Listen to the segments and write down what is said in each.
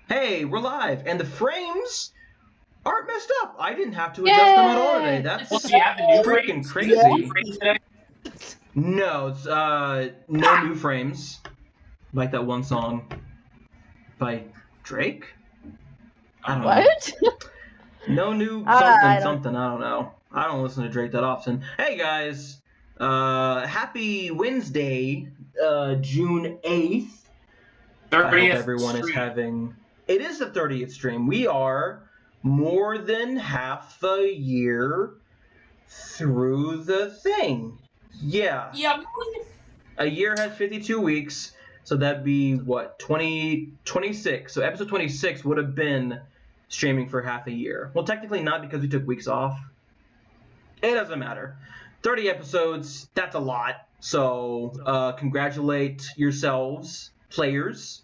Hey, we're live, and the frames aren't messed up. I didn't have to adjust them at all today. That's Well, do you have the new freaking frames? crazy. The new frames today? No, it's no new frames. Like that one song by Drake? I don't know. What? No new something. I don't know. I don't listen to Drake that often. Hey guys, happy Wednesday, June 8th. 30th I hope everyone stream. is having... It is the 30th stream. We are more than half a year through the thing. Yeah. Yeah. A year has 52 weeks, so that'd be, what, 26. So episode 26 would have been streaming for half a year. Well, technically not because we took weeks off. It doesn't matter. 30 episodes, that's a lot. So congratulate yourselves, players.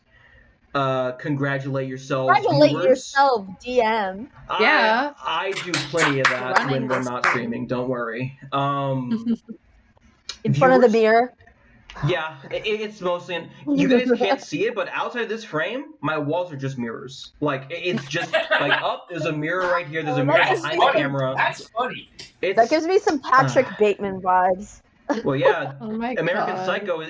Congratulate yourselves, Congratulate viewers. yourself, DM. Yeah. I do plenty of that Running when we're this not thing. streaming. Don't worry. In front of the Viewers? mirror. Yeah, it's mostly... You guys can't see it, but outside this frame, my walls are just mirrors. Like, it's just, like, there's a mirror right here, there's a mirror That's behind the funny. camera. That's funny. That gives me some Patrick Bateman vibes. Well, yeah, Oh my American God. Psycho,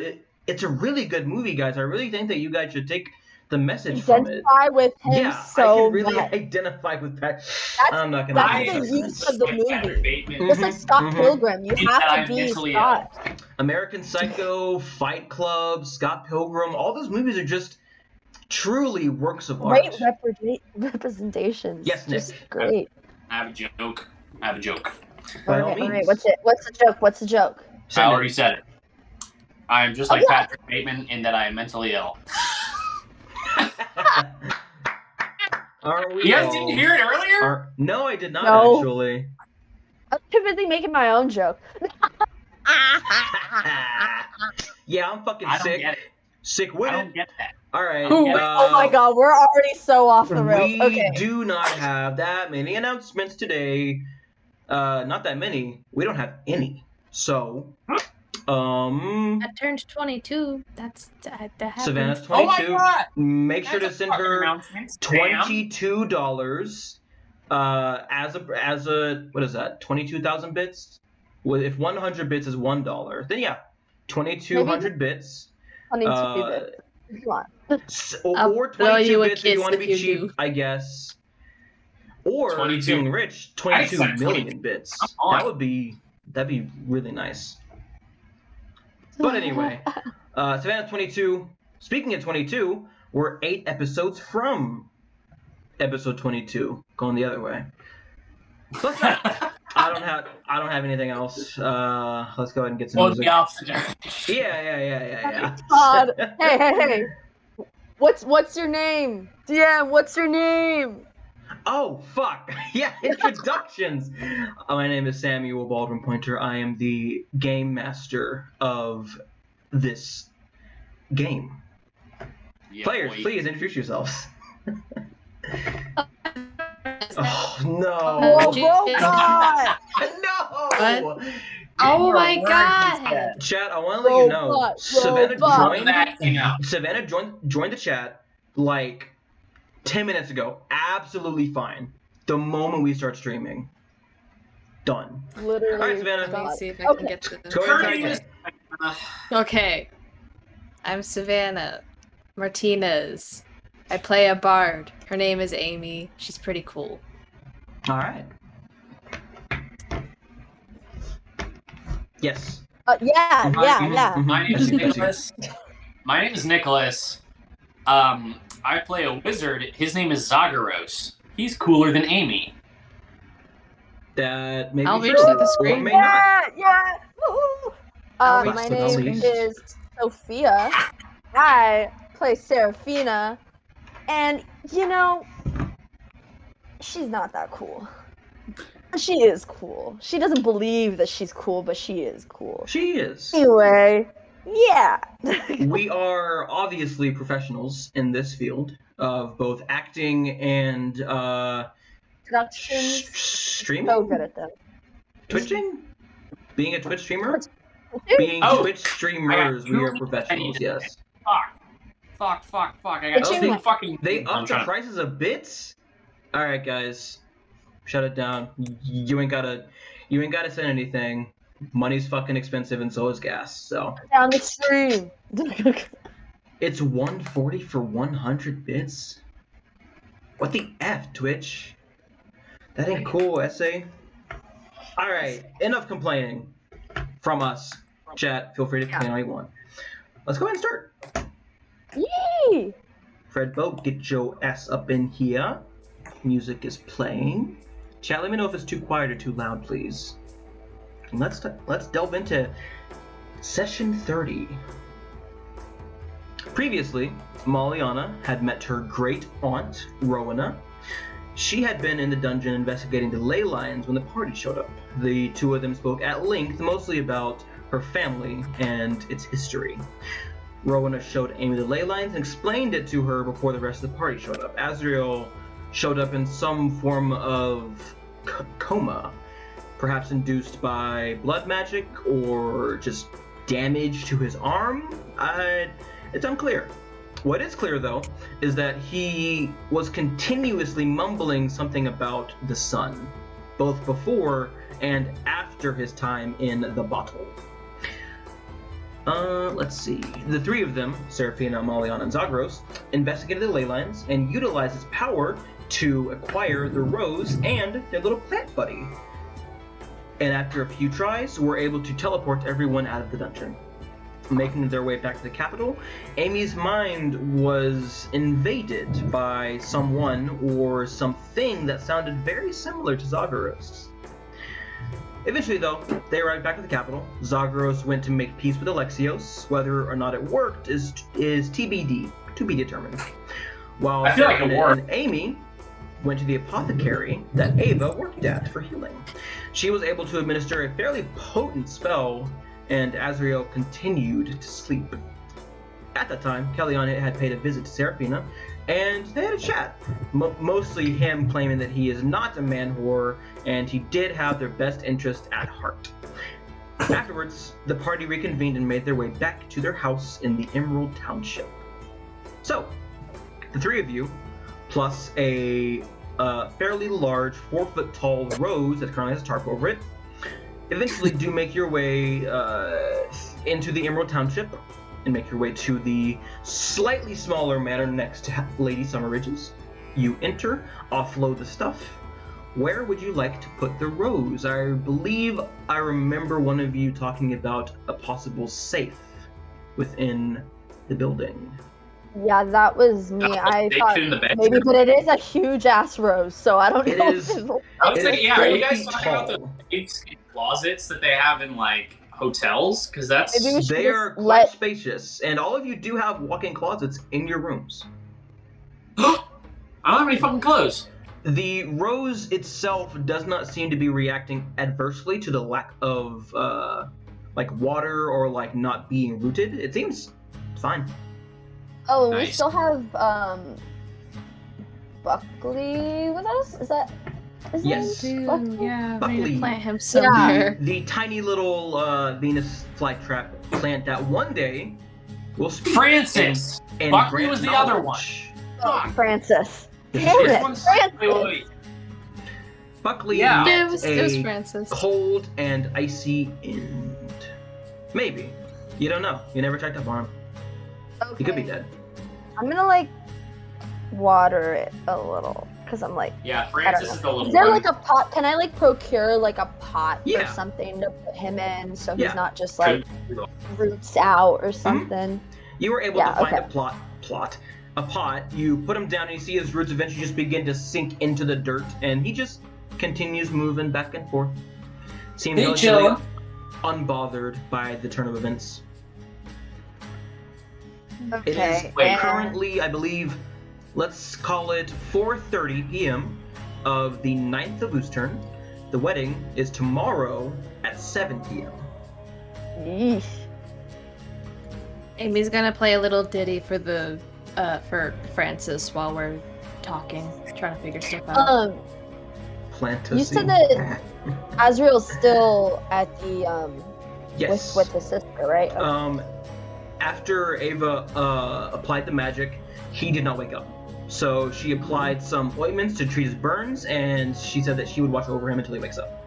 it's a really good movie, guys. I really think that you guys should take the message from it. Identify with him Yeah, so I can really much. identify with that. I'm not gonna That's do the that. use of the Patrick movie. Bateman. Just like Scott Pilgrim, you have to I'm be mentally Scott. American Psycho, Fight Club, Scott Pilgrim, all those movies are just truly works of Great art. representations. Yes, Nick. Just great. I have a joke. By all All right. means. What's the joke? What's the joke? Send I it. already said it. I am just like Patrick Bateman in that I am mentally ill. Aren't we You guys all? didn't hear it earlier? No, I did not No. actually. I'm too busy making my own joke. Yeah, I'm fucking I don't sick. get it. Sick with I it. don't get that. All right. Oh my god, we're already so off the rails. We Okay. do not have that many announcements today. Not that many. We don't have any. So, I turned 22. That happened. Savannah's Oh my 22. God! Make sure to That's a send fucking her announcement. Damn. $22. As a what is that? 22,000 bits. Well, if 100 bits is $1, then yeah, 2,200 bits. 22 bits. Come on. Or blow 22 you a bits if you kiss want to if be you cheap, do. I guess. Or 22. feeling rich, 22 I said million bits. Come on. That'd be really nice. But anyway, Savannah 22. Speaking of 22, we're 8 episodes from episode 22. Going the other way. So let's go. I don't have anything else. Let's go ahead and get some Well, music. the opposite direction. Yeah. God. Hey. What's your name? DM, what's your name? Oh, fuck. Yeah, introductions. My name is Samuel Baldwin Pointer. I am the game master of this game. Yeah, Players, boy. please introduce yourselves. Oh, no. Oh, God. No! What? Oh Your my words God. instead. Chat, I want to let you know, Robot, Savannah robot. That thing out. Savannah joined the chat like 10 minutes ago. Absolutely fine. The moment we start streaming. Done. Literally. All right, Savannah. Let me God. see if I Okay. can get to Go ahead and try Her name again. is- Okay. I'm Savannah Martinez. I play a bard. Her name is Amy. She's pretty cool. All right. Yes. Yeah. My name is Mhm. Nicholas. My name is Nicholas. I play a wizard. His name is Zagaros. He's cooler than Amy. That maybe I'll reach true, to the or screen. may not. Yeah. Woo. I'll My reach to the name screen. is Sophia. I play Serafina. And, she's not that cool. She is cool. She doesn't believe that she's cool, but she is cool. She is. Anyway, yeah. We are obviously professionals in this field of both acting and Productions. streaming. So good at them. Twitching? Being a Twitch streamer? Twitch. Being Oh, Twitch streamers, we are professionals, yes. I got They two changed- fucking. They I'm upped the trying to- prices of bits? Alright, guys. Shut it down. You ain't gotta send anything. Money's fucking expensive and so is gas, so. Down the stream. It's 140 for 100 bits? What the F, Twitch? That ain't cool, essay. Alright, enough complaining from us. Chat, feel free to complain all you want. Let's go ahead and start. Yay! Fred Boat, get your ass up in here. Music is playing. Chat, let me know if it's too quiet or too loud, please. And let's delve into session 30. Previously, Maliana had met her great aunt, Rowena. She had been in the dungeon investigating the ley lines when the party showed up. The two of them spoke at length, mostly about her family and its history. Rowena showed Amy the ley lines and explained it to her before the rest of the party showed up. Azrael showed up in some form of coma, perhaps induced by blood magic or just damage to his arm. It's unclear. What is clear, though, is that he was continuously mumbling something about the sun, both before and after his time in the bottle. Let's see. The three of them, Seraphina, Maliana, and Zagros, investigated the ley lines and utilized his power to acquire the rose and their little plant buddy. And after a few tries, were able to teleport everyone out of the dungeon. Making their way back to the capital, Amy's mind was invaded by someone or something that sounded very similar to Zagros. Eventually, though, they arrived back at the capital. Zagros went to make peace with Alexios. Whether or not it worked is TBD, to be determined. While I feel like it Seraphina worked. and Amy went to the apothecary that Ava worked at for healing. She was able to administer a fairly potent spell, and Azrael continued to sleep. At that time, Kellyanne had paid a visit to Seraphina, and they had a chat. Mostly him claiming that he is not a man whore, and he did have their best interest at heart. Afterwards, the party reconvened and made their way back to their house in the Emerald Township. So, the three of you, plus a fairly large 4-foot-tall rose that currently has a tarp over it, eventually do make your way into the Emerald Township and make your way to the slightly smaller manor next to Lady Summerridge's. You enter, offload the stuff. Where would you like to put the rose? I believe I remember one of you talking about a possible safe within the building. Yeah, that was me. I They thought fit in the bedroom. maybe, but it is a huge ass rose, so I don't It know. is- if it'll- I was It thinking, is yeah, are you 4 guys feet talking about the tall. big closets that they have in like hotels? Because that's Maybe we should They just are quite let- spacious, and all of you do have walk-in closets in your rooms. I don't have any fucking clothes. The rose itself does not seem to be reacting adversely to the lack of like water or like not being rooted. It seems fine. Oh, we Nice. still have Buckley with us. Is that his Yes. name? Dude, Buckley? yeah, we Buckley. need to plant him somewhere. The tiny little Venus flytrap plant that one day will speak. Francis. and Buckley grant was the other one. knowledge. Oh, Francis. This Damn is it, This one's Francis. wait. Buckley Yeah. met It was a Francis. cold and icy end. Maybe. You don't know. You never checked up on him. Okay. He could be dead. I'm gonna like water it a little because I'm like, Yeah, I Francis don't is know. the little Is there one. like a pot? Can I like procure like a pot Yeah. or something to put him in so Yeah. he's not just like roots out or something? You were able Yeah, to find okay. a pot. You put him down and you see his roots eventually just begin to sink into the dirt, and he just continues moving back and forth. Seems Hey, relatively Joe. unbothered by the turn of events. It is Okay. wait, and- currently, I believe, let's call it 4:30 p.m. of the 9th of Oostern. The wedding is tomorrow at 7 p.m. Yeesh. Amy's gonna play a little ditty for the for Francis while we're talking, trying to figure stuff out. Fantasy. You said that Azrael's still at the Yes. with his sister, right? Okay. after Ava applied the magic, he did not wake up. So she applied some ointments to treat his burns, and she said that she would watch over him until he wakes up.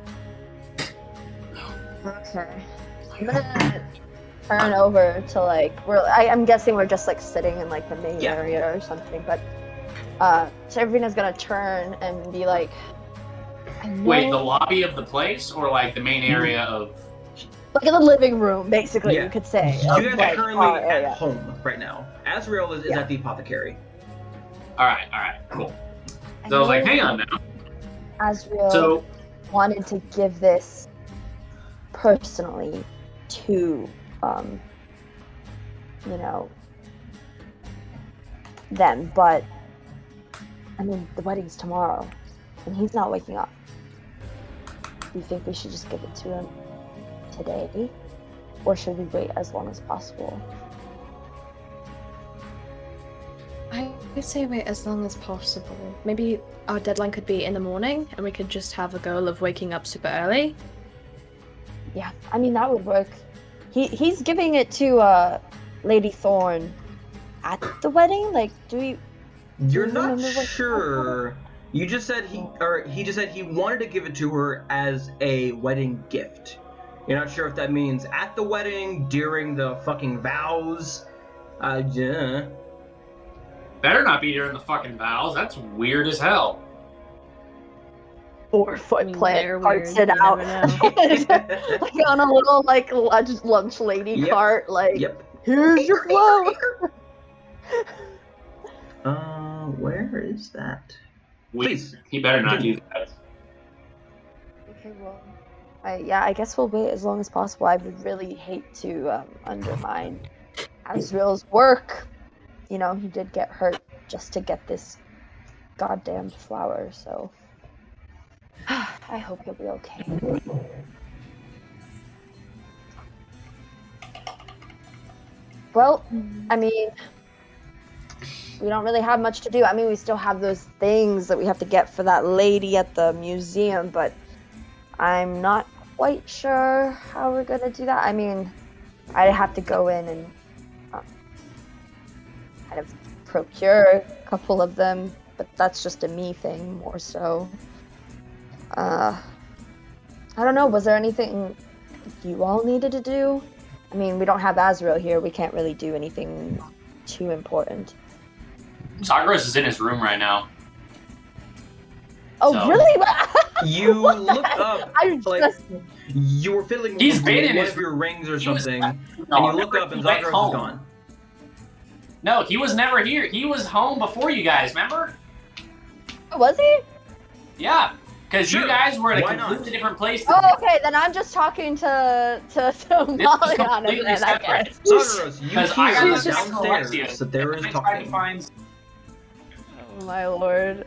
Okay. I'm gonna turn over to like I'm guessing we're just like sitting in like the main area or something, but Sabrina's gonna turn and be like, Wait, the lobby of the place or like the main area of like in the living room, basically, you could say. You guys like, are currently at home right now. Azrael is at the apothecary. Alright, cool. So I was like, hang on now. Azrael wanted to give this personally to them, but I mean the wedding's tomorrow and he's not waking up. Do you think we should just give it to him today, or should we wait as long as possible? I would say wait as long as possible. Maybe our deadline could be in the morning and we could just have a goal of waking up super early. Yeah, I mean that would work. He's giving it to Lady Thorne at the wedding. Like, You're not sure. You just said he just said he wanted to give it to her as a wedding gift. You're not sure if that means at the wedding, during the fucking vows. Yeah. Better not be during the fucking vows. That's weird as hell. 4-foot plant carts it out. Like on a little like lunch lady cart. Like, here's your flower. Where is that? Please, he better not do that. Okay, well, I guess we'll wait as long as possible. I would really hate to undermine Azrael's work. You know, he did get hurt just to get this goddamn flower, so I hope he'll be okay. Well, I mean, we don't really have much to do. I mean, we still have those things that we have to get for that lady at the museum, but I'm not quite sure how we're gonna do that. I mean, I'd have to go in and kind of procure a couple of them, but that's just a me thing more so. I don't know, was there anything you all needed to do? I mean, we don't have Azrael here, we can't really do anything too important. Zagros is in his room right now. Oh, so. Really? You look up, you were fiddling with one of your rings or something, and you look up and Zagros is gone. No, he was never here. He was home before you guys, remember? Oh, was he? Yeah, because you guys were at a completely different place. Oh, okay, then I'm just talking to Molly on it. Zagros, you hear downstairs that there is talking. Oh my lord.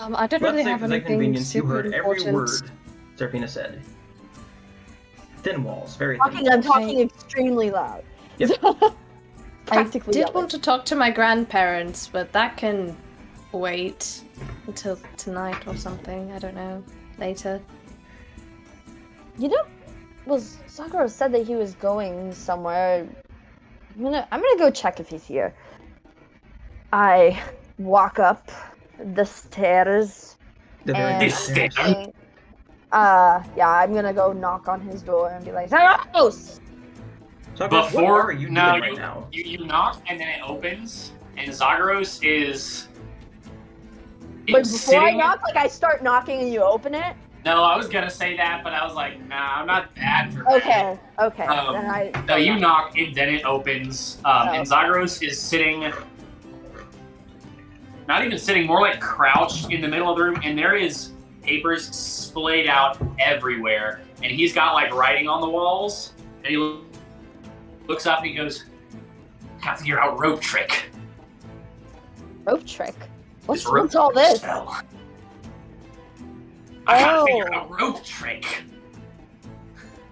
I don't really have anything super important. You heard every word Serafina said. Thin walls, very thin. I'm talking extremely loud. Yep. I did want to talk to my grandparents, but that can wait until tonight or something. I don't know. Later. You know, Sakura said that he was going somewhere. I'm gonna go check if he's here. I walk up the stairs. The stairs. Yeah, I'm gonna go knock on his door and be like, Zagros! Before you knock and then it opens, and Zagros is. Wait, before I knock, like I start knocking and you open it? No, I was gonna say that, but I was like, nah, I'm not that dramatic. Okay. Then no, you knock and then it opens, and Zagros is sitting. Not even sitting, more like crouched in the middle of the room, and there is papers splayed out everywhere, and he's got like writing on the walls, and he looks up and he goes, "Gotta figure out rope trick." Rope trick? What's all this? Spell. I gotta figure out rope trick.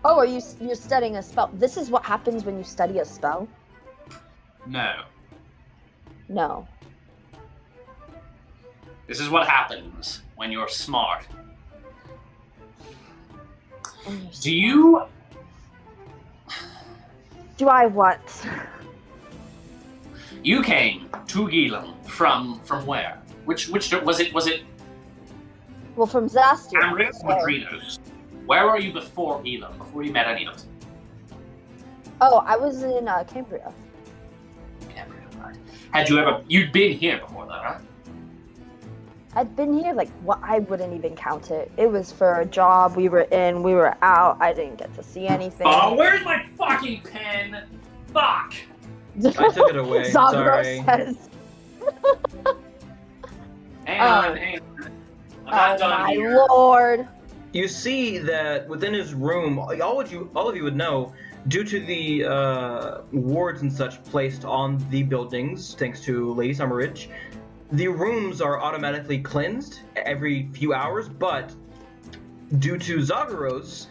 Oh, you're studying a spell? This is what happens when you study a spell? No. This is what happens when you're smart. do I what? You came to Gilum from where? Which was it Well, from Zastia. Amrit or Drinos? Where were you before Gilum? Before you met any of us? Oh, I was in Cambria. Cambria, right. You'd been here before though, right? I'd been here, like, what? I wouldn't even count it. It was for a job. We were in, we were out. I didn't get to see anything. Oh, where's my fucking pen? Fuck! I took it away. Sorry. Says. Hang on. I'm not done my here. lord. You see that within his room, all of you would know, due to the wards and such placed on the buildings, thanks to Lady Summerridge, the rooms are automatically cleansed every few hours, but due to Zagreus,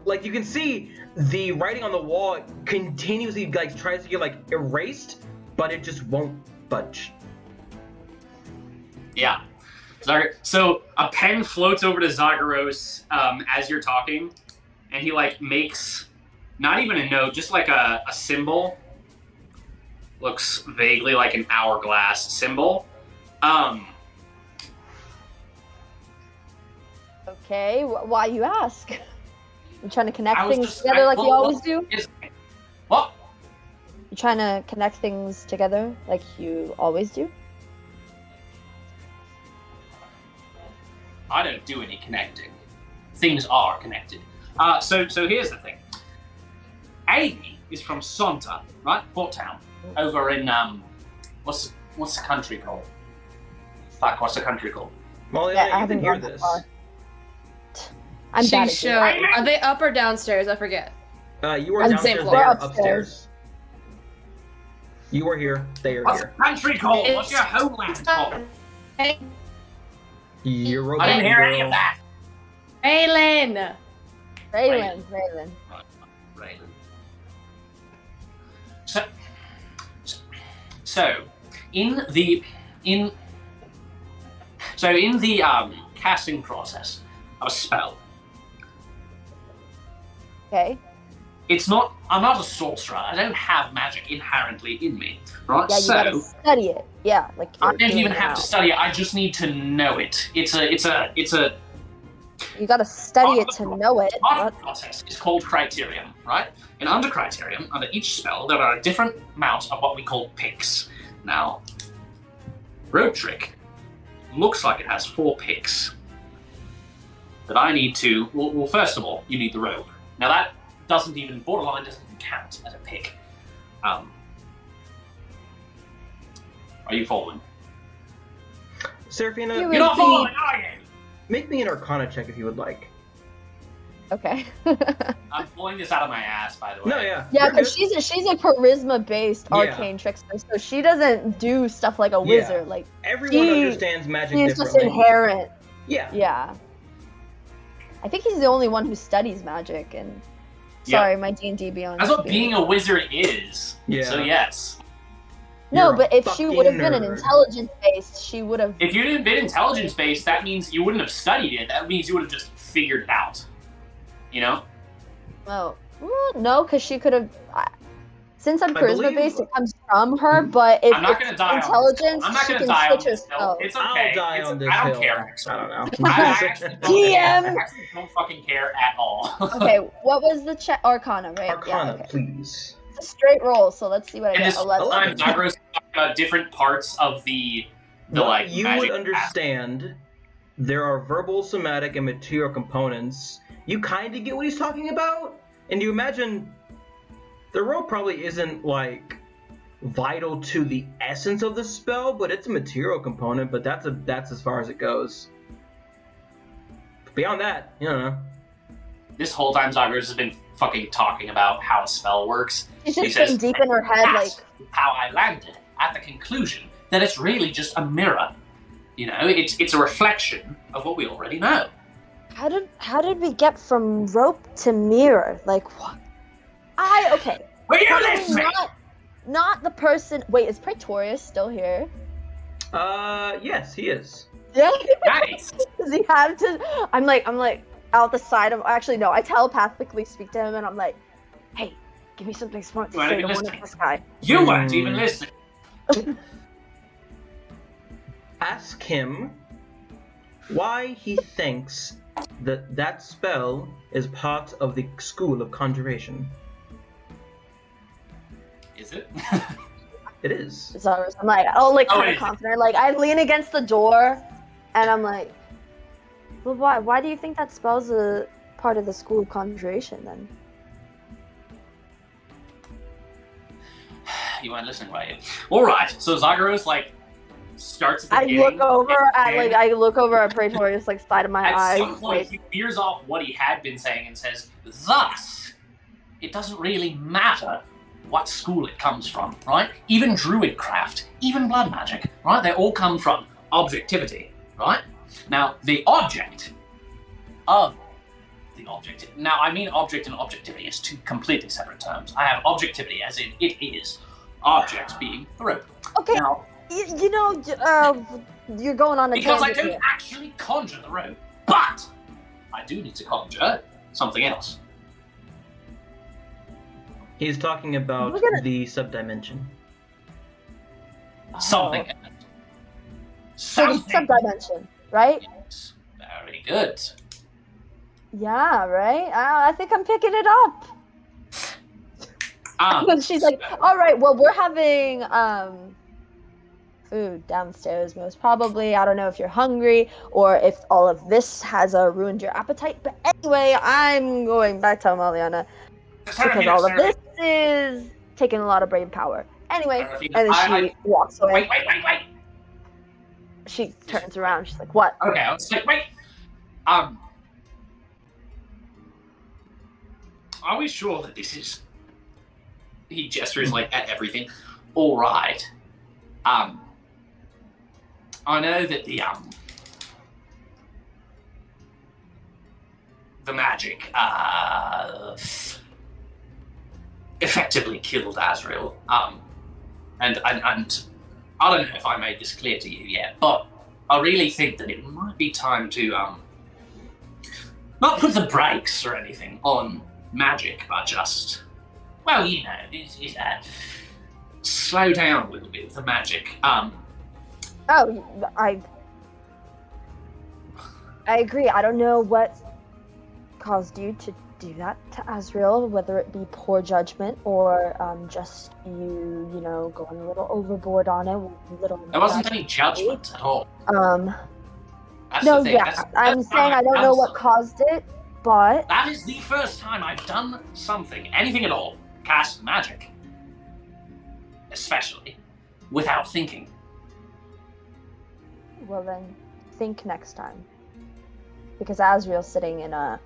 like you can see the writing on the wall continuously like tries to get like erased, but it just won't budge. Yeah. So a pen floats over to Zagreus as you're talking, and he like makes not even a note, just like a symbol. Looks vaguely like an hourglass symbol. Okay, why you ask? You trying to connect I was things just- together like you well, always do? What? You trying to connect things together like you always do? I don't do any connecting. Things are connected. So here's the thing. Amy is from Sonta, right? Port Town. Over in what's the country called? Fuck, what's the country called? Well, Yeah, I you haven't can hear gone that this. far. I'm bad at Sure. it. Are they up or downstairs? I forget. You were On the same downstairs, floor. they are Upstairs. upstairs. You were here, they are What's the here. country called? What's your homeland called? Hey, You're robot I didn't hear any girl. of that. Raylan! Raylan. Raylan. So, in the casting process of a spell, Okay. I'm not a sorcerer. I don't have magic inherently in me, right? Yeah, you gotta study it. Yeah, like I you're don't doing even have to now. study it. I just need to know it. It's a You gotta study it to know it. part What? of the process is called criterion, right? And under criterion, under each spell, there are a different amount of what we call picks. Now, rope trick looks like it has 4 picks that I need to. Well, first of all, you need the rope. Now that doesn't even count as a pick. Are you following? Seraphina, You You're not see- following, are you? make me an Arcana check if you would like. Okay. I'm pulling this out of my ass, by the way. No, yeah. Yeah, you're because good. she's a charisma-based Yeah. arcane trickster, so she doesn't do stuff like a wizard. Like Everyone she- understands magic she's just differently. inherent. Yeah. Yeah. I think he's the only one who studies magic. And Yeah. sorry, my D&D Beyond. That's what experience. being a wizard is. Yeah. So yes. No, You're a but if she fucking would have been an nerd. intelligence-based, she would have. If you didn't been intelligence-based, that means you wouldn't have studied it. That means you would have just figured it out. You know? Oh, no, because she could have. Since I'm I believe- charisma-based, it comes from her. But if I'm not it's gonna die on this intelligence, I'm not she gonna can die on switch her this hill. spells. It's okay. I'll die It's- on this I don't hill. care, actually. I don't know. I actually don't, DM. I actually don't fucking care at all. Okay, what was the check? Arcana, right? Arcana, Yeah, okay. please. It's a straight roll, so let's see what I And get. this 11. time, Zagreus is talking about different parts of the What like you magic would understand, there are verbal, somatic, and material components. You kind of get what he's talking about, and you imagine the rope probably isn't like vital to the essence of the spell, but it's a material component. But that's as far as it goes. Beyond that, you don't know. This whole time, Zagreus has been fucking talking about how a spell works. She's He just says, getting deep in her head, like, That's how I landed at the conclusion that it's really just a mirror. You know, it's a reflection of what we already know. how did we get from rope to mirror? Like, what? Okay. Will you Probably listen? not the person. Wait, is Praetorius still here? Yes, he is. Yeah. Nice. Does he have to? I'm like out the side of. Actually, no. I telepathically speak to him, and I'm like, "Hey, Give me something smart to You weren't say to even one of listening. this guy. You weren't even listening. Ask him why he thinks that spell is part of the school of conjuration. Is it? It is. So I'm like, kind of confident. Like, I lean against the door, and I'm like, well, why? Why do you think that spell's a part of the school of conjuration then? You weren't listening, were you? All right. So Zagros like starts at the I beginning. look over at Praetorius, like side of my eyes. At some point, he veers off what he had been saying and says, "Thus, it doesn't really matter what school it comes from, right? Even druidcraft, even blood magic, right? They all come from objectivity, right? Now, the object of the object. Now, I mean object and objectivity as two completely separate terms. I have objectivity as in it is object being the rope. Okay, now, you're going on a because I tangent don't here. actually conjure the rope, but I do need to conjure something else. He's talking about the subdimension. Something else. So the subdimension, right? Yes. Very good. Yeah, right? I think I'm picking it up. And she's like, all right, well, we're having food downstairs, most probably. I don't know if you're hungry or if all of this has ruined your appetite. But anyway, I'm going back to Amaliana because all of this is taking a lot of brain power. Anyway, and then she walks away. Wait. She turns around. She's like, what? Okay, I was like, wait. Are we sure that this is... He gestures, like, at everything. All right. I know that the magic, effectively killed Azrael. And I don't know if I made this clear to you yet, but I really think that it might be time to, not put the brakes or anything on magic, but just, well, you know, slow down a little bit with the magic. I agree. I don't know what caused you to do that to Azrael, whether it be poor judgment or just you know, going a little overboard on it. There wasn't any judgment at all. That's no, the thing. yeah, I'm saying I don't know what caused it, but that is the first time I've done something, anything at all, cast magic, especially, without thinking. Well then, think next time. Because Azrael's sitting in a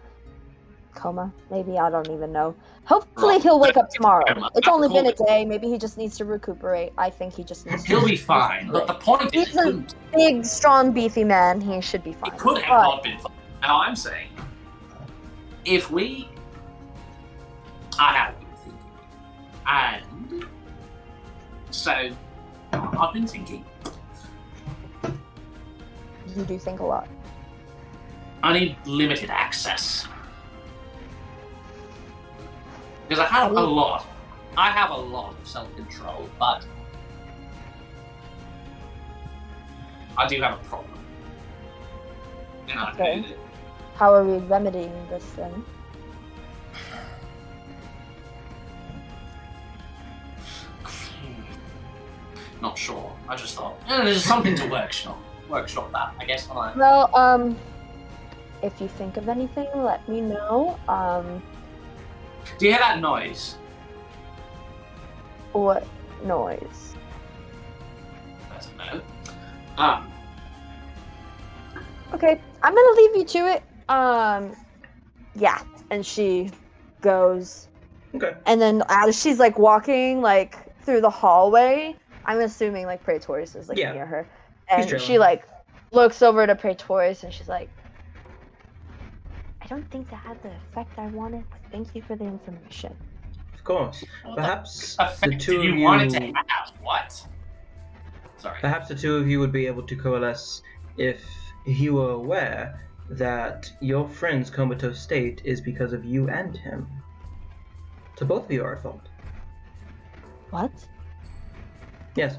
coma, maybe, I don't even know. Hopefully he'll wake up tomorrow. It's only been a day, maybe he just needs to recuperate. I think he just needs to He'll be fine, but the point is... He's a big, strong, beefy man, he should be fine. It could have not been fine. Now I'm saying, if we... I have been thinking, and so I've been thinking. You do think a lot. I need limited access. Because I have a lot. I have a lot of self-control, but I do have a problem. And I know that... How are we remedying this then? Not sure. I just thought, there's something to workshop that, I guess. Well, if you think of anything, let me know. Do you hear that noise? What noise? I don't know. Okay, I'm gonna leave you to it. Yeah, and she goes. Okay. And then as she's like walking like through the hallway, I'm assuming like Praetorius is like near her, and she like looks over to Praetorius and she's like, I don't think that had the effect I wanted, but thank you for the information. Of course. Perhaps the two of you wanted to have what? Sorry. Perhaps the two of you would be able to coalesce if you were aware that your friend's comatose state is because of you and him. So both of you are at fault. What? Yes.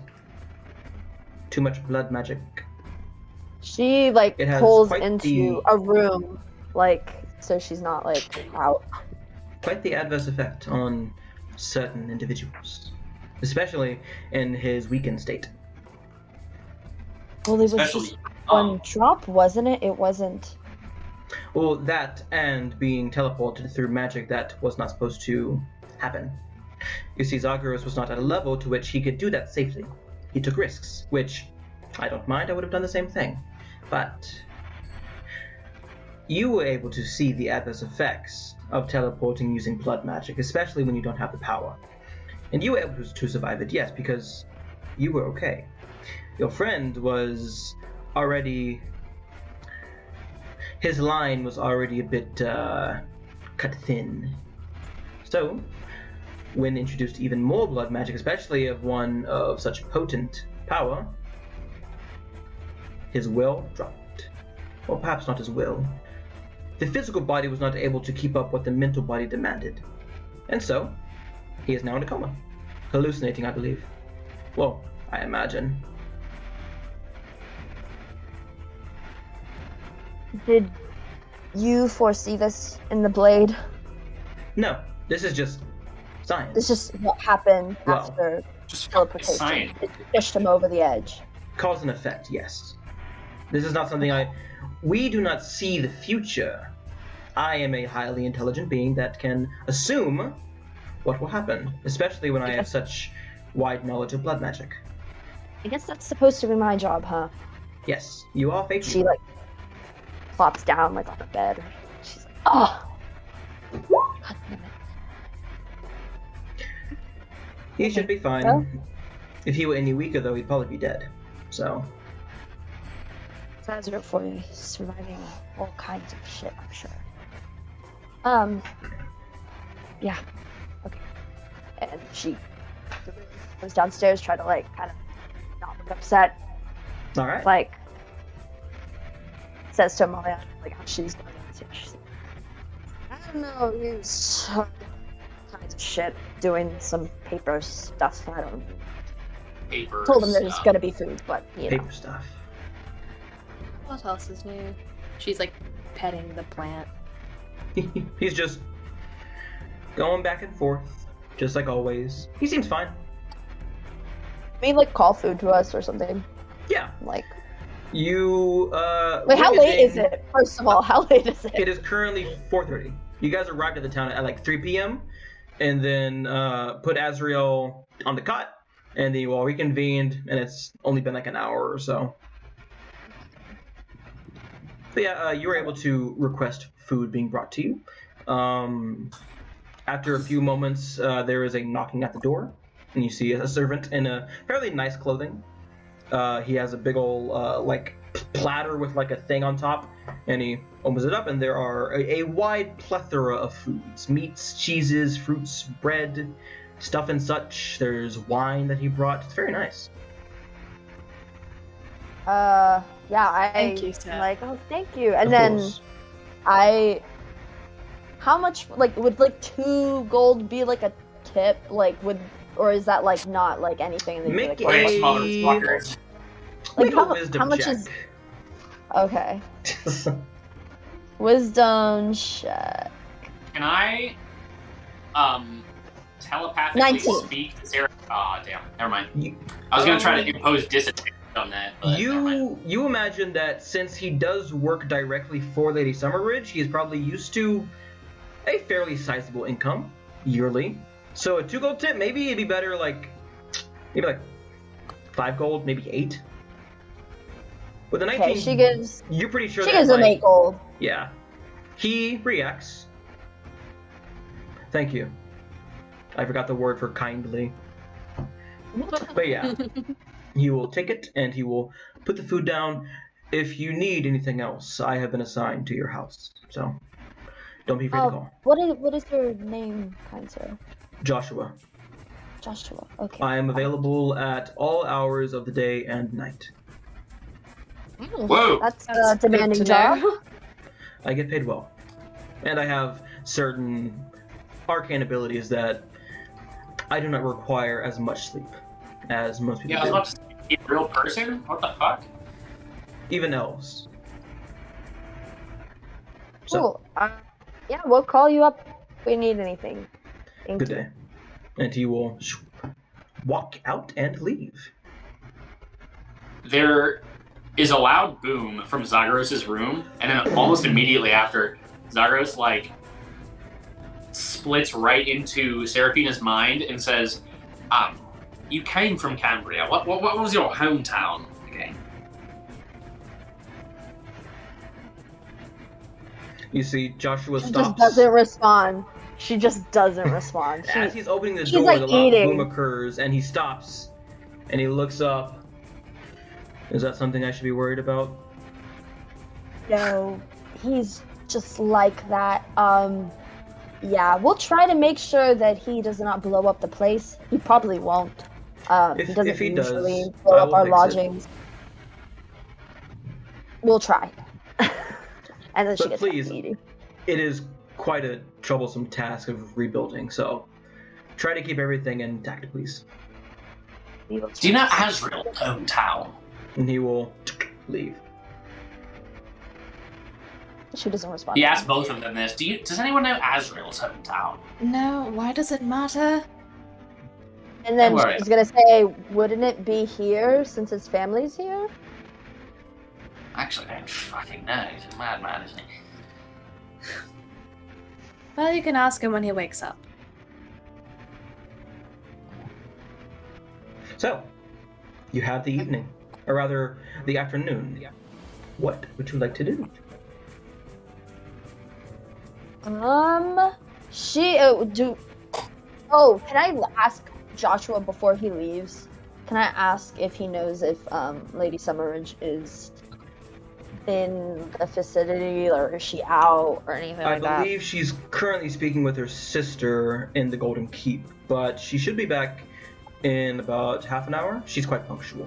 Too much blood magic. She like It has pulls quite into a room, like so she's not like out. Quite the adverse effect on certain individuals, especially in his weakened state. Well, it was Especially, just one drop, wasn't it? It wasn't. Well, that and being teleported through magic that was not supposed to happen. You see, Zagreus was not at a level to which he could do that safely. He took risks, which I don't mind. I would have done the same thing. But you were able to see the adverse effects of teleporting using blood magic, especially when you don't have the power. And you were able to survive it, yes, because you were okay. Your friend was already... His line was already a bit cut thin. So, when introduced even more blood magic, especially of one of such potent power, his will dropped. Or perhaps not his will. The physical body was not able to keep up what the mental body demanded. And so, he is now in a coma. Hallucinating, I believe. Well, I imagine. Did you foresee this in the blade? No, this is just science. This is just what happened after just teleportation. science. It pushed him over the edge. Cause and effect, yes. This is not something we do not see the future. I am a highly intelligent being that can assume what will happen, especially when I have such wide knowledge of blood magic. I guess that's supposed to be my job, huh? Yes, you are faithful. She like plops down like on the bed. She's like, oh. God damn it. He should be fine. Well, if he were any weaker, though, he'd probably be dead. So. Azrael for you, surviving all kinds of shit, I'm sure. Yeah. Okay. And she goes downstairs, try to like kind of not look upset. All right. Like says to Amalia like how she's going downstairs. She's like, I don't know, he's all kinds of shit doing some paper stuff. I don't know. Paper Told him there's stuff. gonna be food, but you know. Paper stuff. What else is new? She's like petting the plant. He's just going back and forth, just like always. He seems fine. Maybe like call food to us or something. Yeah. Like You, wait, how late is witnessing- it? First of all, how late is it? It is currently 4:30. You guys arrived at the town at like 3 p.m. and then put Azrael on the cot, and then you all reconvened, and it's only been like an hour or so. But yeah, you were able to request food being brought to you. After a few moments, there is a knocking at the door, and you see a servant in a fairly nice clothing. He has a big old like platter with like a thing on top, and he opens it up, and there are a wide plethora of foods: meats, cheeses, fruits, bread, stuff and such. There's wine that he brought. It's very nice. Yeah, Thank you, sir. I'm like, oh, thank you. And Of then course. how much, like, would like 2 gold be like a tip? Like, or is that like not like anything? And then you're Make like, Wait, a motherfuckers. Like, little how wisdom much check. is- okay. Wisdom check. Can I telepathically 19. speak to Sarah? Aw, damn. Never mind. You- I was gonna try to impose disadvantage on that, but never mind. You imagine that since he does work directly for Lady Summerridge, he is probably used to a fairly sizable income yearly. So a 2 gold tip, maybe it'd be better maybe 5 gold, maybe 8. With a 19, Okay, she gives you're pretty sure she that gives him 8 gold. yeah. He reacts. Thank you. I forgot the word for kindly. But yeah. He will take it, and he will put the food down. If you need anything else, I have been assigned to your house. So, don't be afraid to call. What is your name, kind sir? Joshua. Joshua. Okay. I am available at all hours of the day and night. Whoa! That's a That's good demanding to job. know. I get paid well. And I have certain arcane ability is that I do not require as much sleep as most people Yeah, I was do. about to say, a real person? What the fuck? Even elves. Cool. Yeah, we'll call you up if we need anything. Thank Good you. day. And he will walk out and leave. There is a loud boom from Zagros' room, and then almost immediately after, Zagros, like, splits right into Seraphina's mind and says, you came from Cambria. What was your hometown again? You see, Joshua She stops. just doesn't respond. She just doesn't respond. As he's opening the she's door, like the loud eating. boom occurs, and he stops, and he looks up. Is that something I should be worried about? No, he's just like that. Yeah, we'll try to make sure that he does not blow up the place. He probably won't. He doesn't if he usually does, blow I up will our fix it. lodgings. We'll try. And then she But gets please, back to eating. it is quite a troublesome task of rebuilding, so try to keep everything intact, please. We will Do you try. know Azrael's hometown? And he will leave. She doesn't respond. He asked both of them this. Does anyone know Azrael's hometown? No, why does it matter? And then Don't worry. she's gonna say, "Wouldn't it be here since his family's here?" Actually, I don't fucking know. He's a madman, isn't he? Well, you can ask him when he wakes up. So, you have the evening, or rather, the afternoon. What would you like to do? Can I ask Joshua before he leaves? Can I ask if he knows if Lady Summerridge is in the vicinity, or is she out, or anything like that? I believe she's currently speaking with her sister in the Golden Keep, but she should be back in about half an hour. She's quite punctual.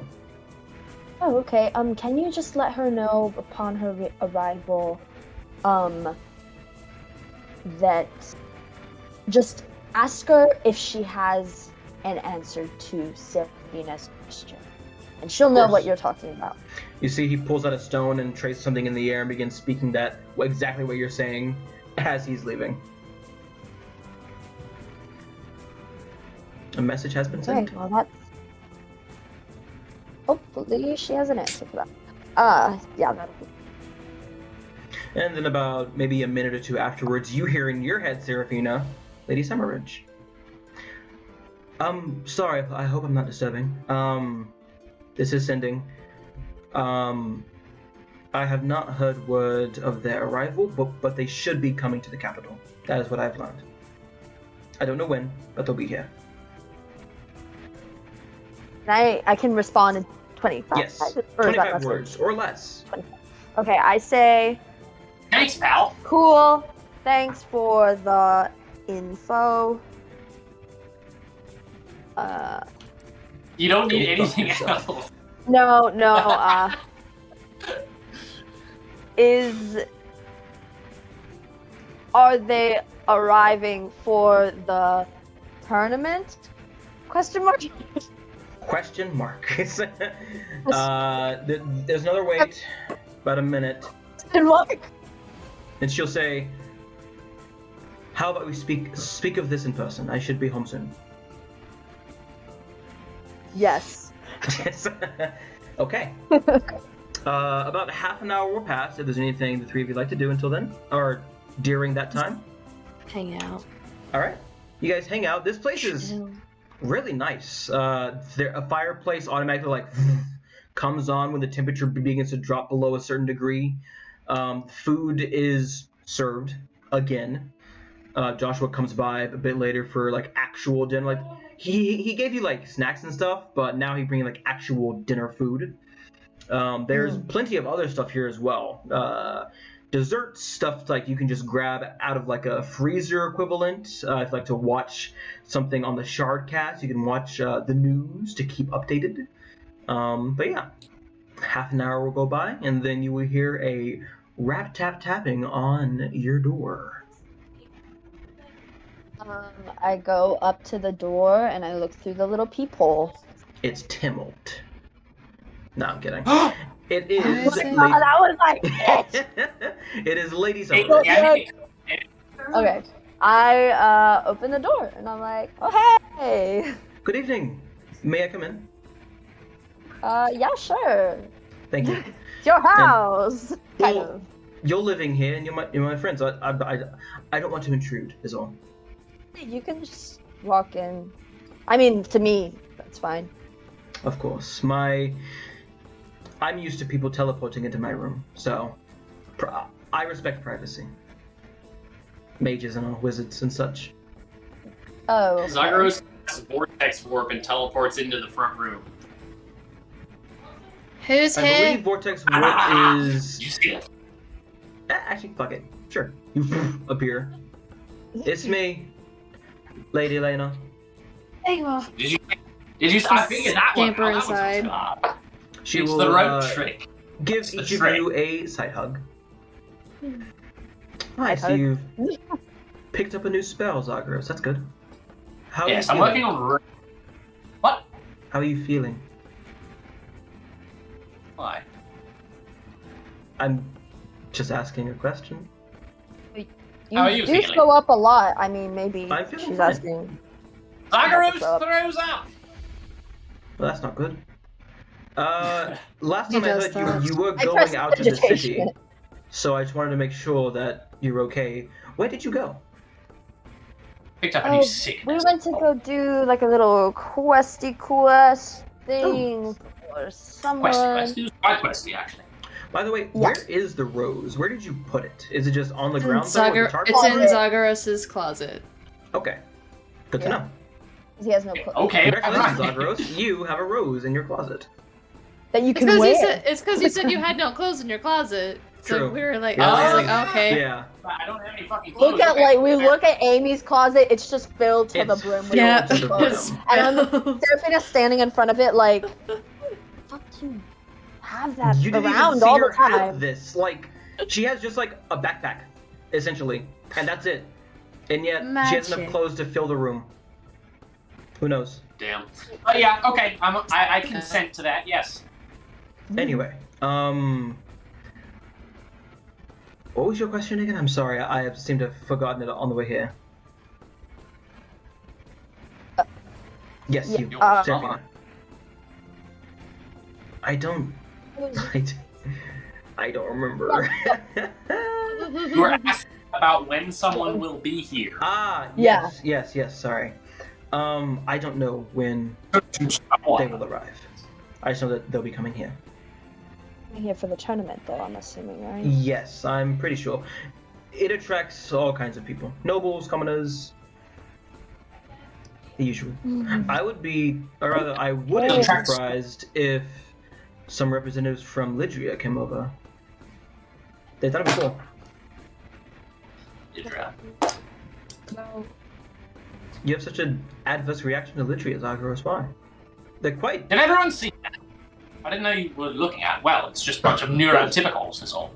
Oh, okay. Can you just let her know upon her arrival, that just ask her if she has an answer to Seraphina's question, and she'll know what you're talking about. You see, he pulls out a stone and traces something in the air and begins speaking that exactly what you're saying as he's leaving. A message has been sent. Okay, well that's. Hopefully she has an answer for that. Yeah, that'll be. And then about maybe a minute or two afterwards, you hear in your head, Seraphina, Lady Summerridge. Sorry, I hope I'm not disturbing. This is sending. I have not heard word of their arrival, but they should be coming to the capital. That is what I've learned. I don't know when, but they'll be here. I can respond in 25. Yes, Or is that 25 less? words or less. 25. Okay, I say, Thanks, pal. cool. Thanks for the info. You don't need Go fuck anything yourself. else. No. Are they arriving for the tournament? Question mark. Question mark. There's another wait, about a minute, Question mark. and she'll say, "How about we speak of this in person? I should be home soon." Yes. Yes. Okay. About half an hour will pass. If there's anything the three of you like to do until then, or during that time. Hang out. All right. You guys hang out. This place is really nice. A fireplace automatically comes on when the temperature begins to drop below a certain degree. Food is served again. Joshua comes by a bit later for actual dinner. He gave you snacks and stuff, but now he's bringing actual dinner food. There's plenty of other stuff here as well. Dessert stuff you can just grab out of a freezer equivalent. If you like to watch something on the Shardcast, you can watch the news to keep updated. But yeah, half an hour will go by, and then you will hear a rap tap tapping on your door. I go up to the door and I look through the little peephole. It's Timolt. No, I'm kidding. Oh It is. Is it? Oh, that was like it. It is Lady Hey, Summerridge. yeah, Okay. I open the door and I'm like, oh hey. Good evening. May I come in? Yeah, sure. Thank you. It's your house. Kind Well, of. you're living here, and you're my friend. So I don't want to intrude. Is all. You can just walk in. I mean, to me, that's fine. Of course. I'm used to people teleporting into my room, so I respect privacy. Mages and all wizards and such. Oh. Okay. Zagros vortex warp and teleports into the front room. Who's I here? believe Vortex Warp is. You see it? Actually, fuck it. Sure. You appear. It's me, Lady Elena. There you are. Did you? I figured that one. Scamper inside. She It's will the rope trick. give It's the each of trick. you a side hug. I Side see hug. you've picked up a new spell, Zagros. That's good. How are Yes, you I'm feeling? working on. What? How are you feeling? Why? I'm just asking a question. You How are you do feeling? show up a lot. I mean, maybe I'm feeling she's fine. asking. Zagros up. throws up. Well, that's not good. Last He time I does heard that. you were I going pressed out to the city, vegetation. so I just wanted to make sure that you're okay. Where did you go? Picked up a Oh, new sickness. we went to go do like a little questy quest thing for someone. Questy. It was quite questy, actually. By the way, Yeah. where is the rose? Where did you put it? Is it just on the In ground somewhere with the It's target? in Zagros' closet. Okay. Good to Yeah. know. He has no clothes Okay. Congratulations, alright. Zagros. You have a rose in your closet. that you It's can because wear. it's because you said you had no clothes in your closet. So True. we were like, Yeah, I was yeah. like, okay. Yeah. I don't have any fucking clothes. Look at okay. like we look at Amy's closet. It's just filled to the It's brim with Yeah. filled to the clothes. brim. And Serafina's standing in front of it like, fuck you, have that You didn't around even see all her the time. have this. Like, she has just like a backpack, essentially, and that's it. And yet she has enough Magic. clothes to fill the room. Who knows? Damn. Oh yeah. Okay. I consent to that. Yes. Anyway, what was your question again? I'm sorry, I seem to have forgotten it on the way here. Yes, yeah, you. Serafina. I don't. I don't remember. You were asking about when someone will be here. Ah, Yeah. yes. Sorry. I don't know when they will arrive. I just know that they'll be coming here. Here for the tournament, though, I'm assuming, right? Yes, I'm pretty sure. It attracts all kinds of people. Nobles, commoners, the usual. I would be, or rather, I wouldn't be Attracts- surprised if some representatives from Lydria came over. They've done it before. Idra. No. You have such an adverse reaction to Lydria, Zagros. Why? They're quite. Did everyone see that? I didn't know you were looking at. Well, it's just a bunch of neurotypicals. Is all.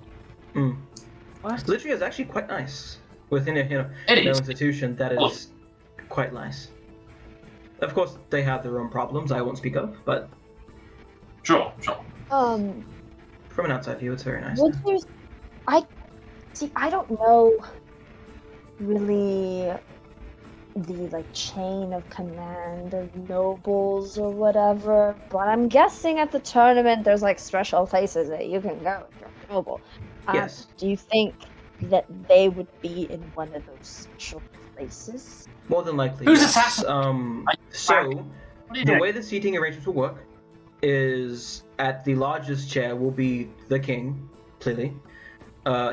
What? Lydria is actually quite nice within a It their is. institution. That is quite nice. Of course, they have their own problems. I won't speak of, but Sure. Um, from an outside view, it's very nice. would you? I don't know really the like chain of command of nobles or whatever, but I'm guessing at the tournament there's like special places that you can go if you're a noble. Yes. Do you think that they would be in one of those special places? More than likely. Who's yes. assassin? So What are you the doing? way the seating arrangements will work is at the largest chair will be the king, clearly.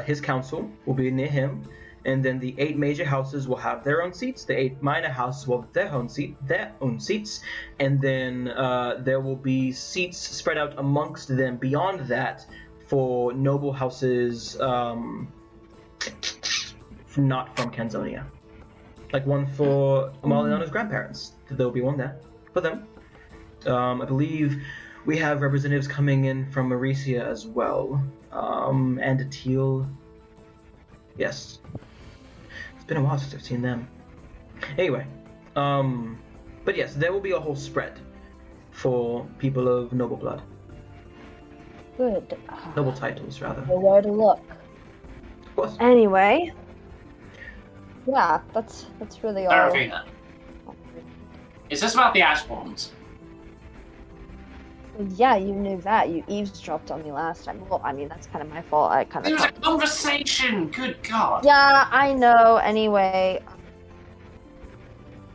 His council will be near him, and then the 8 major houses will have their own seats. The 8 minor houses will have their own seats, and then there will be seats spread out amongst them beyond that for noble houses not from Canzonia. Like one for Amaliana's grandparents. There'll be one there for them. I believe we have representatives coming in from Mauricia as well. And a Teal. Yes. It's been a while since I've seen them. Anyway, but yes, there will be a whole spread for people of noble blood. Good. Noble titles, rather. Know where to look. Of course. Anyway. Yeah, that's really all. Serafina, is this about the ash bombs? Yeah, you knew that. You eavesdropped on me last time. Well, I mean, that's kind of my fault. I kind It was a of. conversation. Good God. Yeah, I know. Anyway.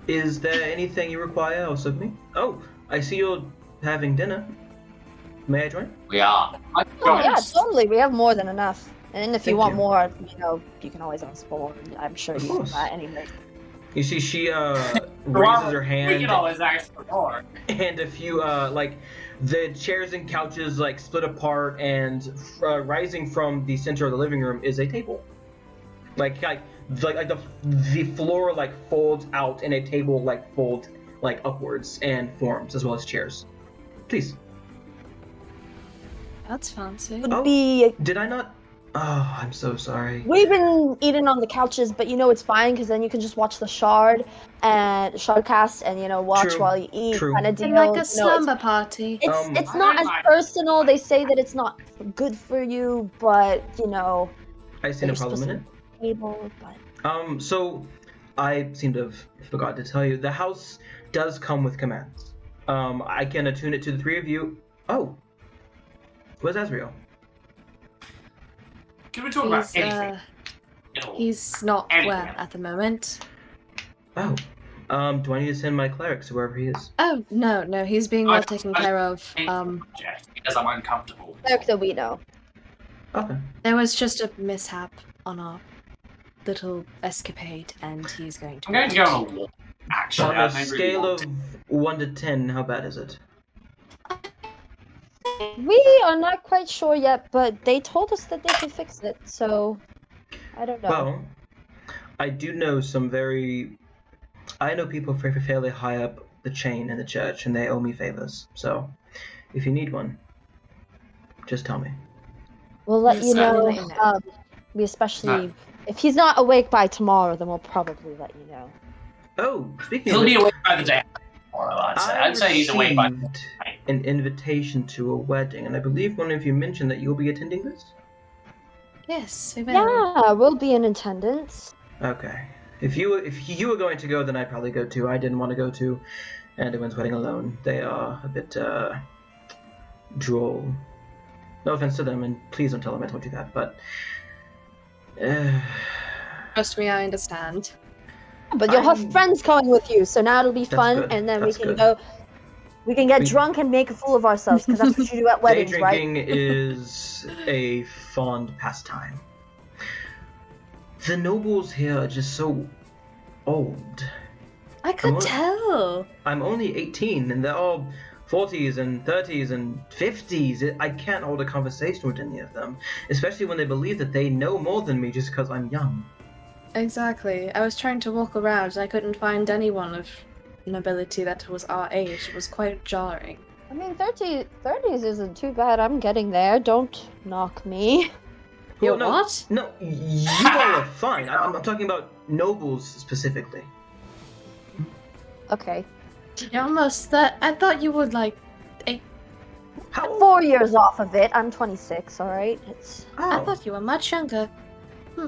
Is there anything you require else of me? Oh, I see you're having dinner. May I join? We are. Oh yeah, totally. We have more than enough. And if you Thank want you. more, you can always ask for. I'm sure Of you can course. buy anyway. You see, she raises her We hand, can always ask for more. and a few like the chairs and couches like split apart, and rising from the center of the living room is a table. Like the floor like folds out, and a table like folds like upwards and forms, as well as chairs. Please. That's fancy. Would Oh. be. Did I not? Oh, I'm so sorry. We've been eating on the couches, but it's fine because then you can just watch the Shardcast, and watch True, while you eat, true. kind of deal. And like a it's slumber party. it's I not don't as mind. personal. They say that it's not good for you, but I see no you're problem supposed in it. to table. But So I seem to have forgot to tell you, the house does come with commands. I can attune it to the three of you. Oh, where's Azrael? Can we talk about anything? At all? He's not Anything. well at the moment. Oh, do I need to send my clerics to wherever he is? Oh, no, he's being well taken care of. Because I'm uncomfortable. Cleric that we know. Okay. There was just a mishap on our little escapade, and he's going to. I'm going to go on a walk. Actually, On I a don't really scale want of to. 1 to 10, how bad is it? We are not quite sure yet, but they told us that they could fix it, so I don't know. Well, I do know I know people fairly high up the chain in the church, and they owe me favors. So, if you need one, just tell me. We'll let Yes, you know. we'll let you know. We especially, if he's not awake by tomorrow, then we'll probably let you know. Oh, speaking He'll of be it, awake by the day tomorrow, I'd say. I'd say he's awake by received an invitation to a wedding, and I believe one of you mentioned that you'll be attending this? Yes, we will. Yeah, we'll be in attendance. Okay. If you were going to go, then I'd probably go too. I didn't want to go to anyone's wedding alone. They are a bit droll. No offense to them, and please don't tell them I told you that, but Trust me, I understand. But you'll have friends coming with you, so now it'll be That's fun, good. and then That's we can good. we can get We- drunk and make a fool of ourselves, because that's what you do at day weddings, right? drinking is a fond pastime. The nobles here are just so old. I could What? tell. I'm only 18, and they're all 40s and 30s and 50s. I can't hold a conversation with any of them, especially when they believe that they know more than me just because I'm young. Exactly. I was trying to walk around, and I couldn't find anyone of nobility that was our age. It was quite jarring. I mean, 30s isn't too bad. I'm getting there. Don't knock me. You're no, what? No, you all are fine. I'm talking about nobles specifically. Okay. You're almost that. I thought you would like. How old? 4 years off of it. I'm 26, alright? It's... Oh, I thought you were much younger.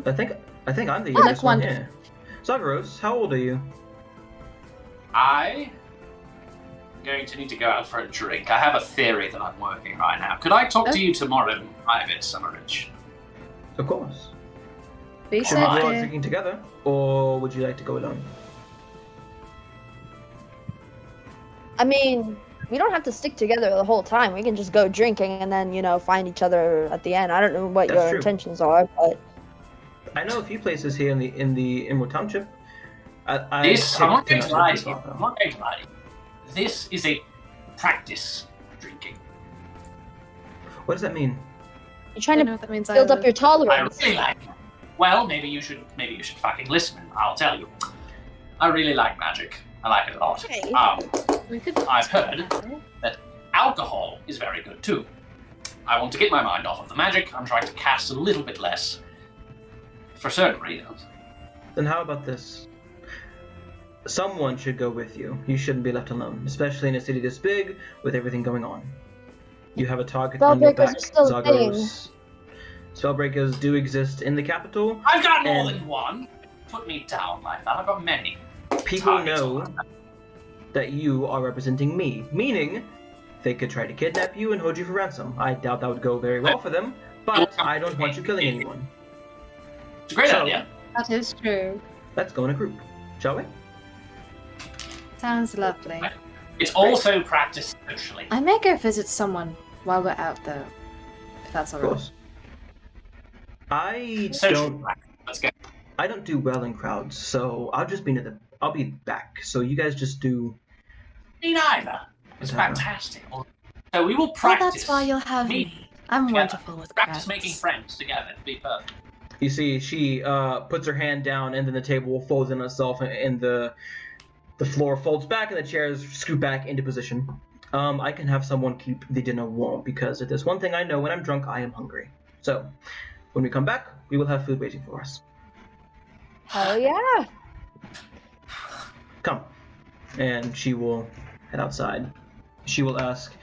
I think I'm the You look youngest one wonderful. here. Zagros, how old are you? I'm going to need to go out for a drink. I have a theory that I'm working right now. Could I talk to you tomorrow in private, Summerridge? Of course. Be Should we safe, go out dear. drinking together, or would you like to go alone? I mean, we don't have to stick together the whole time. We can just go drinking and then, find each other at the end. I don't know what That's your true. intentions are, but... I know a few places here in the Emerald Township. I'm not going to lie to you. though. I'm not going to lie to you. This is a practice drinking. What does that mean? You're I trying know to what that means. build up your I tolerance. really like it. Well, maybe you should fucking listen. I'll tell you. I really like magic. I like it a lot. Okay. We could. I've heard that alcohol is very good too. I want to get my mind off of the magic. I'm trying to cast a little bit less. For certain reasons. Then how about this? someone should go with you. You shouldn't be left alone, especially in a city this big with everything going on. You have a target on your Spellbreakers back, are still a thing. Zagros. Spellbreakers do exist in the capital. I've got more and than one. Put me down like that. I've got many. people targets know on that. that you are representing me, meaning they could try to kidnap you and hold you for ransom. I doubt that would go very well for them, but I don't want you killing anyone. It's a great So- idea. That is true. Let's go in a group, shall we? Sounds lovely. It's also practiced socially. I may go visit someone while we're out, though. If that's Of alright. course. I Social don't. practice. Let's go. I don't do well in crowds, so I'll just be I'll be back. So you guys just do. Me neither. It's Whatever. fantastic. So we will Well, practice. that's why you'll have me. meeting I'm together. wonderful with Practice crowds. making friends together to be perfect. You see, she puts her hand down, and then the table folds in itself, and the floor folds back, and the chairs scoot back into position. I can have someone keep the dinner warm, because if there's one thing I know when I'm drunk, I am hungry. So, when we come back, we will have food waiting for us. Hell yeah. Come. And she will head outside. She will ask,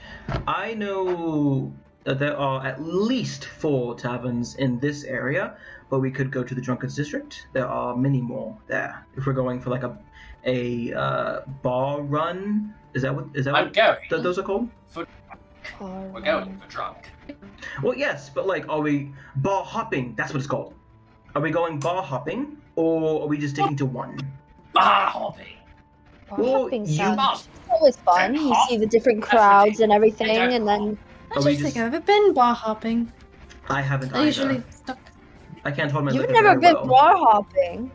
I know that there are at least 4 taverns in this area, but we could go to the Drunkard's District. There are many more there. If we're going for like a bar run, is that I'm what going. those are called? We're going for drunk. Well, yes, but like, are we bar hopping? That's what it's called. Are we going bar hopping, or are we just sticking to one? Bar hopping. Bar Well, hopping you sounds must. always fun. You see the different crowds and everything, and then I Are we don't think just- I've ever been bar hopping. I haven't I either. usually stuck. I can't hold my you've liquor never very been well. bar hopping.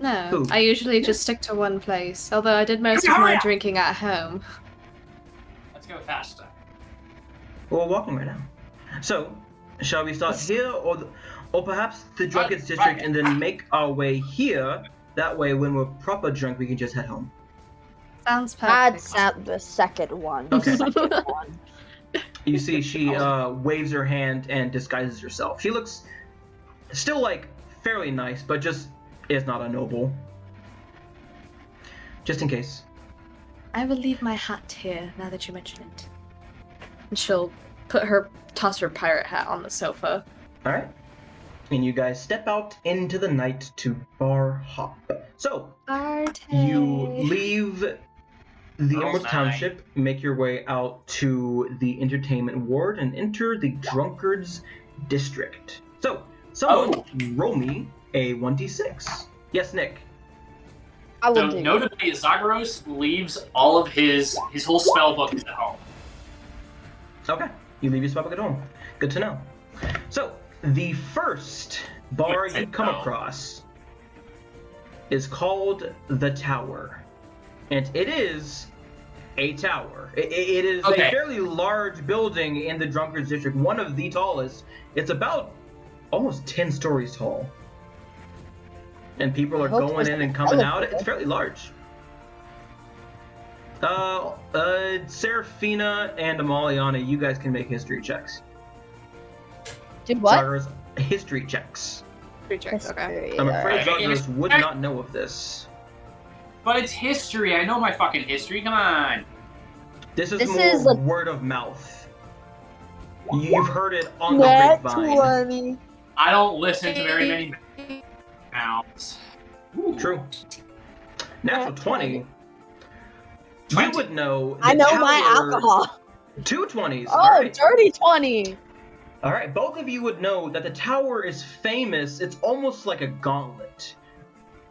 No, Who? I usually just stick to one place. Although I did most of my drinking at home. Let's go faster. Well, we're walking right now. So, shall we start here, or perhaps the Drunkard's Right. District, and then make our way here? That way, when we're proper drunk, we can just head home. Sounds I'd perfect. sound the second one. Okay. Second one. You see, she waves her hand and disguises herself. She looks still like fairly nice, but just is not a noble. Just in case. I will leave my hat here now that you mention it. And she'll toss her pirate hat on the sofa. All right. And you guys step out into the night to bar hop. So, you leave the Emerald night. Township, make your way out to the entertainment ward, and enter the Drunkard's District. So, someone roll me a 1d6. Yes, Nick. I So will do. notably, Zagros leaves all of his whole spell book at home. Okay, you leave your spellbook at home. Good to know. So, the first bar you come across is called The Tower. And it is a tower. It is a fairly large building in the Drunkard's District, one of the tallest. It's about almost 10 stories tall. And people are going in and coming out. It's fairly large. Serafina and Amaliana, you guys can make history checks. Do what? Zagros, history checks. Okay. I'm afraid Alright. Zagros would not know of this. But it's history. I know my fucking history. Come on. This is This more is like- word of mouth. You've heard it on the Nat grapevine. 20. I don't listen to very many mouths. Ooh. True. Natural Nat 20. 20. You would know. I the know my tower- alcohol. 2 20s. Oh, Alright. dirty 20. Alright, both of you would know that the tower is famous. It's almost like a gauntlet.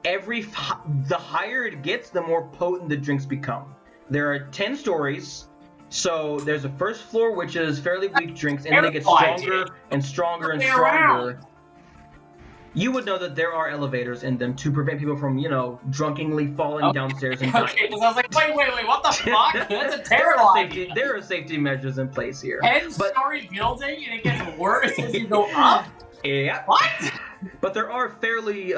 The higher it gets, the more potent the drinks become. There are 10 stories. So there's a first floor, which is fairly weak drinks, and then it gets stronger and stronger and stronger. You would know that there are elevators in them to prevent people from, drunkenly falling downstairs and dying. Okay, because I was like, wait, what the fuck? That's a terrible idea. There are safety measures in place here. 10-story building and it gets worse as you go up? Yeah. What? But there are fairly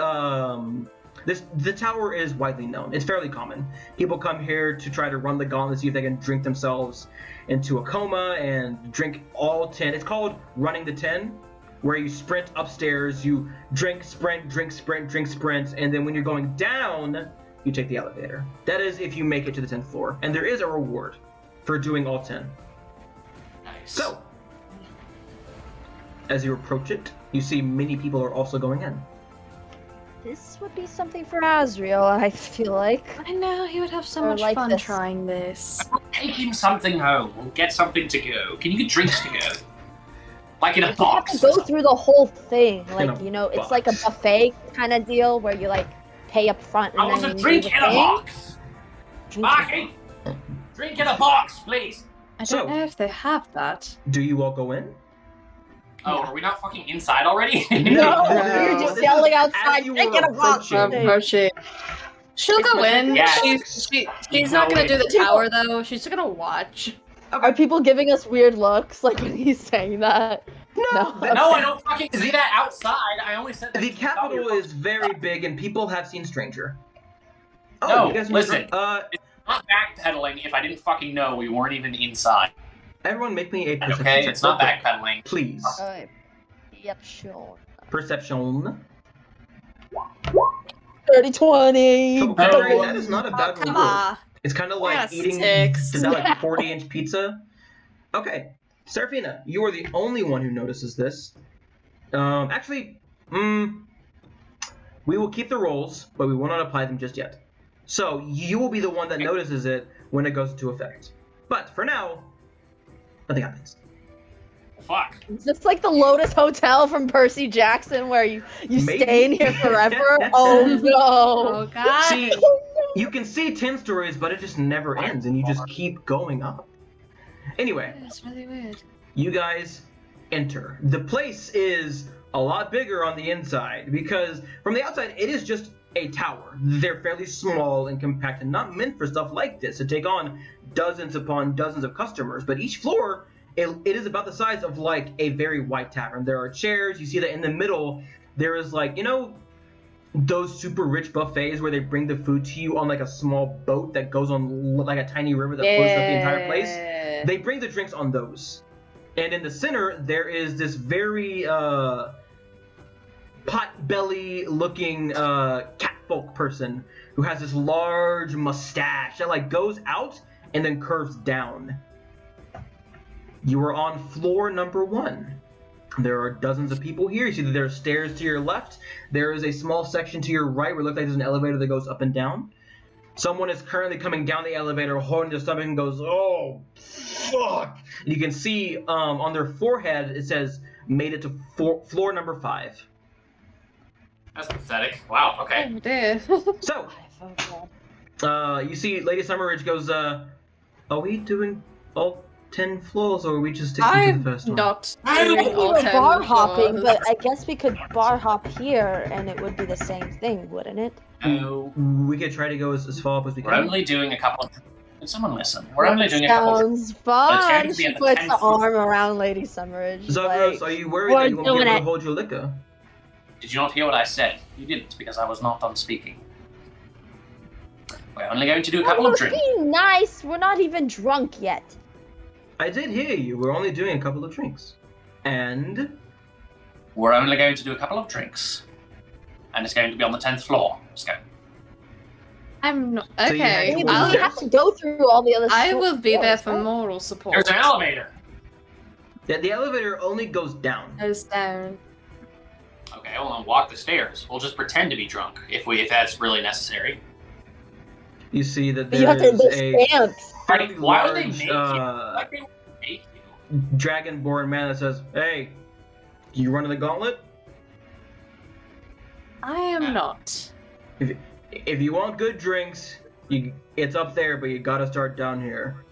the tower is widely known. It's fairly common. People come here to try to run the gauntlet, see if they can drink themselves into a coma and drink all 10. It's called running the 10, where you sprint upstairs, you drink, sprint, drink, sprint, drink, sprint, and then when you're going down, you take the elevator. That is if you make it to the 10th floor. And there is a reward for doing all 10. Nice. So, as you approach it, you see many people are also going in. This would be something for Azrael, I feel like. I know, he would have so Or much like fun this. trying this. We'll take him something home. We'll get something to go. Can you get drinks to go? Like in a You have box. to go through the whole thing. In Like, a you know, it's box. like a buffet kind of deal where you, like, pay up front and I want then a you drink do the in a thing. box. Drink Sparky, drink in a box, please. I So- don't know if they have that. Do you all go in? Oh, are we not fucking inside already? No, No. you're just This yelling is outside, as you drink were in a box. approaching. She'll go in. Yeah. She's not gonna do the tower though. She's just gonna watch. Are people giving us weird looks like when he's saying that? No. No, I don't fucking see that outside. I only said that The you thought we capital were is very big, and people have seen Stranger. Oh, No, you guys listen. remember- not backpedaling if I didn't fucking know we weren't even inside. everyone make me a perception Okay, check. it's not real quick, backpedaling. Please. Yep, sure. Perception. 30-20. So, Carrie, that is not a Oh, bad come reward. on. It's kind of like That's eating 6. is that like 40-inch pizza. Okay, Serafina, you are the only one who notices this. Actually, we will keep the rolls, but we will not apply them just yet. So you will be the one that notices it when it goes into effect. But for now, nothing happens. Fuck. Is this like the Lotus Hotel from Percy Jackson where you Maybe. stay in here forever? Oh no. Oh god. See, you can see 10 stories, but it just never ends, and you just keep going up. Anyway, It's really weird. you guys enter. The place is a lot bigger on the inside because from the outside it is just a tower. They're fairly small and compact and not meant for stuff like this to take on dozens upon dozens of customers. But each floor, it is about the size of like a very white tavern. There are chairs. You see that in the middle there is like, you know, those super rich buffets where they bring the food to you on like a small boat that goes on like a tiny river that floats throughout the entire place. They bring the drinks on those. And in the center, there is this very pot-belly looking catfolk person who has this large mustache that like goes out and then curves down. You are on floor number 1. There are dozens of people here. You see that there are stairs to your left. There is a small section to your right where it looks like there's an elevator that goes up and down. Someone is currently coming down the elevator, holding their stomach and goes, "Oh, fuck!" And you can see on their forehead it says, "Made it to floor number 5." That's pathetic. Wow, okay. Oh dear. So, Oh, God. you see Lady Summerridge goes, "Are we doing all 10 floors, or are we just sticking to I'm the first one?" not I doing think we all were 10 bar hopping, floors. but I guess we could bar hop here and it would be the same thing, wouldn't it? No, We could try to go as far up as we we're can. only doing a couple of... Can someone listen? We're only doing a couple of... Sounds fun. to be She at the puts 10th the floor. arm around Lady Summerridge. Zagros, like, are you worried we're that you won't be doing able to it. hold your liquor? Did you not hear what I said? You didn't, because I was not done speaking. We're only going to do a couple of "Oh, drinks. be nice. We're not even drunk yet. I did hear you. We're only doing a couple of drinks. And We're only going to do a couple of drinks. And it's going to be on the 10th floor. Let's go. I'm not. So you Okay, had We to I'll, walk have to go through all the other I will be there floors, for right? moral support. There's an elevator. the elevator only goes down. Goes down. Okay, well then walk the stairs. We'll just pretend to be drunk if that's really necessary. You see that But you have to there's a dance. fairly Why would they large make you? Why would they make you? dragonborn man that says, "Hey, you running the gauntlet? I am not. If you want good drinks, it's up there, but you gotta start down here."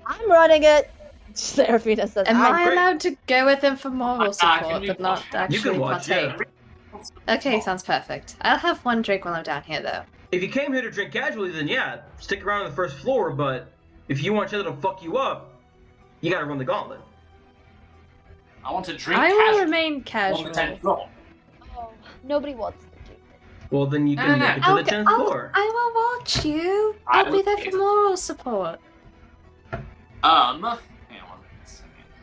I'm running it. Serafina says, Am I great. allowed to go with him for moral can support, you but not watch? actually You can watch, yeah. partake? Okay, sounds perfect. I'll have one drink while I'm down here, though. If you came here to drink casually, then yeah, stick around on the first floor, but if you want each other to fuck you up, you gotta run the gauntlet. I want to drink I will casually remain on the casual. 10th floor. oh, nobody wants to do this. Well, then you No, can no, make it no. to the 10th floor. I will watch you. I I'll be will there be- for moral support. Hang on.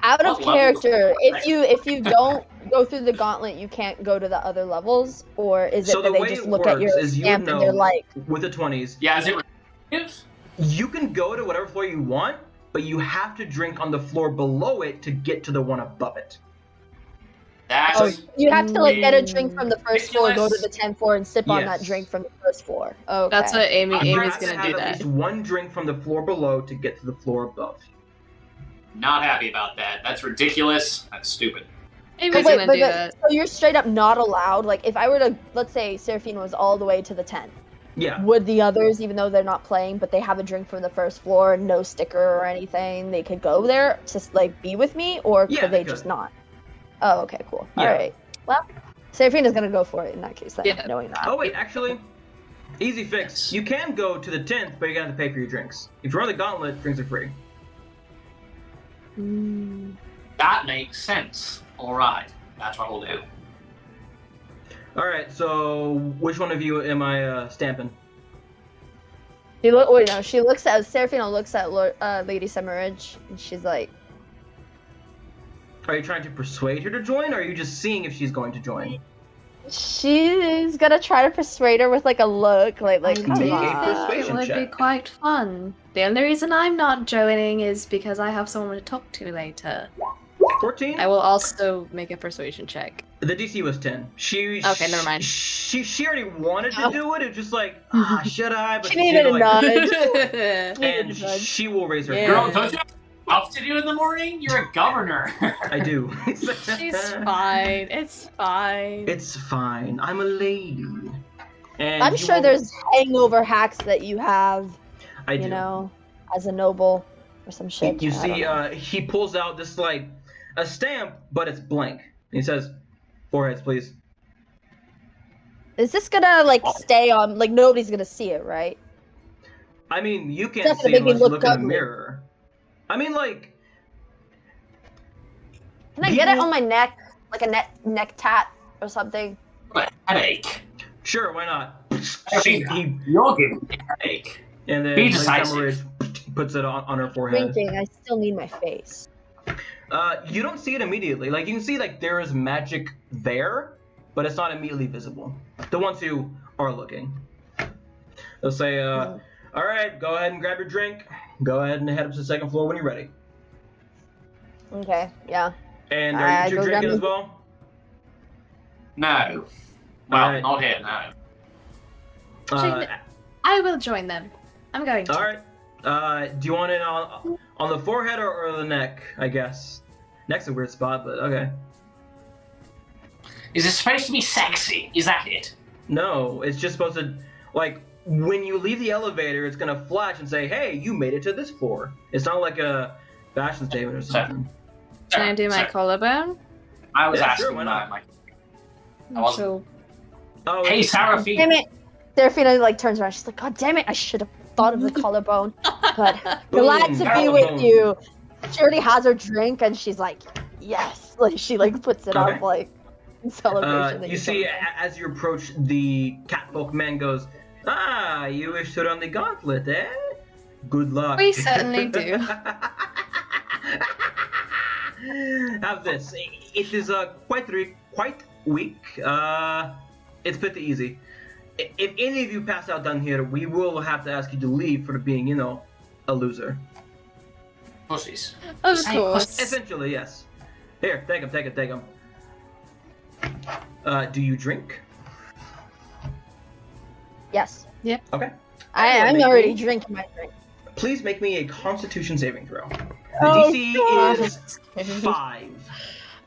Out of What level? character, if you don't go through the gauntlet, you can't go to the other levels, or is it So that the they way just it look at your works is stamp and they're like, with the 20s, Yeah, is it repetitive? you can go to whatever floor you want, but you have to drink on the floor below it to get to the one above it. That's oh, you have to like get a drink from the first floor, go to ridiculous. the 10th floor, and sip on that Yes. drink from the first floor. Okay. That's what Amy's You have to gonna have do at that. least one drink from the floor below to get to the floor above. not happy about that. That's ridiculous. That's stupid. Amy's Wait, gonna do that. so you're straight up not allowed. Like, if I were to, let's say, Seraphine was all the way to the 10th. Yeah. Would the others, even though they're not playing, but they have a drink from the first floor, no sticker or anything, they could go there to like be with me, or Yeah, could they they could. just not? Oh, okay, cool. Yeah. All right. Well, Seraphina's gonna go for it in that case, then, Yeah. knowing that. Oh wait, actually, easy fix. You can go to the 10th, but you're gonna have to pay for your drinks. If you run the gauntlet, drinks are free. That makes sense. All right, that's what we'll do. All right. So which one of you am I stamping? She looks at Seraphina looks at Lady Summerridge, and she's like, Are you trying to persuade her to join, or are you just seeing if she's going to join? she's gonna try to persuade her with like a look, like I come do Make a on. think it persuasion would be check. quite fun. The only reason I'm not joining is because I have someone to talk to later. 14. I will also make a persuasion check. The DC was 10. Okay, never mind. She already wanted to Oh. do it. It's just like, should I? But She needed a nudge. And Needed a nudge. she will raise her Yeah. Girl, hand. don't you have stuff to do in the morning? You're a governor. I do. She's fine. It's fine. It's fine. I'm a lady. And I'm you sure will- there's hangover hacks that you have, I do. you know, as a noble or some shit. You I don't see, know. he pulls out this like a stamp, but it's blank. He says, "Foreheads, please." Is this gonna like stay on? Like nobody's gonna see it, right? I mean, you It's can't not gonna see make me unless you look look in a ugly. mirror. I mean, like, Can I get it People- on my neck, like a neck tat or something? What a headache. sure, why not? He, you'll give me a headache. And then Be Lady decisive. Summerridge puts it on her forehead. Thinking, I still need my face. You don't see it immediately. Like, you can see, like, there is magic there, but it's not immediately visible. The ones who are looking. They'll say, all right, go ahead and grab your drink. Go ahead and head up to the second floor when you're ready. Okay, yeah. And I are you two go drinking grab as well? No. Well, Alright. not here, no. I will join them. I'm going to. All right. Do you want it on the forehead or the neck, I guess? Neck's a weird spot, but okay. Is it supposed to be sexy? Is that it? No, it's just supposed to, like, when you leave the elevator, it's going to flash and say, hey, you made it to this floor. It's not like a fashion statement or something. Can I do my collarbone? I was Yeah, asking sure, why not? like, I wasn't- So, Oh, Hey, it's- Seraphine. Damn it! Seraphina like turns around. She's like, God damn it! I should have thought of the collarbone. But glad to be collarbone. with you. She already has her drink, and she's like, yes. Like she like puts it Okay. up like in celebration. that You you're see, coming. as you approach, the catfolk man goes, ah, you wish to run the gauntlet, eh? Good luck. We certainly do. Have this. It is quite weak. It's pretty easy. If any of you pass out down here, we will have to ask you to leave for being, you know, a loser. Pussies. of Say course. Essentially, yes. Here, take him. Do you drink? Yes. Okay. I'm Make already me- drinking my drink. Please make me a Constitution saving throw. The Oh, DC God. is 5.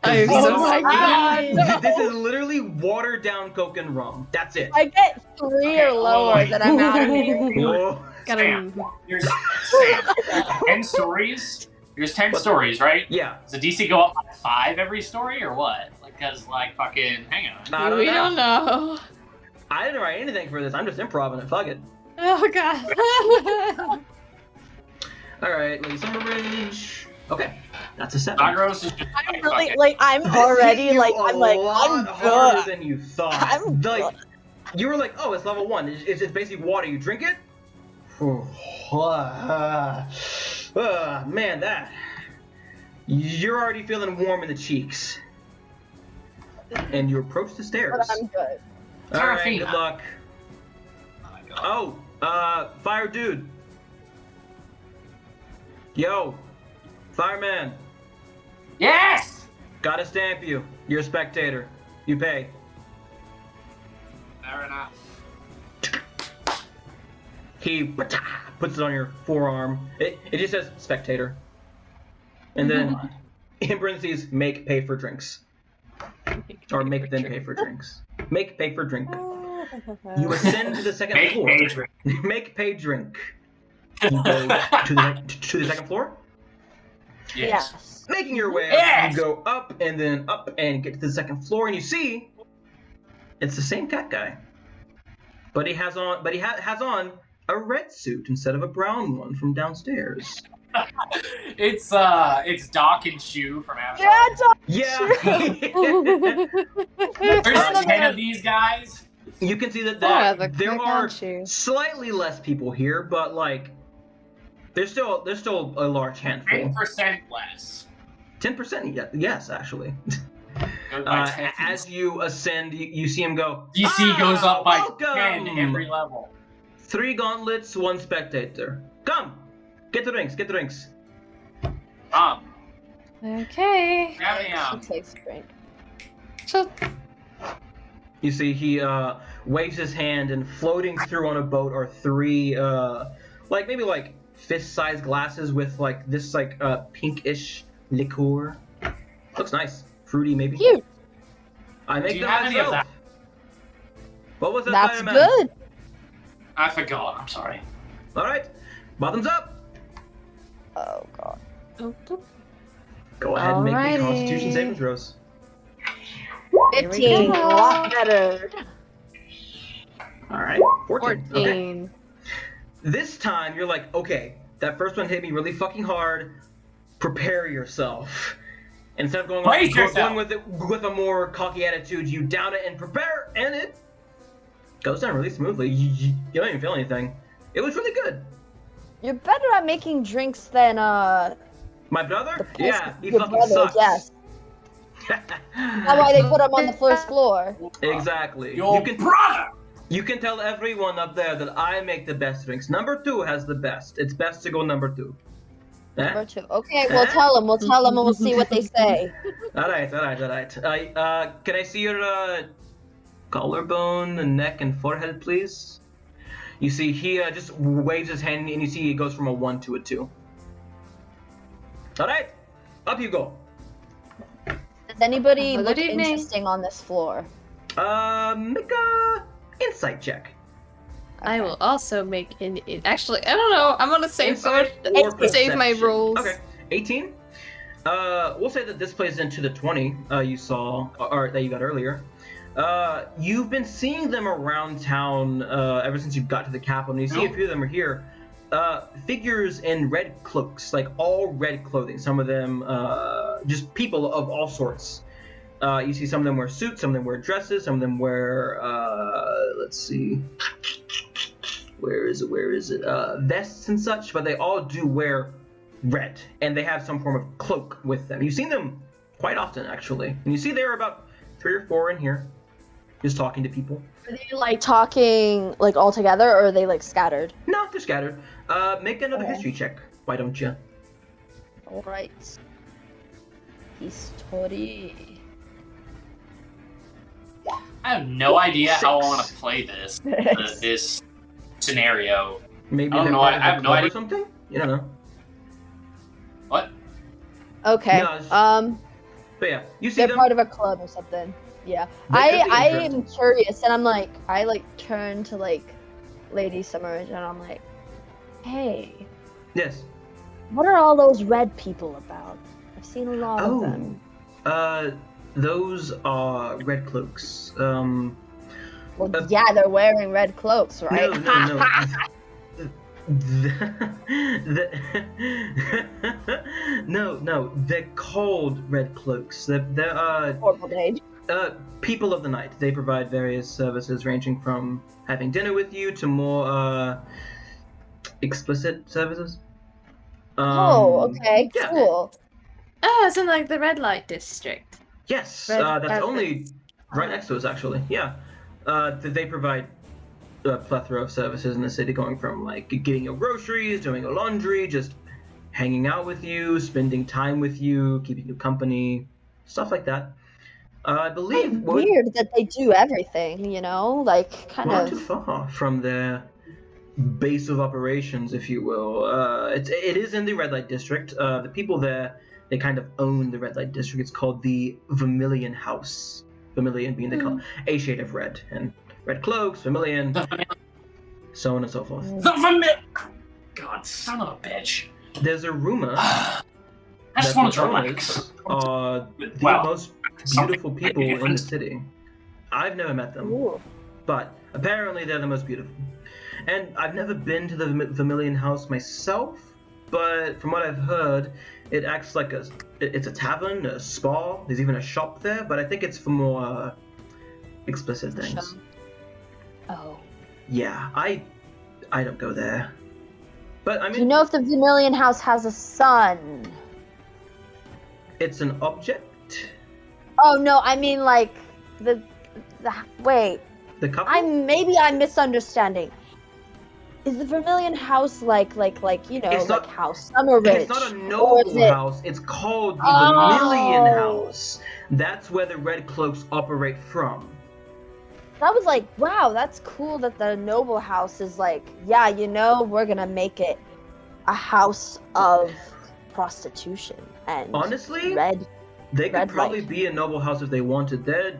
I'm Oh so my sorry. God. This is literally watered down Coke and rum. That's it. I get 3 or lower, wait. then I'm out of here. Whoa. Got Sam, him. there's 10 stories. There's 10 What? stories, right? Yeah. Does the DC go up by 5 every story, or what? Because, like, fucking, hang on. I don't We know. don't know. I didn't write anything for this. I'm just improving it. Fuck it. Oh god. All right, Lady Summerridge. Okay, that's a 7. Dogros is just I'm like, really fucking- like I'm already You like a I'm like lot I'm harder good. than you thought. I'm like you were like, oh, it's level 1. It's basically water. You drink it. Man, that you're already feeling warm in the cheeks. and you approach the stairs. But I'm good. All right, good Serafina. luck. Oh my God. Oh, fire dude. Yo, fireman. Yes! Gotta stamp you. You're a spectator. You pay. Fair enough. He puts it on your forearm. It just says spectator. And then, in parentheses, make pay for drinks. Or make them pay for drinks. Make pay for drink. You ascend to the second Make floor. pay drink. Make pay drink. You go to the second floor. Yes. Yes. Making your way up, Yes! you go up and then up and get to the second floor, and you see it's the same cat guy, but he has on a red suit instead of a brown one from downstairs. It's Doc and Shoe from Avatar. Yeah, Doc. Yeah. There's 10 of these guys. You can see that the there quick are issue. slightly less people here, but like there's still a large handful. 10% less. 10%, yes, actually. Goes by 10. As you ascend, you see him go. DC goes up by welcome! 10 every level. 3 gauntlets, 1 spectator. Come, get the drinks. Okay. Grab me She out. takes a drink. So, You see, he waves his hand, and floating through on a boat are 3, maybe fist-sized glasses with this pinkish liqueur. Looks nice, fruity maybe. Cute. I make Do you them have any of myself. What was that? That's Fireman? good. I forgot. I'm sorry. All right, bottoms up. Oh god. Go ahead and make me Alrighty. Constitution saving throws. Here we 15. go. A lot better. All right, 14. Okay. 14. This time you're like, okay, that first one hit me really fucking hard. Prepare yourself. Instead of going with a more cocky attitude, you down it and prepare, and it goes down really smoothly. You don't even feel anything. It was really good. You're better at making drinks than My brother? the Yeah, he your fucking brother, sucks. yes. That's why they put him on the first floor. Exactly. Your brother! You can tell everyone up there that I make the best drinks. Number 2 has the best. It's best to go number 2. Number 2. Okay, we'll tell them, and we'll see what they say. Alright. Can I see your collarbone, neck, and forehead, please? You see, he just waves his hand, and you see he goes from a 1 to a 2. Alright, up you go. Does anybody Good look evening. interesting on this floor? Make a insight check. I will also make actually, I don't know. I'm gonna save Insight or save my perception. rolls. Okay, 18. We'll say that this plays into the 20 you saw, or that you got earlier. You've been seeing them around town ever since you got to the capital, and you see a few of them are here. Figures in red cloaks, like all red clothing. Some of them, just people of all sorts. You see some of them wear suits, some of them wear dresses, some of them wear, let's see. Where is it? Vests and such, but they all do wear red, and they have some form of cloak with them. You've seen them quite often, actually. And you see there are about 3 or 4 in here, just talking to people. Are they talking all together, or are they scattered? No, they're scattered. Make another Okay. history check, why don't you? All right. History. I have no idea how I 6. want to play this this scenario. Maybe I don't they're know, part I of a have no club idea. or something? You don't know. What? Okay. No, it's- But yeah, you see They're them. part of a club or something. Yeah. They could be I interested. am curious, and I turn to Lady Summerridge, and I'm like, hey, Yes. what are all those red people about? I've seen a lot of them. Those are red cloaks. Well, yeah, they're wearing red cloaks, right? No, they're called red cloaks. They're Horrible name. people of the night. They provide various services ranging from having dinner with you to more explicit services. Okay, yeah. cool. Oh, it's in the red light district. Yes, Red that's outfits. only Right next to us, actually. Yeah. They provide a plethora of services in the city, going from like getting your groceries, doing your laundry, just hanging out with you, spending time with you, keeping you company, stuff like that. I believe Weird that they do everything, you know, like kind not of. too far from their base of operations, if you will. It is in the red light district. The people there, they kind of own the red light district. It's called the Vermilion House. Vermilion being the color, a shade of red, and red cloaks, vermilion, so on and so forth. The Vermilion. God, son of a bitch. There's a rumor I that just want the to relax. owners are the Wow. most Something beautiful people completely in the different. city. I've never met them, Ooh. but apparently they're the most beautiful. And I've never been to the Vermilion House myself, but from what I've heard, it acts like it's a tavern, a spa. There's even a shop there, but I think it's for more explicit things. Oh. Yeah, I don't go there. But I mean, Do you know if the Vermilion House has a son? it's an object. Oh no, I mean like the wait. The couple. I'm misunderstanding. Is the Vermilion House like you know, It's like not- House Summerridge? It's not a Or noble is it- house. It's called the Oh. Vermilion House. That's where the Red Cloaks operate from. I was like, wow, that's cool that the noble house is like, yeah, you know, we're gonna make it a house of prostitution and Honestly, red. they could red probably light. be a noble house if they wanted. They're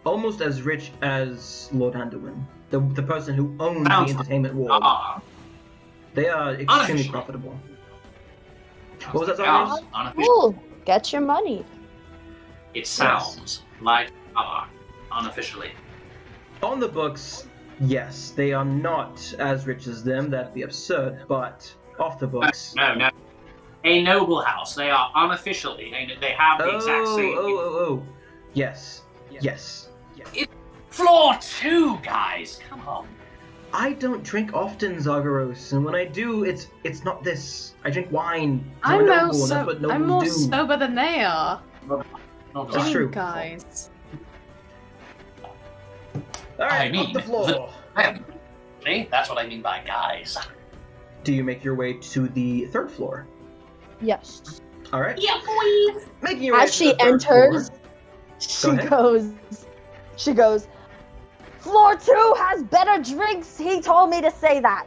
almost as rich as Lord Anduin, the person who owns Sounds the entertainment world. They are extremely Unofficially. profitable. What was that song? Unofficially. Cool, get your money. It sounds like unofficially. On the books, yes, they are not as rich as them. That'd be absurd. But off the books, No. A noble house. They are unofficially. They have the exact same. Oh. Yes. Floor 2, guys. Come on. I don't drink often, Zagaros, and when I do, it's not this. I drink wine. I'm noble, and that's what I'm nobles more do. sober than they are. Not That's right. true. Guys. All right, I mean, off the floor. See? That's what I mean by guys. Do you make your way to the third floor? Yes. All right. Yeah, boy. Making your way As to she the third enters, floor. she goes, floor 2 has better drinks. He told me to say that.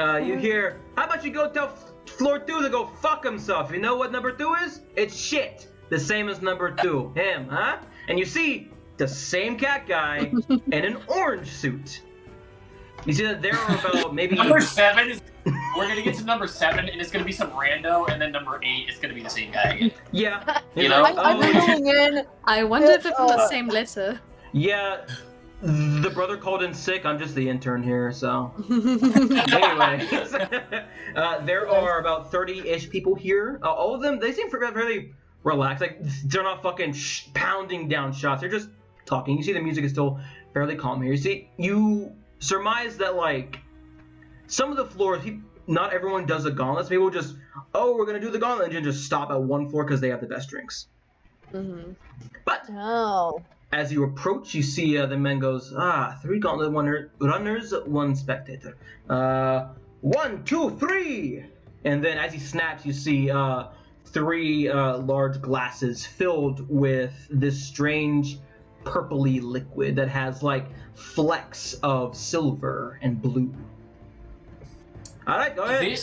You hear, how about you go tell floor 2 to go fuck himself? You know what number 2 is? It's shit. The same as number 2. Him, huh? And you see the same cat guy in an orange suit. You see that there are about maybe... Number 7 is. We're gonna get to number 7, and it's gonna be some rando, and then number 8 is gonna be the same guy again. Yeah. You know? I'm going in. I wonder if they're from the same litter. Yeah. The brother called in sick. I'm just the intern here, so... Anyway, there are about 30-ish people here. All of them, they seem fairly relaxed. Like, they're not fucking pounding down shots. They're just talking. You see the music is still fairly calm here. You surmise that, like, some of the floors, not everyone does the gauntlets. People just, we're going to do the gauntlet and just stop at one floor because they have the best drinks. Mm-hmm. But... Oh. As you approach, you see the man goes, 3 gauntlet runners, 1 spectator. 1, 2, 3! And then as he snaps, you see 3 large glasses filled with this strange purpley liquid that has like flecks of silver and blue. Alright, go ahead.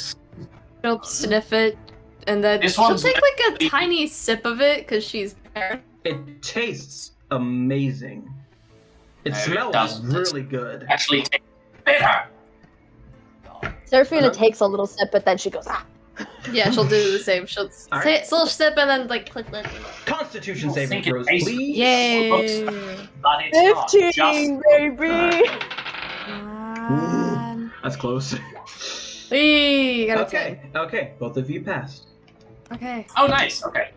She'll sniff it, and then This she'll one's take like a definitely- tiny sip of it because she's paranoid. It tastes amazing. It No, it smells doesn't. really good. Actually, take bitter. Seraphina takes a little sip, but then she goes, Yeah, she'll do the same. She'll All say right. it's a little sip and then like click. Constitution I saving think it throws, tastes- please. Yay! But it's not 15, just. baby! That's close. Wee, got a 10. Okay, both of you passed. Okay. Oh, nice. Okay.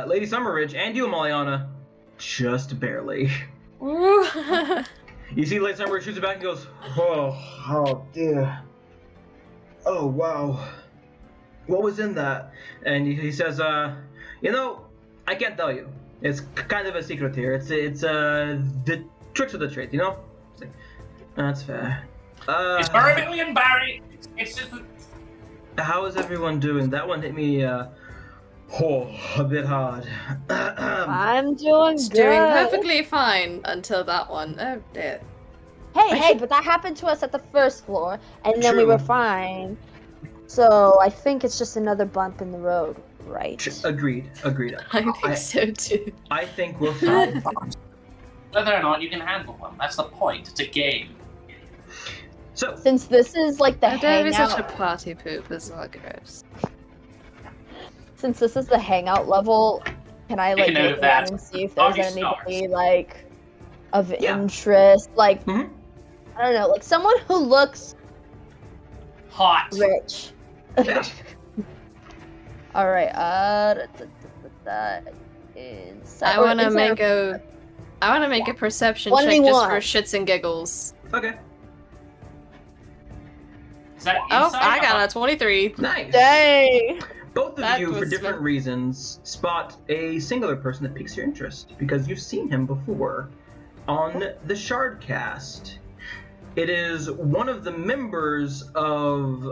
Lady Summerridge and you, Amaliana, just barely. Ooh. You see Lady Summerridge shoots it back and goes, oh dear. Oh, wow. What was in that? And he says, I can't tell you. It's kind of a secret here. It's the tricks of the trade, you know? It's like, that's fair. It's perfectly embarrassing. It's just. How is everyone doing? That one hit me a bit hard. I'm doing It's good. doing perfectly fine until that one. Oh dear. Hey, but that happened to us at the first floor, and then we True. were fine. So I think it's just another bump in the road, right? Agreed. I think so too. I think we're fine. Whether or not you can handle them. That's the point. It's a game. So, Since this is like the Don't be such a hangout, party poop as well, gross. since this is the hangout level, can I Take like a note look of that. around and see if All there's your anybody stars. like of Yeah. interest? Like Mhm. I don't know, like someone who looks Hot. rich. Yeah. All right. That is. I want to make a perception check just 21. for shits and giggles. okay. Is that Oh, inside I or got out? a 23. Nice. Dang. Both of That you, for was different fun. reasons, spot a singular person that piques your interest because you've seen him before on the Shardcast. It is one of the members of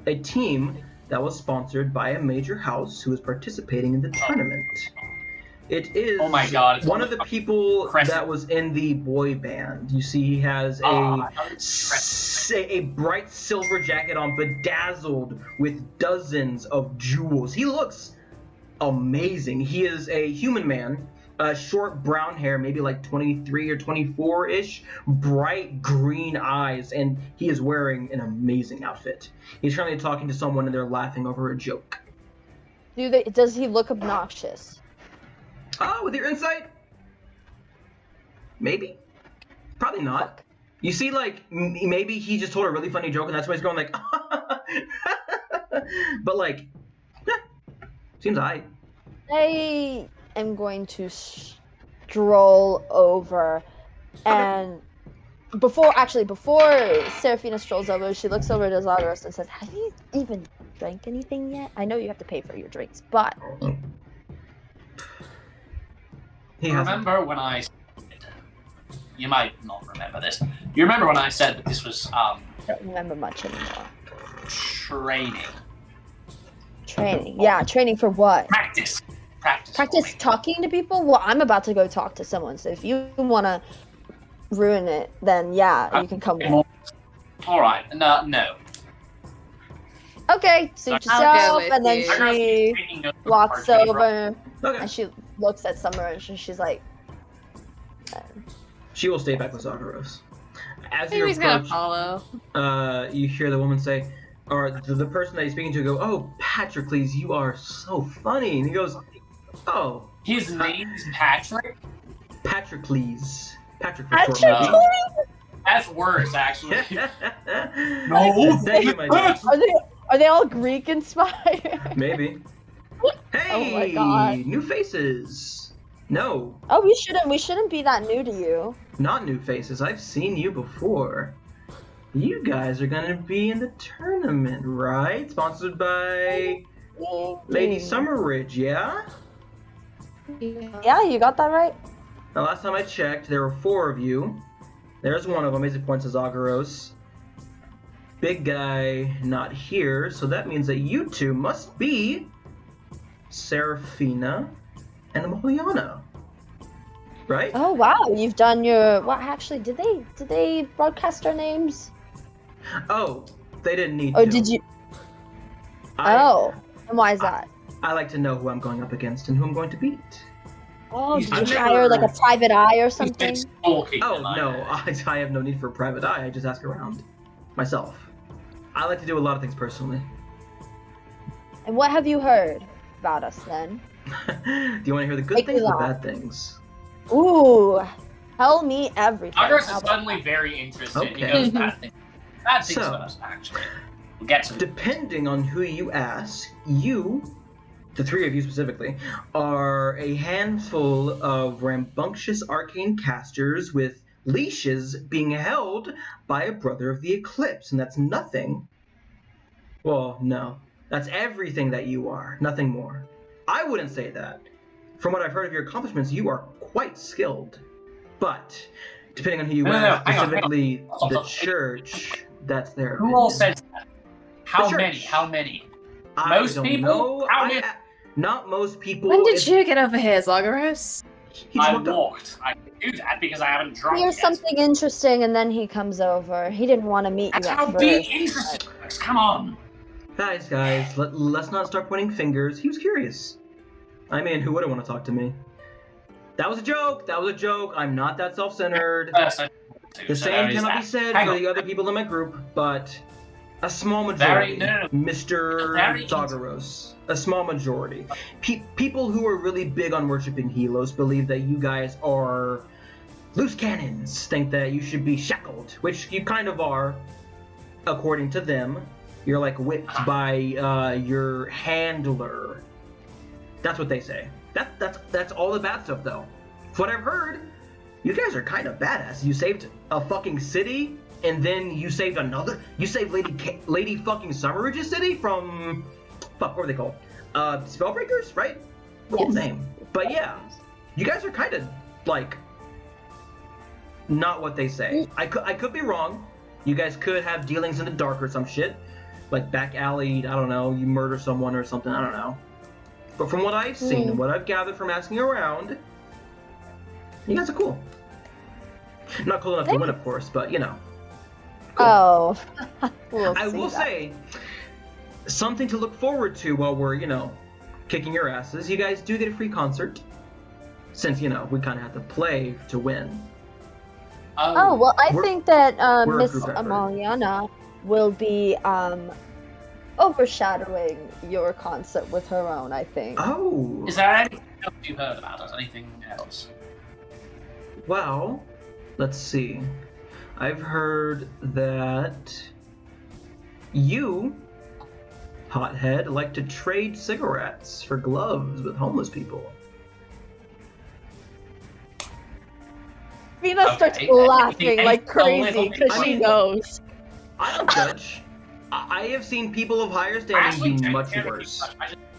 a team that was sponsored by a major house who is participating in the tournament. It is Oh my God, it's one of the people Crescent. that was in the boy band. You see, he has a bright silver jacket on, bedazzled with dozens of jewels. He looks amazing. He is a human man, short brown hair, maybe like 23 or 24-ish, bright green eyes, and he is wearing an amazing outfit. He's currently talking to someone and they're laughing over a joke. Does he look obnoxious? With your insight? Maybe. Probably not. You see, like, maybe he just told a really funny joke and that's why he's going like, but like, seems aight. I am going to stroll over, and before Seraphina strolls over, she looks over to Zagros and says, "Have you even drank anything yet? I know you have to pay for your drinks, but He hasn't. Remember when I said, you might not remember this. You remember when I said that this was I don't remember much anymore." training. Training, yeah, training for what? Practice. Practice talking to people? Well, I'm about to go talk to someone, so if you want to ruin it, then yeah, you can come with. Alright, no. Okay, suit I'll go yourself, with and then you. she Taking notes of walks our trade over, Okay. and she looks at Summerridge, and she's like, She will stay back with Zagros. As Maybe you he's gonna approach, follow. you hear the woman say, or the person that he's speaking to go, "Oh, Patrocles, you are so funny." And he goes, "Oh, His name's Patrick? Patrocles. Patrick for Patrick, short. That's worse, actually. No, thank you, my dear. are they all Greek inspired? Maybe. Hey, Oh my God. new faces. No, Oh, we shouldn't be that new to you. not new faces. I've seen you before. You guys are gonna be in the tournament, right? Sponsored by Lady Summerridge, yeah? Yeah, you got that right. The last time I checked, there were 4 of you. There's one of them, as he points to Zagros. Big guy not here, so that means that you two must be Seraphina and Emiliana. Right? Oh wow, you've done your. What actually? Did they broadcast our names? Oh, they didn't need Or to. did you? I, Oh, and why is that? I like to know who I'm going up against and who I'm going to beat. Oh, He's did you never- hire like a private eye or He's something? been stalking Oh, him, I no, know. I have no need for a private eye. I just ask around. Myself. I like to do a lot of things personally. And what have you heard about us then? Do you want to hear the good Make me things or the laugh. bad things? Ooh, tell me everything. Congress How is about suddenly very interested. He Okay. goes, bad things So- about us, actually. We'll get to it. Depending on who you ask, you, the 3 of you specifically, are a handful of rambunctious arcane casters with leashes being held by a brother of the Eclipse, and that's nothing. Well, no. That's everything that you are, nothing more. I wouldn't say that. from what I've heard of your accomplishments, you are quite skilled. But depending on who you No, ask, hang on. specifically the church, that's their Who all opinion. says that? How The many? church. How many? I Most don't people? know. How many? Not most people. When did It's- you get over here, Zagaros? he just I walked up. walked. I can do that because I haven't drunk Here's yet. something interesting, and then he comes over. He didn't want to meet That's you at how first. being interested works. Come on. Guys, let's not start pointing fingers. He was curious. I mean, who wouldn't want to talk to me? That was a joke. That was a joke. I'm not that self-centered. The same cannot be said for the other people in my group, but a small majority. Mr. Zagaros. A small majority. People who are really big on worshipping Helos believe that you guys are loose cannons, think that you should be shackled, which you kind of are, according to them. You're like whipped by your handler. That's what they say. That's all the bad stuff, though. From what I've heard, you guys are kind of badass. You saved a fucking city, and then you saved another. You saved Lady fucking Summerridge's city from what were they called? Spellbreakers, right? Cool Yes. name. But yeah, you guys are kind of like not what they say. I could be wrong. You guys could have dealings in the dark or some shit, like back alley. I don't know. You murder someone or something. I don't know. But from what I've seen and what I've gathered from asking around, you guys are cool. Not cool enough to win, of course, but you know. Cool. Oh. I will say, something to look forward to while we're, kicking your asses. You guys do get a free concert. Since, we kind of have to play to win. Oh, well, I think that we're a Miss group effort. Amaliana will be overshadowing your concert with her own, I think. Oh. Is there anything else you heard about us? Anything else? Well, let's see. I've heard that you, Hothead, like to trade cigarettes for gloves with homeless people. Vina starts laughing like crazy because she knows. I don't judge. I have seen people of higher standing be much worse.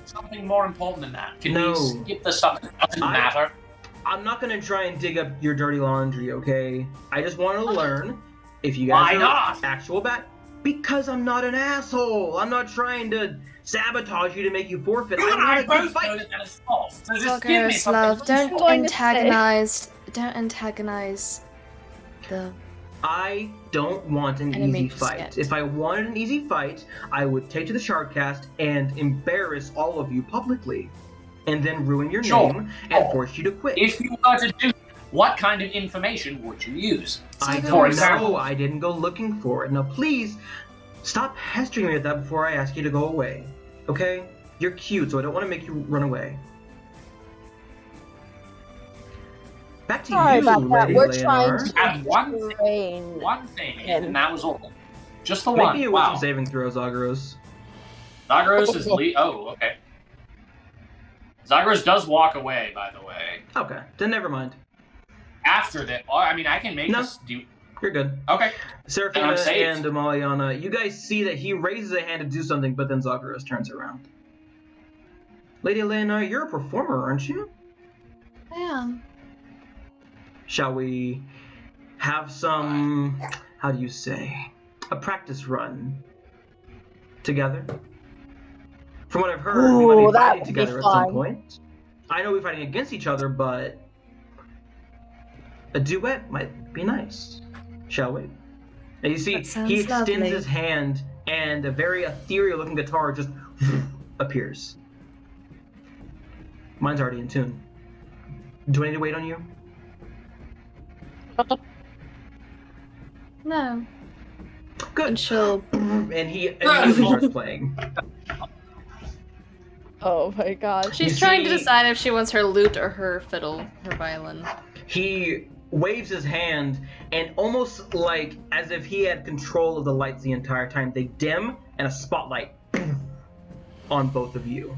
Something more important than that. Can No. we skip the stuff that doesn't matter? I'm not gonna try and dig up your dirty laundry, okay? I just want to learn if you guys are actual bad. Because I'm not an asshole. I'm not trying to sabotage you to make you forfeit. You and I good both fight. know that is false. So just give me Zagaros, something. love, don't going to say. antagonize the... I don't want an Enemy easy to fight. sketch. If I wanted an easy fight, I would take to the Shardcast and embarrass all of you publicly, and then ruin your name and force you to quit. If you were to do, what kind of information would you use? I For don't example. know. I didn't go looking for it. Now, please stop pestering me with that before I ask you to go away. Okay? You're cute, so I don't want to make you run away. Back to Sorry you, about that. Lady We're Leonor. trying to And one train. thing, him. and that was all. Just the Make one. me a Wow. wisdom saving throw, Zagaros. Zagaros is Oh, okay. Zagaros does walk away, by the way. Okay, then never mind. After that, I mean, I can make No. this do. You're good. Okay. Seraphina I'm safe. and Amaliana, you guys see that he raises a hand to do something, but then Zagaros turns around. Lady Leonor, you're a performer, aren't you? I am. Shall we have some, how do you say, a practice run together? From what I've heard, we might be Ooh, that fighting would be together at some fun. point. I know we're fighting against each other, but a duet might be nice. Shall we? And you see, That sounds he extends lovely. his hand, and a very ethereal-looking guitar just appears. Mine's already in tune. Do I need to wait on you? No. Good. And she'll... And he immediately starts playing. Oh my god. She's You trying to see- decide if she wants her lute or her fiddle, her violin. He waves his hand, and almost like as if he had control of the lights the entire time, they dim, and a spotlight on both of you.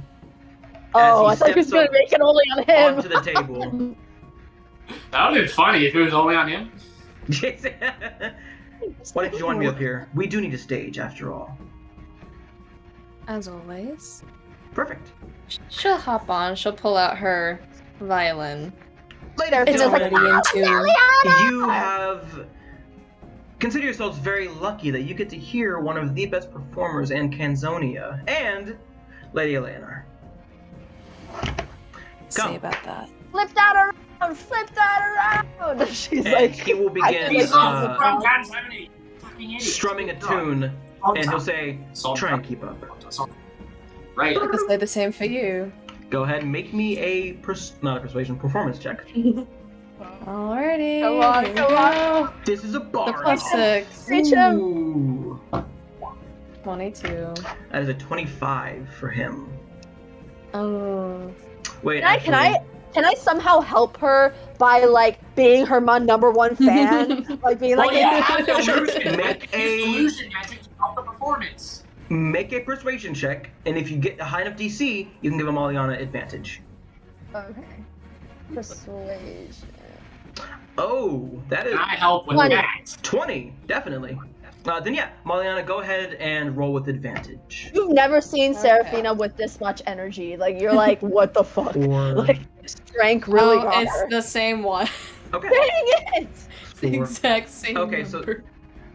Oh, I As thought he was steps gonna make it only on him. onto the table. That would have been funny if it was only on him. Why don't you join me up here? We do need a stage, after all. As always. Perfect. She'll hop on, she'll pull out her violin. Lady It's It's Summerridge, already in tune. you have consider yourselves very lucky that you get to hear one of the best performers in Canzonia and Lady Eleanor. Say about that. Flip that around! Flip that around! She's And like, he will begin He's on from Campos. Fucking idiot. strumming a tune, and he'll say, "Try and keep up." Right. I could say the same for you. Go ahead and make me a not a persuasion, performance check. Alrighty. Come on, here we come go. This is a The bar. +6. reach him! Ooh. 22. That is a 25 for him. Oh. Wait, Can I somehow help her by like being her #1 fan? Like being like, Well, yeah, have the Sure. illusion. Make Use a- illusion magic to help the performance. Make a persuasion check, and if you get a high enough DC, you can give Amaliana advantage. okay, persuasion. Oh, that is Can I help with 20. that? 20, definitely. Then yeah, Amaliana, go ahead and roll with advantage. You've never seen Okay. Seraphina with this much energy. Like you're like, what the fuck? Or Like this drank really Oh, hard. it's the same one. okay. Dang it! It's the Four. exact same Okay, so- number.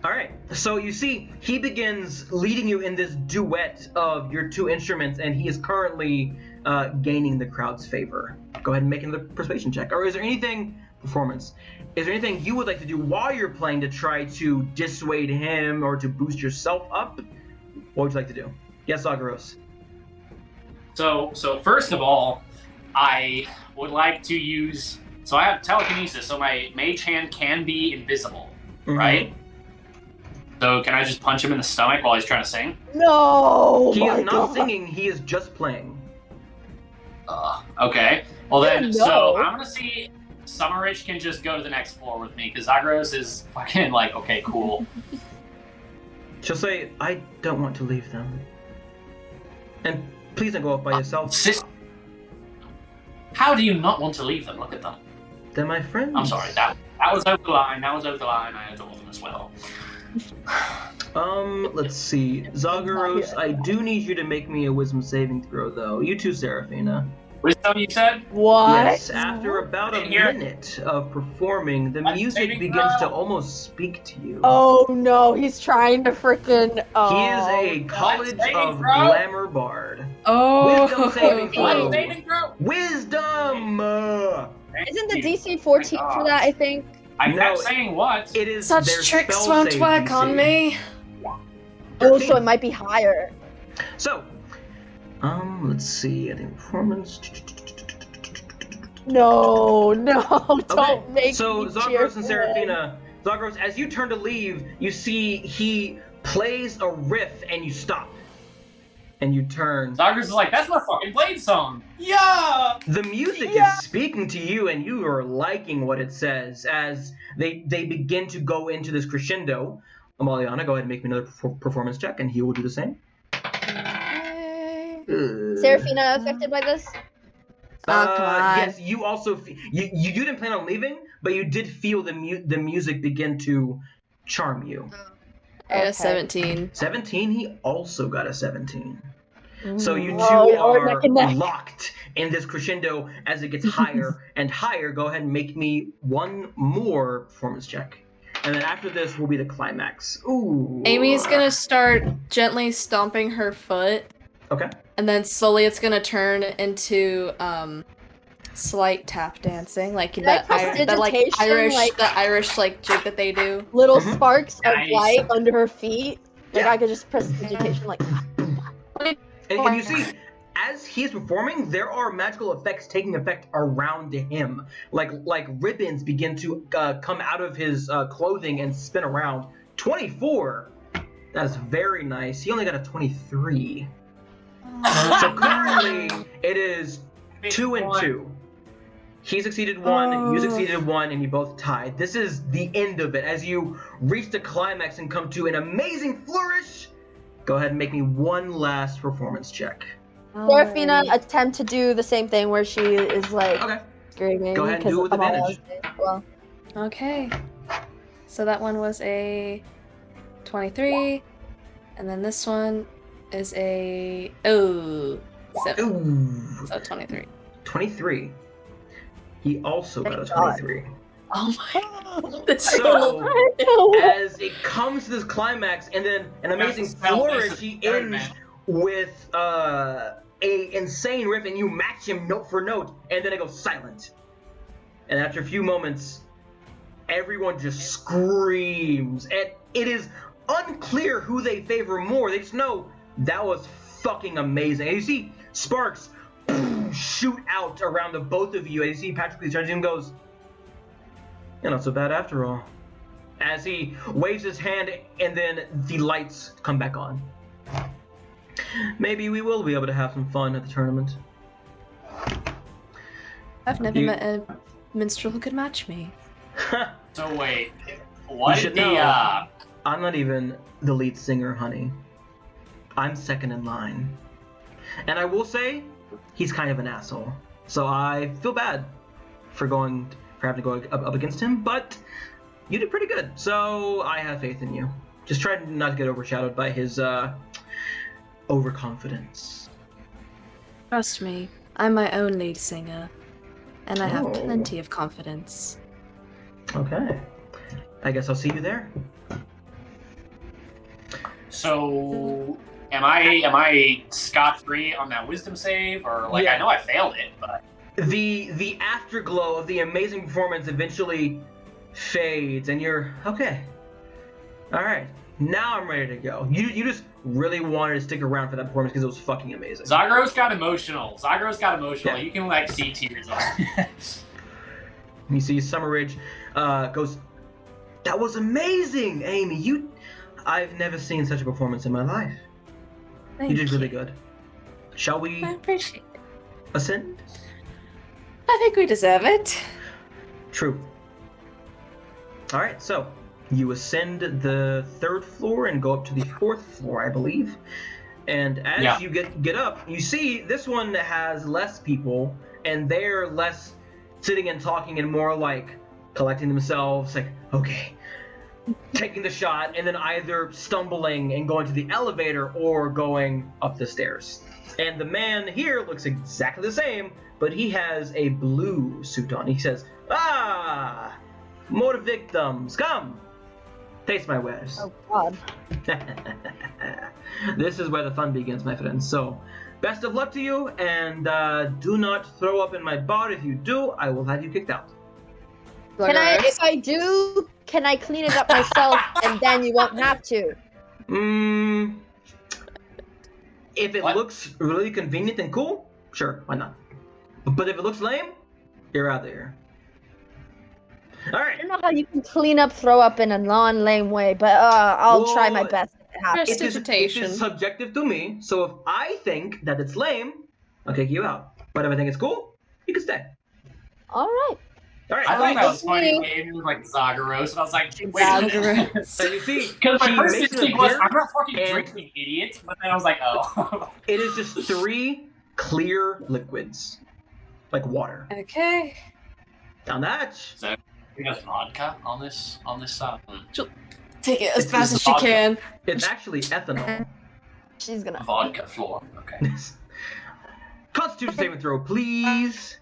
All right. So you see, he begins leading you in this duet of your two instruments, and he is currently gaining the crowd's favor. Go ahead and make another persuasion check. Or is there anything performance? Is there anything you would like to do while you're playing to try to dissuade him or to boost yourself up? What would you like to do? Yes, Zagros. So first of all, I would like to use. So I have telekinesis, so my mage hand can be invisible, Mhm. right? So can I just punch him in the stomach while he's trying to sing? No! He my is not God. singing. He is just playing. Okay. Well then, No. so I'm gonna see. Summerridge can just go to the next floor with me because Zagros is fucking like, okay, cool. She'll say, "I don't want to leave them." And please don't go off by yourself. How do you not want to leave them? Look at them. They're my friends. I'm sorry. That was over the line. That was over the line. I adore them as well. Let's see. Zagros, I do need you to make me a wisdom saving throw, though. You too, Seraphina. Wisdom, you said? What? Yes, after about a Didn't hear it. minute of performing, the I'm music saving begins to throw. almost speak to you. Oh no, he's trying to freaking. Oh, He is a college saving of throw. glamour bard. Oh. Wisdom saving What? throw. Saving throw? Wisdom! Isn't the DC 14 for that? I think. I No, kept saying what? It is Such their tricks spell won't save work DC. on me. Oh, so it might be higher. So, let's see. I think performance. No, don't Okay, make so me Zagros cheer and for him. Seraphina, Zagros, as you turn to leave, you see he plays a riff and you stop. And you turn. Zagros is like, that's my fucking Blade song. Yeah! The music Yeah. is speaking to you and you are liking what it says as they begin to go into this crescendo. Amaliana, go ahead and make me another performance check and he will do the same. Seraphina affected by this? Oh, come on. Yes, you also you didn't plan on leaving, but you did feel the music begin to charm you. I got a Okay. 17. 17, he also got a 17. So you two Oh, yeah, we're are neck and neck. locked in this crescendo as it gets higher and higher. Go ahead and make me one more performance check. And then after this will be the climax. Ooh. Amy's gonna start gently stomping her foot, Okay. and then slowly it's gonna turn into slight tap dancing, like that prestidigitation, Irish like jig that they do. Little Mhm. sparks of Nice. light under her feet. Like Yeah. I could just press digitation like. And you see, as he's performing, there are magical effects taking effect around him. Like ribbons begin to come out of his clothing and spin around. 24. That's very nice. He only got a 23. So currently, it is 2 and 2. He succeeded 1, you succeeded 1, and you both tied. This is the end of it. As you reach the climax and come to an amazing flourish, go ahead and make me one last performance check. Seraphina attempt to do the same thing where she is like Okay. screaming. Go ahead and because do it with of all advantage. those. Well, Okay. So that one was a 23, and then this one is a 7. Ooh. So 23. 23. He also got a Thank God. 23. Oh my. That's So, No. as it comes to this climax, and then an amazing flourish, he ends with a insane riff, and you match him note for note, and then it goes silent. And after a few moments, everyone just screams, and it is unclear who they favor more. They just know that was fucking amazing. And you see sparks shoot out around the both of you, and you see Patrick Lee turns to him and goes, "You're not so bad after all." As he waves his hand, and then the lights come back on. Maybe we will be able to have some fun at the tournament. I've never met a minstrel who could match me. So wait, what You did should the know. I'm not even the lead singer, honey. I'm second in line. And I will say, he's kind of an asshole. So I feel bad for having to go up against him, but you did pretty good. So I have faith in you. Just try not to get overshadowed by his overconfidence. Trust me, I'm my own lead singer, and I have Oh. plenty of confidence. Okay. I guess I'll see you there. So am I scot-free on that wisdom save, or like Yeah. I know I failed it, but The afterglow of the amazing performance eventually fades, and you're okay. All right, now I'm ready to go. You just really wanted to stick around for that performance because it was fucking amazing. Zagro's got emotional. Yeah. You can like see tears on it. You see Summerridge goes, "That was amazing, Amy. I've never seen such a performance in my life. Thank You did really good. Shall we I appreciate it. ascend?" I think we deserve it. True. All right, so you ascend the 3rd floor and go up to the 4th floor, I believe. And as you get up, you see this one has less people, and they're less sitting and talking and more like collecting themselves, like, okay, taking the shot, and then either stumbling and going to the elevator or going up the stairs. And the man here looks exactly the same, but he has a blue suit on. He says, "Ah, more victims, come, taste my wares." Oh God. This is where the fun begins, my friends. So, best of luck to you, and do not throw up in my bar. If you do, I will have you kicked out. If I do, can I clean it up myself and then you won't have to? If it looks really convenient and cool, sure, why not? But if it looks lame, you're out of here. All I right. don't know how you can clean up throw up in a non-lame way, but I'll try my best if it happens. It Prestidigitation. is subjective to me, so if I think that it's lame, I'll kick you out. But if I think it's cool, you can stay. All right. All right. I thought that was Thank funny. you. The way Amy was like Zagros, and I was like, wait. Zagros. So you see, Because my she first makes it instinct was, appear, I'm not fucking and drinking, idiot. But then I was like, oh. it is just 3 clear liquids, like water. Okay. Down the hatch. So we got vodka on this Take it as It's fast as she vodka. can. It's actually ethanol. She's gonna. vodka floor. Okay. Constitution saving throw, please.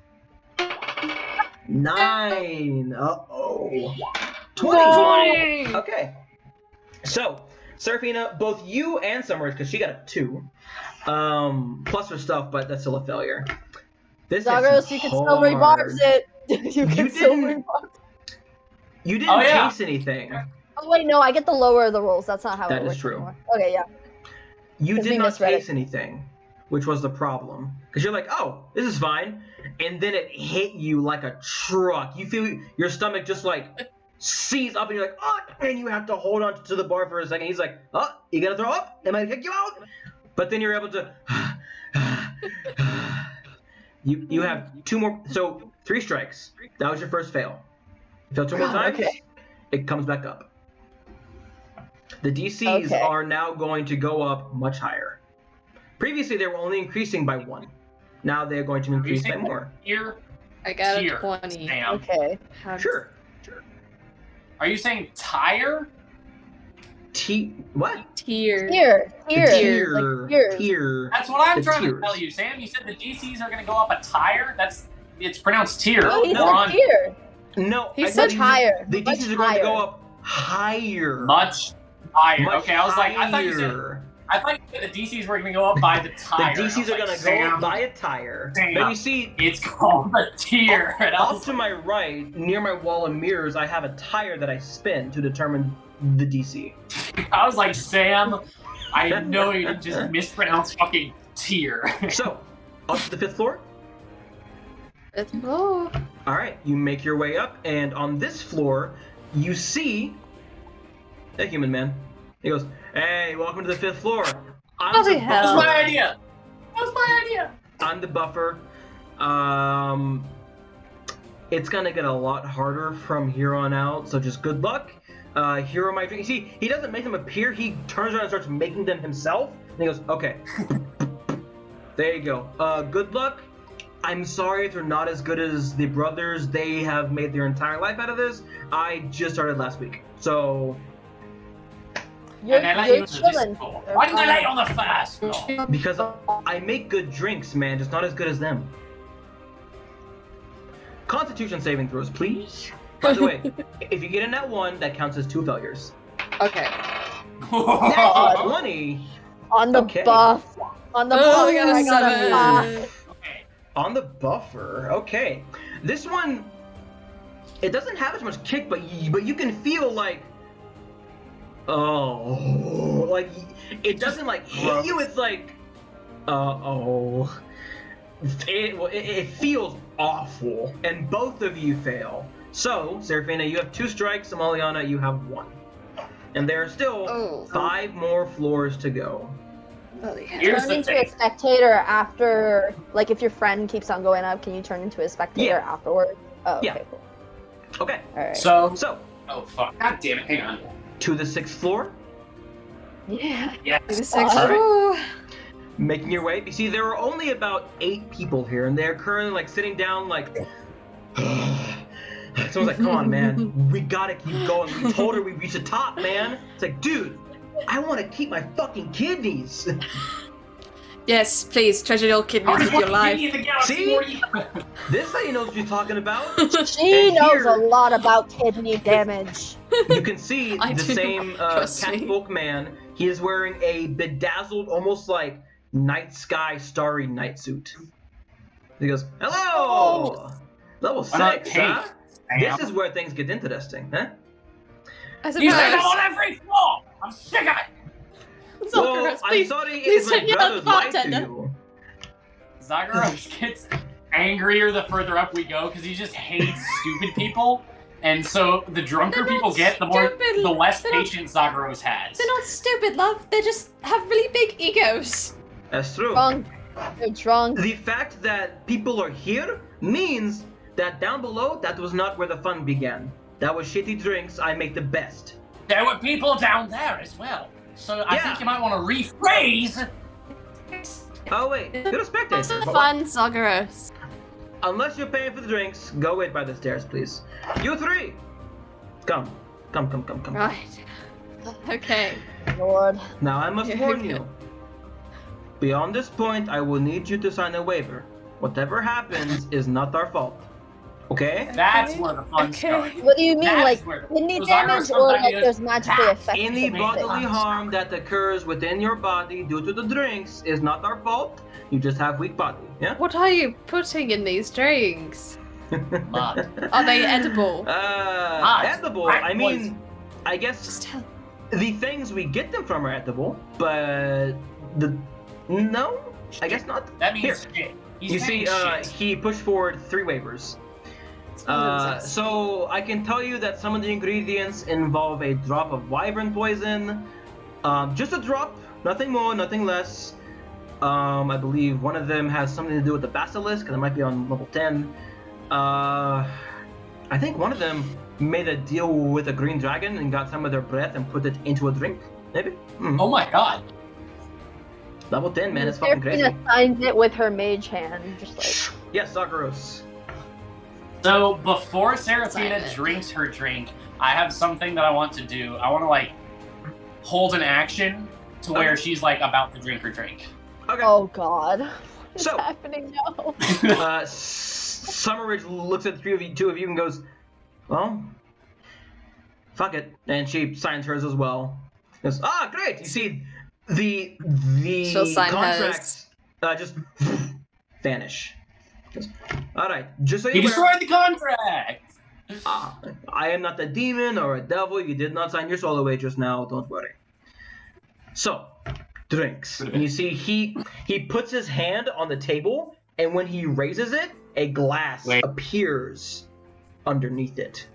9. Uh-oh. 20. Okay. So, Seraphina, both you and Summerridge, because she got a 2, plus her stuff, but that's still a failure. This Zagros, is you can hard. still rebars it. You can still didn't- rebar. You didn't Oh, yeah. chase anything. Oh wait, no, I get the lower of the rolls. That's not how That it is works true. anymore. Okay, yeah. You 'Cause did we not misread it. chase anything, which was the problem. Because you're like, oh, this is fine. And then it hit you like a truck. You feel your stomach just like seize up and you're like, oh, and you have to hold on to the bar for a second. He's like, oh, you gonna throw up? Am I gonna kick you out? But then you're able to, you have 2 more, so 3 strikes. That was your first fail. You fail 2 more times, Okay. it comes back up. The DCs Okay. are now going to go up much higher. Previously, they were only increasing by 1. Now they're going to increase by more. Here, I got Tier. a 20. Sam. Okay. Sure. Are you saying tire? What? Tier. Here. Tier. Like, here. Tier. That's what I'm The trying tiers. to tell you, Sam. You said the DCs are going to go up a tire? That's it's pronounced tier. Oh, he We're on said tier. No, He I said thought higher. The Much DCs are going to go higher. up higher. much higher. Much Okay, I was like, I thought you higher. said the DCs were going to go up by the The tire. DCs are going to go up by a tire. Sam. But you see, It's called a tier. And I off was to my right, near my wall of mirrors, I have a tire that I spin to determine the DC. like, Sam, I know you didn't just mispronounce fucking tier. So, up to the 5th floor. Oh. All right, you make your way up, and on this floor, you see a human man. He goes, "Hey, welcome to the 5th floor. Bloody the hell. That was buffer. my idea. That was my idea. I'm the buffer. It's gonna get a lot harder from here on out, so just good luck. Here are my drinks." You see, he doesn't make them appear. He turns around and starts making them himself. And he goes, "Okay." There you go. Good luck. I'm sorry if they're not as good as the brothers. They have made their entire life out of this. I just started last week, so You're, And they let you're you into chilling. this floor. Why didn't they let you on the first floor? because I make good drinks, man, just not as good as them. Constitution saving throws, please. By the way, if you get in that one, that counts as 2 failures. Okay. God. 20 On the Okay. buff. On the Oh, buff. I got a I got a 7. buff. Okay. on the buffer. Okay, this one, it doesn't have as much kick, but you can feel like, oh, like it doesn't like hit you. It's like, oh, it feels awful, and both of you fail. So, Serafina, you have 2 strikes. Amaliana, you have 1, and there are still 5 more floors to go. Here's Turn the into thing. a spectator after, like, if your friend keeps on going up, can you turn into a spectator Yeah. afterwards? Oh, okay, Yeah. cool. Okay, Alright. So, so oh fuck, god damn it, hang on. to the 6th floor. Yeah. Yes. The 6th Alright. floor. Making your way. You see, there are only about 8 people here, and they're currently like sitting down, like. Someone's like, "Come on, man, we gotta keep going. We told her we reached the top, man." It's like, dude, I want to keep my fucking kidneys. Yes, please, treasure your kidneys with your life. See? This lady knows what she's talking about. She And knows here- a lot about kidney damage. You can see I the do, same trust me. catfolk man. He is wearing a bedazzled, almost like night sky starry night suit. He goes, "Hello, level Why not 6, pink? huh? This is where things get interesting, huh?" I You say that suppose. on every floor! I'm sick of it! Well, Zacharias, I'm please, sorry please if my check me out brothers the lied to bartender. you. Zagros gets angrier the further up we go because he just hates stupid people. And so the drunker They're not people get, the stupid. less They're not- patience Zagros has. They're not stupid, love. They just have really big egos. That's true. Drunk. They're drunk. The fact that people are here means that down below, that was not where the fun began. That was shitty drinks. I make the best. There were people down there as well. So I Yeah. think you might want to rephrase. Oh wait, you're a spectator. What's the But fun, Zagros? unless you're paying for the drinks, go wait by the stairs, please. You 3, come. Right. Okay. Lord. Now I must Yeah, warn okay. you. Beyond this point, I will need you to sign a waiver. Whatever happens is not our fault. Okay? That's where the fun starts. What do you mean, That's like where the- kidney those damage, Zagros or sometimes like just- there's magically affecting Any something? bodily harm that occurs within your body due to the drinks is not our fault. You just have weak body. Yeah? What are you putting in these drinks? Mud. Are they edible? Edible. Black I mean, poison. I guess Just tell. the things we get them from are edible, but no, I guess not. That means Here. shit. He's You see, saying shit. he pushed forward 3 waivers. So I can tell you that some of the ingredients involve a drop of wyvern poison, just a drop, nothing more, nothing less. I believe one of them has something to do with the basilisk, and it might be on level 10. I think one of them made a deal with a green dragon and got some of their breath and put it into a drink, maybe? Oh my god. Level 10, man, it's fucking crazy. Serafina signs it with her mage hand, just like. Yes, Zagros. So before Serafina Silent. drinks her drink, I have something that I want to do. I want to like hold an action to where Okay. she's like about to drink her drink. Okay. Oh God. What's So- happening now? Summerridge looks at the two of you and goes, well, fuck it. And she signs hers as well. Goes, great. You see the contracts just vanish. Goes, all right, just so He you're aware, destroyed the contract! I am not a demon or a devil. You did not sign your soul away just now. Don't worry. So, drinks. And you see he puts his hand on the table, and when he raises it, a glass appears underneath it.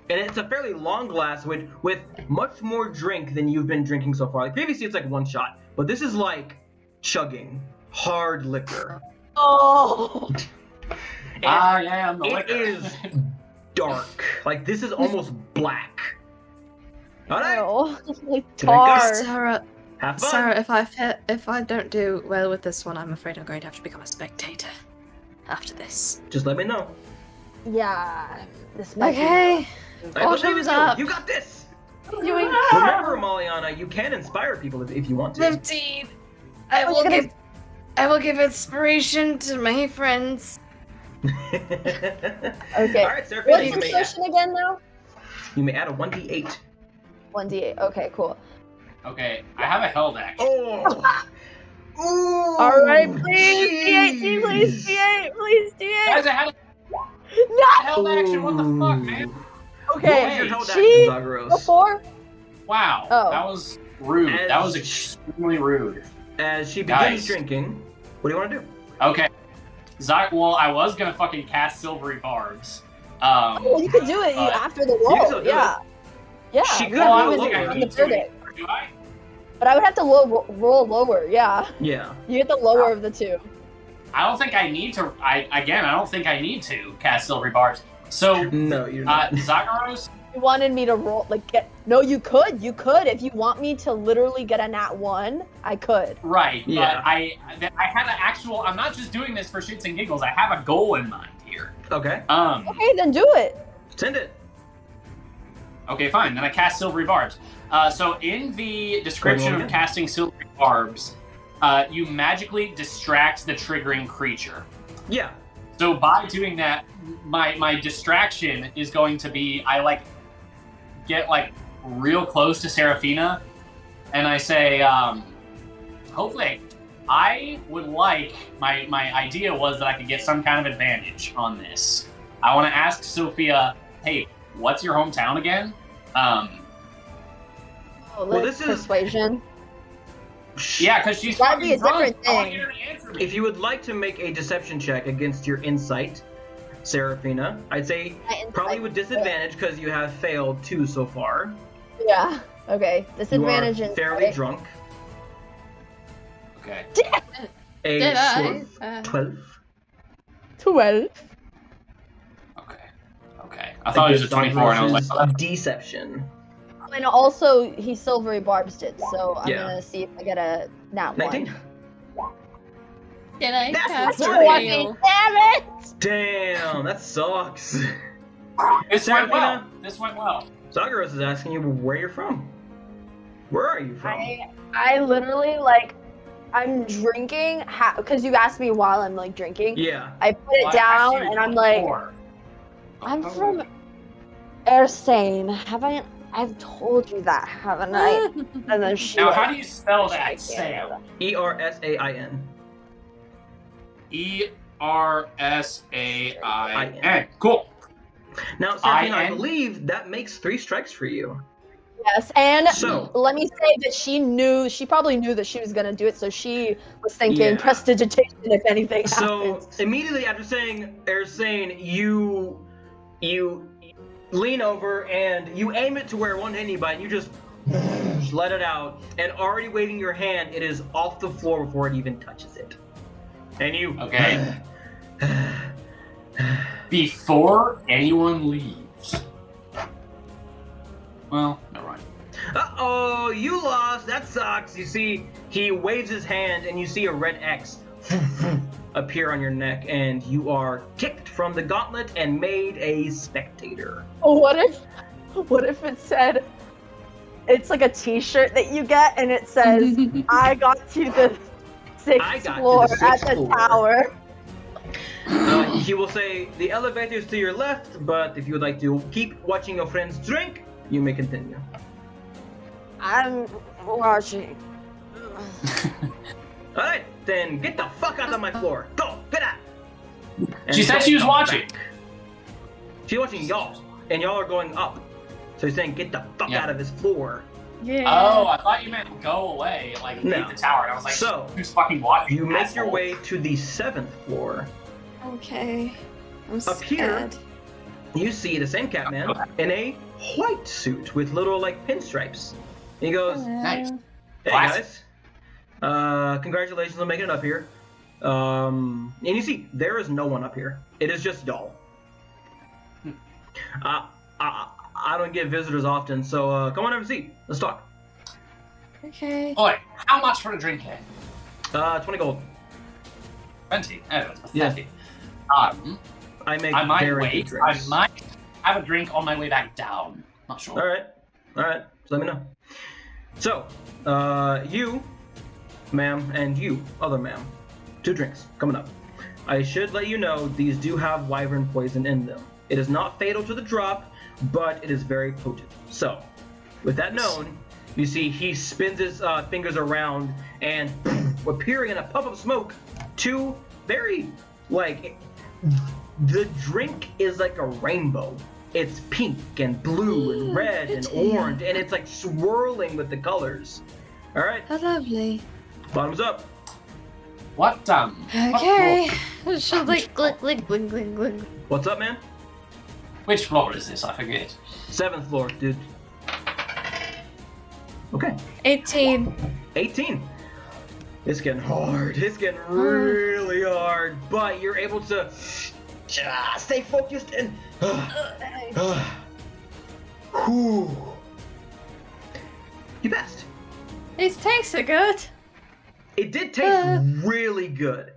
And it's a fairly long glass with much more drink than you've been drinking so far. Like previously it's like one shot, but this is like chugging hard liquor. Oh! I am the liquor. It is dark. Like this is almost black. All right. Oh, like tar. Sarah, Have fun. Sarah, if I don't do well with this one, I'm afraid I'm going to have to become a spectator after this. Just let me know. Yeah. This might be Okay. Bottoms up. You got this. doing. Remember, Maliana, you can inspire people if you want to. 15. I will give inspiration to my friends. Okay. All right, Seraphina, What's the session again now? You may add a 1d8. 1d8. Okay, cool. Okay, I have a held action. Oh. Ooh, All right, please D8, please D8, please D8. Guys, I had a No. held action. What the fuck, man? Okay. What was your held She action, Zagros? before. Wow, Oh. that was rude. That was extremely rude. As she begins Guys. drinking, what do you want to do? Okay. Well, I was gonna fucking cast Silvery Barbs. Oh, you could do it after the roll. still do Yeah. Yeah. She we could have roll to lower. do it I on need the to. verdict. Do I? But I would have to roll lower. Yeah. Yeah. You get the lower of the two. I don't think I need to. I don't think I need to cast Silvery Barbs. So, No, you're not. Zagros. You wanted me to roll get. No, you could. You could if you want me to literally get a nat 1. I could. Right. Yeah. But I had an actual. I'm not just doing this for shits and giggles. I have a goal in mind here. Okay. Okay, then do it. Send it. Okay, fine. Then I cast Silvery Barbs. So in the description of casting Silvery Barbs, you magically distract the triggering creature. Yeah. So by doing that, my distraction is going to be I get real close to Seraphina, and I say, hopefully, I would like my idea was that I could get some kind of advantage on this. I want to ask Sophia, hey, what's your hometown again? Well, this is persuasion. Yeah, because she's That'd be a fucking different drunk. I want thing. you to answer me. If you would like to make a deception check against your insight, Seraphina, I'd say probably with disadvantage because you have failed 2 so far. Yeah. Okay. Disadvantage You are and fairly drunk. Okay. A Did I? 12. 12. Okay. I thought it was a 24, and I was like, oh, that's deception. And also, he silvery barbs it, so I'm Yeah. gonna see if I get a nat 19. 1. Can I That's cast not a funny. veil? Damn it! Damn, that sucks. This went well. Seraphina? This went well. Zagros is asking you where you're from. Where are you from? I literally, I'm drinking, because you asked me while I'm, drinking. Yeah. I put it Well, I down, asked you and I'm like, before. I'm from Ersane. I've told you that, haven't I? And then she Now, how do you spell that? Sail. Sail. Ersain. Ersain. Cool. Now, Seraphina, I IN? believe that makes 3 strikes for you. Yes, and So- let me say that she probably knew that she was gonna do it, so she was thinking Yeah. prestidigitation if anything So happens. immediately after saying Ersane, you lean over and you aim it to where it won't hit anybody, and you just let it out, and already waving your hand, it is off the floor before it even touches it. And you Okay. Before anyone leaves. Well, never mind. Uh-oh, you lost. That sucks. You see, he waves his hand, and you see a red X appear on your neck, and you are kicked from the gauntlet and made a spectator. What if it said, it's like a t-shirt that you get, and it says, I got to the 6th I got to floor the at 6th the floor." tower. He will say, the elevator is to your left, but if you would like to keep watching your friends drink, you may continue. I'm watching. Alright, then get the fuck out of my floor. Go, get out! And She said she was come watching. back. She's watching y'all, and y'all are going up. So he's saying, get the fuck out of his floor. Yeah. Oh, I thought you meant go away, like No. leave the tower. And I was like, So, who's fucking watching? You make your asshole? way to the 7th floor. Okay. I'm Up here, scared. you see the same Catman in a white suit with little, like, pinstripes. He goes, Nice. hey Classic. guys, congratulations on making it up here. And you see, there is no one up here. It is just y'all. I don't get visitors often, so come on have a seat. Let's talk. Okay. Boy, how much for a drink here? 20 gold. 20. Oh, it's Yeah. pathetic. I make I might very wait. good I drinks. might have a drink on my way back down. Not sure. All right. So let me know. So, you, ma'am, and you, other ma'am, 2 drinks coming up. I should let you know these do have wyvern poison in them. It is not fatal to the drop, but it is very potent. So, with that known, you see he spins his fingers around and appearing in a puff of smoke, 2 very, like, the drink is like a rainbow. It's pink and blue and red and pretty. orange, and it's like swirling with the colors. All right, How lovely. bottoms up. What Okay. Should like glink, glink, glink, glink, glink. What's up, man? Which floor is this? I forget. 7th floor, dude. Okay, 18. 18. It's getting hard. It's getting really hard, but you're able to stay focused and. Whew. You passed. These tastes are good. It did taste really good.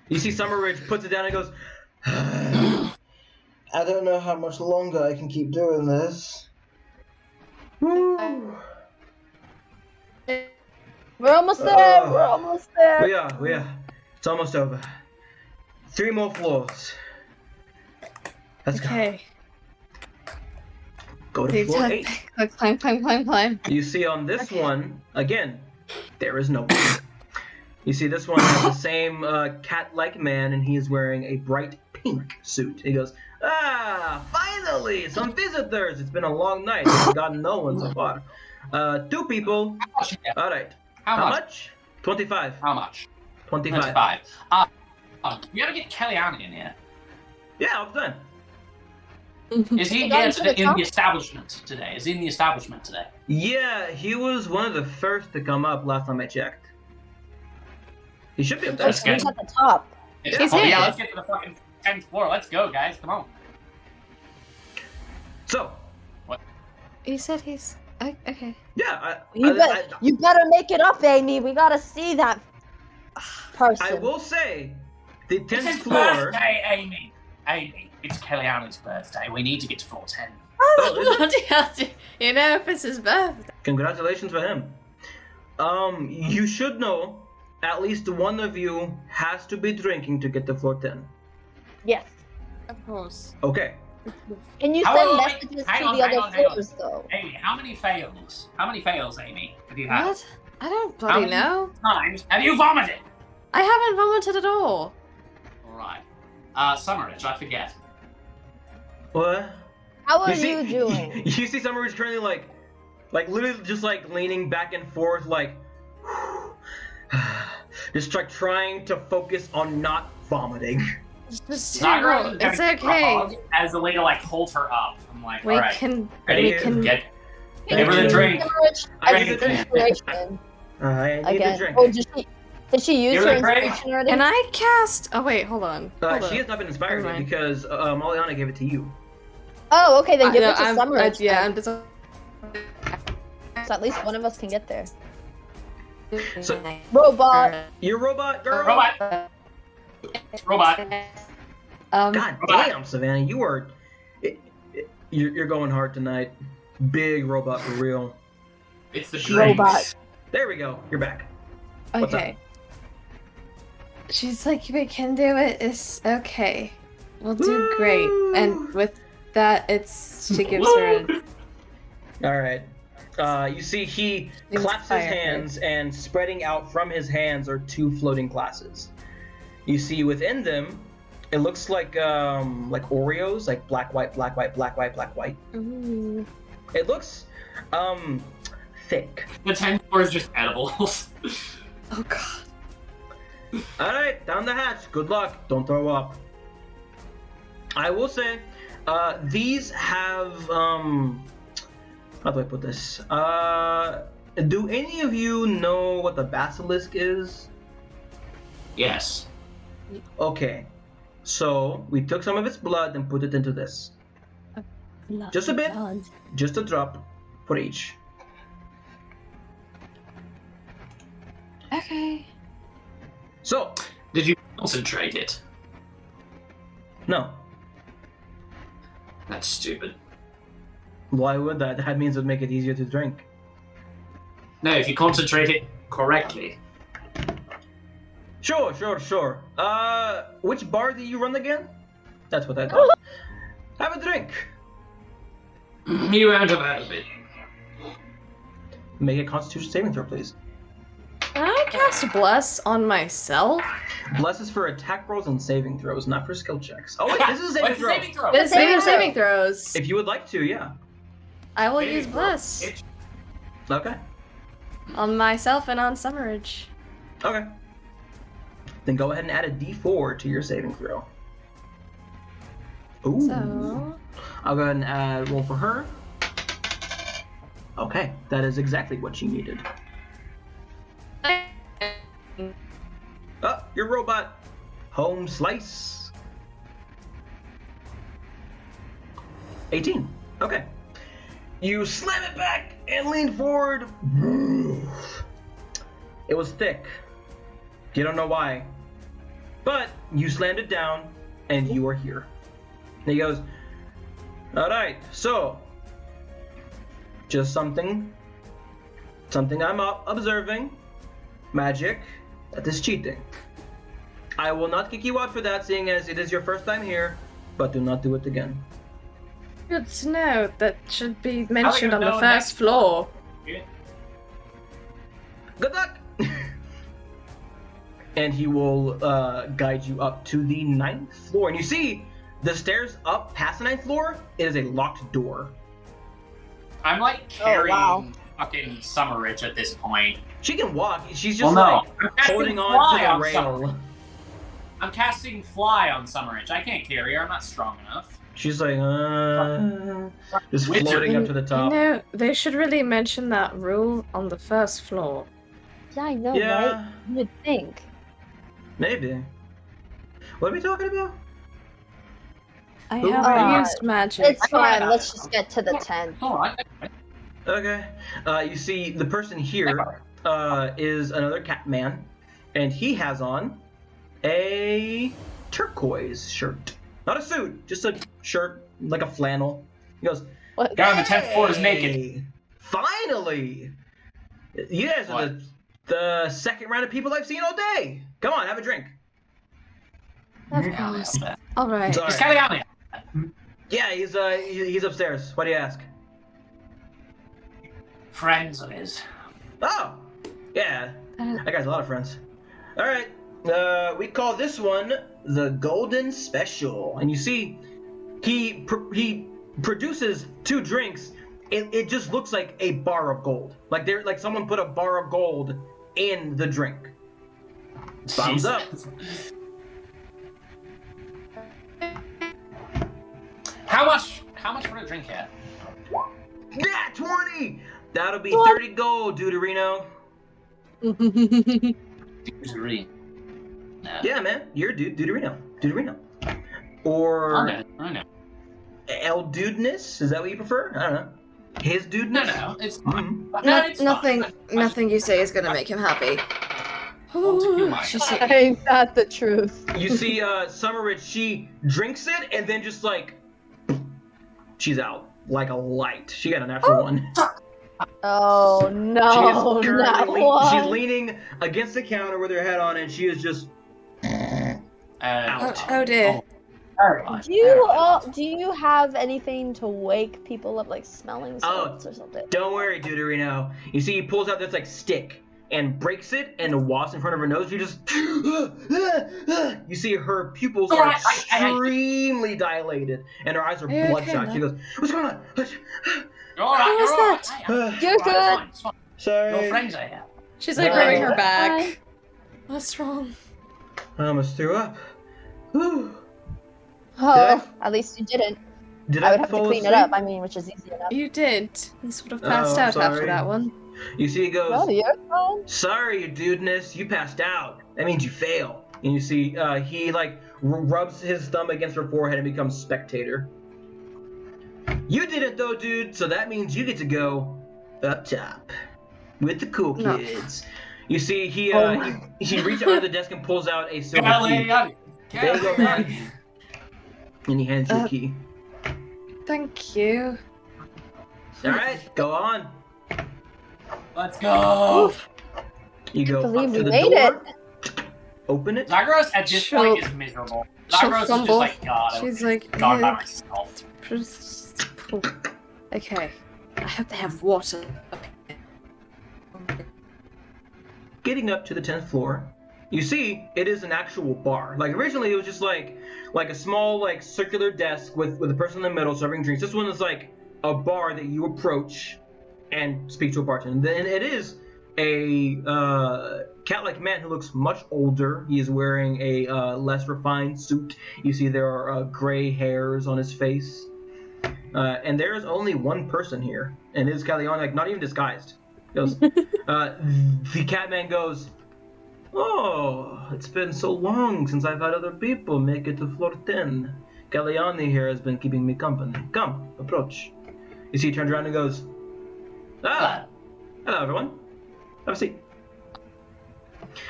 You see Summerridge puts it down and goes, I don't know how much longer I can keep doing this. Woo. We're almost there. We're almost there. We are. It's almost over. 3 more floors. Let's Okay. go. Go to floor 8. Climb, climb, climb, climb. You see on this one, again, there is no one. You see this one has the same cat-like man, and he is wearing a bright pink suit. He goes, finally, some visitors. It's been a long night. We've gotten no one so far. 2 people. All right. How much? 25. How much? 25. 25. We gotta get Kellyanne in here. Yeah, all the time. Is he He here got into the in top? the establishment today? Is he in the establishment today? Yeah, he was one of the first to come up last time I checked. He should be up there. Let's get- He's at the top. Yeah, He's oh, here. yeah, let's get to the fucking 10th floor. Let's go, guys. Come on. So, You said he's. Okay. yeah, You better make it up, Amy. We gotta see that person. I will say, the It's 10th his floor. birthday, Amy. Amy, it's Kellyanne's birthday. We need to get to floor 10. Oh, is it? Bloody hell, you know if it's his birthday. Congratulations for him. You should know at least one of you has to be drinking to get to floor 10. Yes. Of course. Okay. Can you How send long- messages hang to on, the hang other on, hang on. floors, though? Amy, how many fails? How many fails, Amy, have you had? What? I don't How bloody many know. times have you vomited? I haven't vomited at all. Alright. Summerridge, I forget. What? How are see, you doing? You see Summerridge currently like literally just like leaning back and forth, like just like trying to focus on not vomiting. It's just Nakarada terrible. It's gonna give her a okay. hug as the lady like holds her up. I'm like, We alright. can. Ready? We can. Get. Can Give her the you drink. give her I a- need as a an inspiration I need again? a drink. Oh, did she use Give her her a drink. inspiration already? Can I cast? Oh wait, hold on. Hold She up. has not been inspired Never yet mind. because Maliana gave it to you. Oh, okay, then give No, it to Summerridge. yeah, then. I'm just. So at least one of us can get there. So- Robot. You're a robot girl. Robot. Robot. God Robot. damn, Savannah, you are. You're going hard tonight. Big robot for real. It's the Robot. drinks. There we go. You're back. What's Okay. She's like, we can do it. It's okay. We'll do great. And with that, she gives her a... All right. You see, he claps his hands, and spreading out from his hands are 2 floating glasses. You see, within them, it looks like Oreos, like black, white, black, white, black, white, black, white. Ooh. It looks thick. The 10th floor is just edibles. Oh god. All right, down the hatch. Good luck. Don't throw up. I will say, these have how do I put this? Do any of you know what the basilisk is? Yes. Okay, so we took some of its blood and put it into this. Just a bit, just a drop for each. Okay. So, Did you concentrate it? no. That's stupid. Why would that? That means it would make it easier to drink. No, if you concentrate it correctly. Sure. Which bar do you run again? That's what I thought. Have a drink. You won't have heard of it. Make a Constitution saving throw, please. Can I cast Bless on myself? Bless is for attack rolls and saving throws, not for skill checks. Oh wait, this is a saving What's the throw. saving throw? This is saving throws. If you would like to, yeah. I will Saving use throw. Bless Okay. on myself and on Summerridge. Okay. Then go ahead and add a D4 to your saving throw. Ooh. So... I'll go ahead and add roll for her. Okay, that is exactly what she needed. Oh, your robot. Home slice. 18. Okay. You slam it back and lean forward. It was thick. You don't know why. But you slammed it down and you are here. And he goes, alright, so just something I'm observing. Magic. That is cheating. I will not kick you out for that, seeing as it is your first time here, but do not do it again. Good to know. That should be mentioned on the know first floor. Good luck! And he will guide you up to the 9th floor. And you see, the stairs up past the 9th floor, it is a locked door. I'm like carrying fucking Summerridge at this point. She can walk. She's just I'm holding casting on to Fly the rail. I'm casting Fly on Summerridge. I can't carry her. I'm not strong enough. She's like, just floating up to the top. You know, they should really mention that rule on the first floor. Yeah, I know, Yeah. right? You would think. Maybe. What are we talking about? I Ooh. haven't used magic. It's fine. Let's just get to the 10th. Alright. Okay. You see, the person here is another cat man, and he has on a turquoise shirt. Not a suit, just a shirt, like a flannel. He goes, What? Guy on the 10th floor is naked. Finally! You guys are the second round of people I've seen all day. Come on, have a drink. Of course. Alright. It's all He's right. kind of down Yeah, he's upstairs. What do you ask? Friends of his. Oh, yeah. That guy's a lot of friends. All right. We call this one the Golden Special, and you see, he produces 2 drinks. It just looks like a bar of gold. Like someone put a bar of gold in the drink. Thumbs up. How much for a drink at? Yeah, 20. That'll be 30 gold, Deuterino. Yeah, man, you're Deuterino. Or I know. El Dudeness? Is that what you prefer? I don't know. His Dudeness? No, it's Mm-hmm. no, it's nothing. fine. Nothing you say is gonna make him happy. You might. She's like, Ain't that the truth? You see, Summerridge, she drinks it and then just like, she's out like a light. She got a natural one. Oh no, She is not one. she's leaning against the counter with her head on, and she is just Oh dear. Do you have anything to wake people up, like smelling salts or something? Don't worry, Deuterino. You see, he pulls out this like stick and breaks it and wafts in front of her nose. You just, you see her pupils are extremely dilated and her eyes are bloodshot. She goes, "What's going on?" You're all right. What was that? You're good. It's fine. Sorry. Your friends are here. She's like rubbing her back. What's wrong? I almost threw up. Whew. Oh, at least you didn't. Did I would have to fall clean it asleep? up. I mean, which is easy enough. You did. You sort of passed out sorry. after that one. You see, he goes, No, you're fine. "Sorry, you dudeness, you passed out. That means you fail." And you see, he like rubs his thumb against her forehead and becomes spectator. You did it though, dude. So that means you get to go up top with the cool kids. You see, he reaches under the desk and pulls out a silver key. There you go, man. And he hands you a key. Thank you. All right, go on. Let's go. You go believe up we to the made door. Open it. Zagros at this point is miserable. Zagros is just like, God, She's like, gone by myself. Okay. I hope they have water up here. Getting up to the 10th floor, you see it is an actual bar. Like originally it was just like a small like circular desk with a person in the middle serving drinks. This one is like a bar that you approach and speak to a bartender. And it is a cat-like man who looks much older. He is wearing a less refined suit. You see there are gray hairs on his face. And there is only one person here, and it is Callion, like not even disguised. He goes, the Catman goes, "Oh, it's been so long since I've had other people make it to floor 10. Galliani here has been keeping me company. Come, approach." You see, he turns around and goes, "Ah, hello everyone. Have a seat."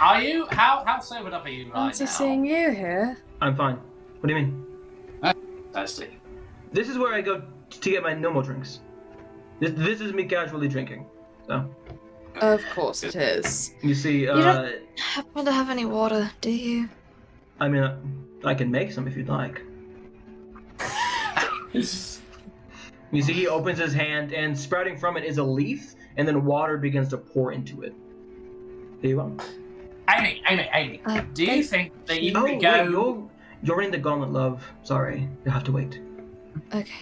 Are you? How sobered up are you right now? Fancy seeing you here. I'm fine. What do you mean? Thirsty. This is where I go to get my normal drinks. This is me casually drinking. So. Of course it is. You see, You don't happen to have any water, do you? I mean, I can make some if you'd like. You see, he opens his hand, and sprouting from it is a leaf, and then water begins to pour into it. Here you go. Amy, do you think that you could Wait, go... you're in the gauntlet, love. Sorry, you have to wait. Okay.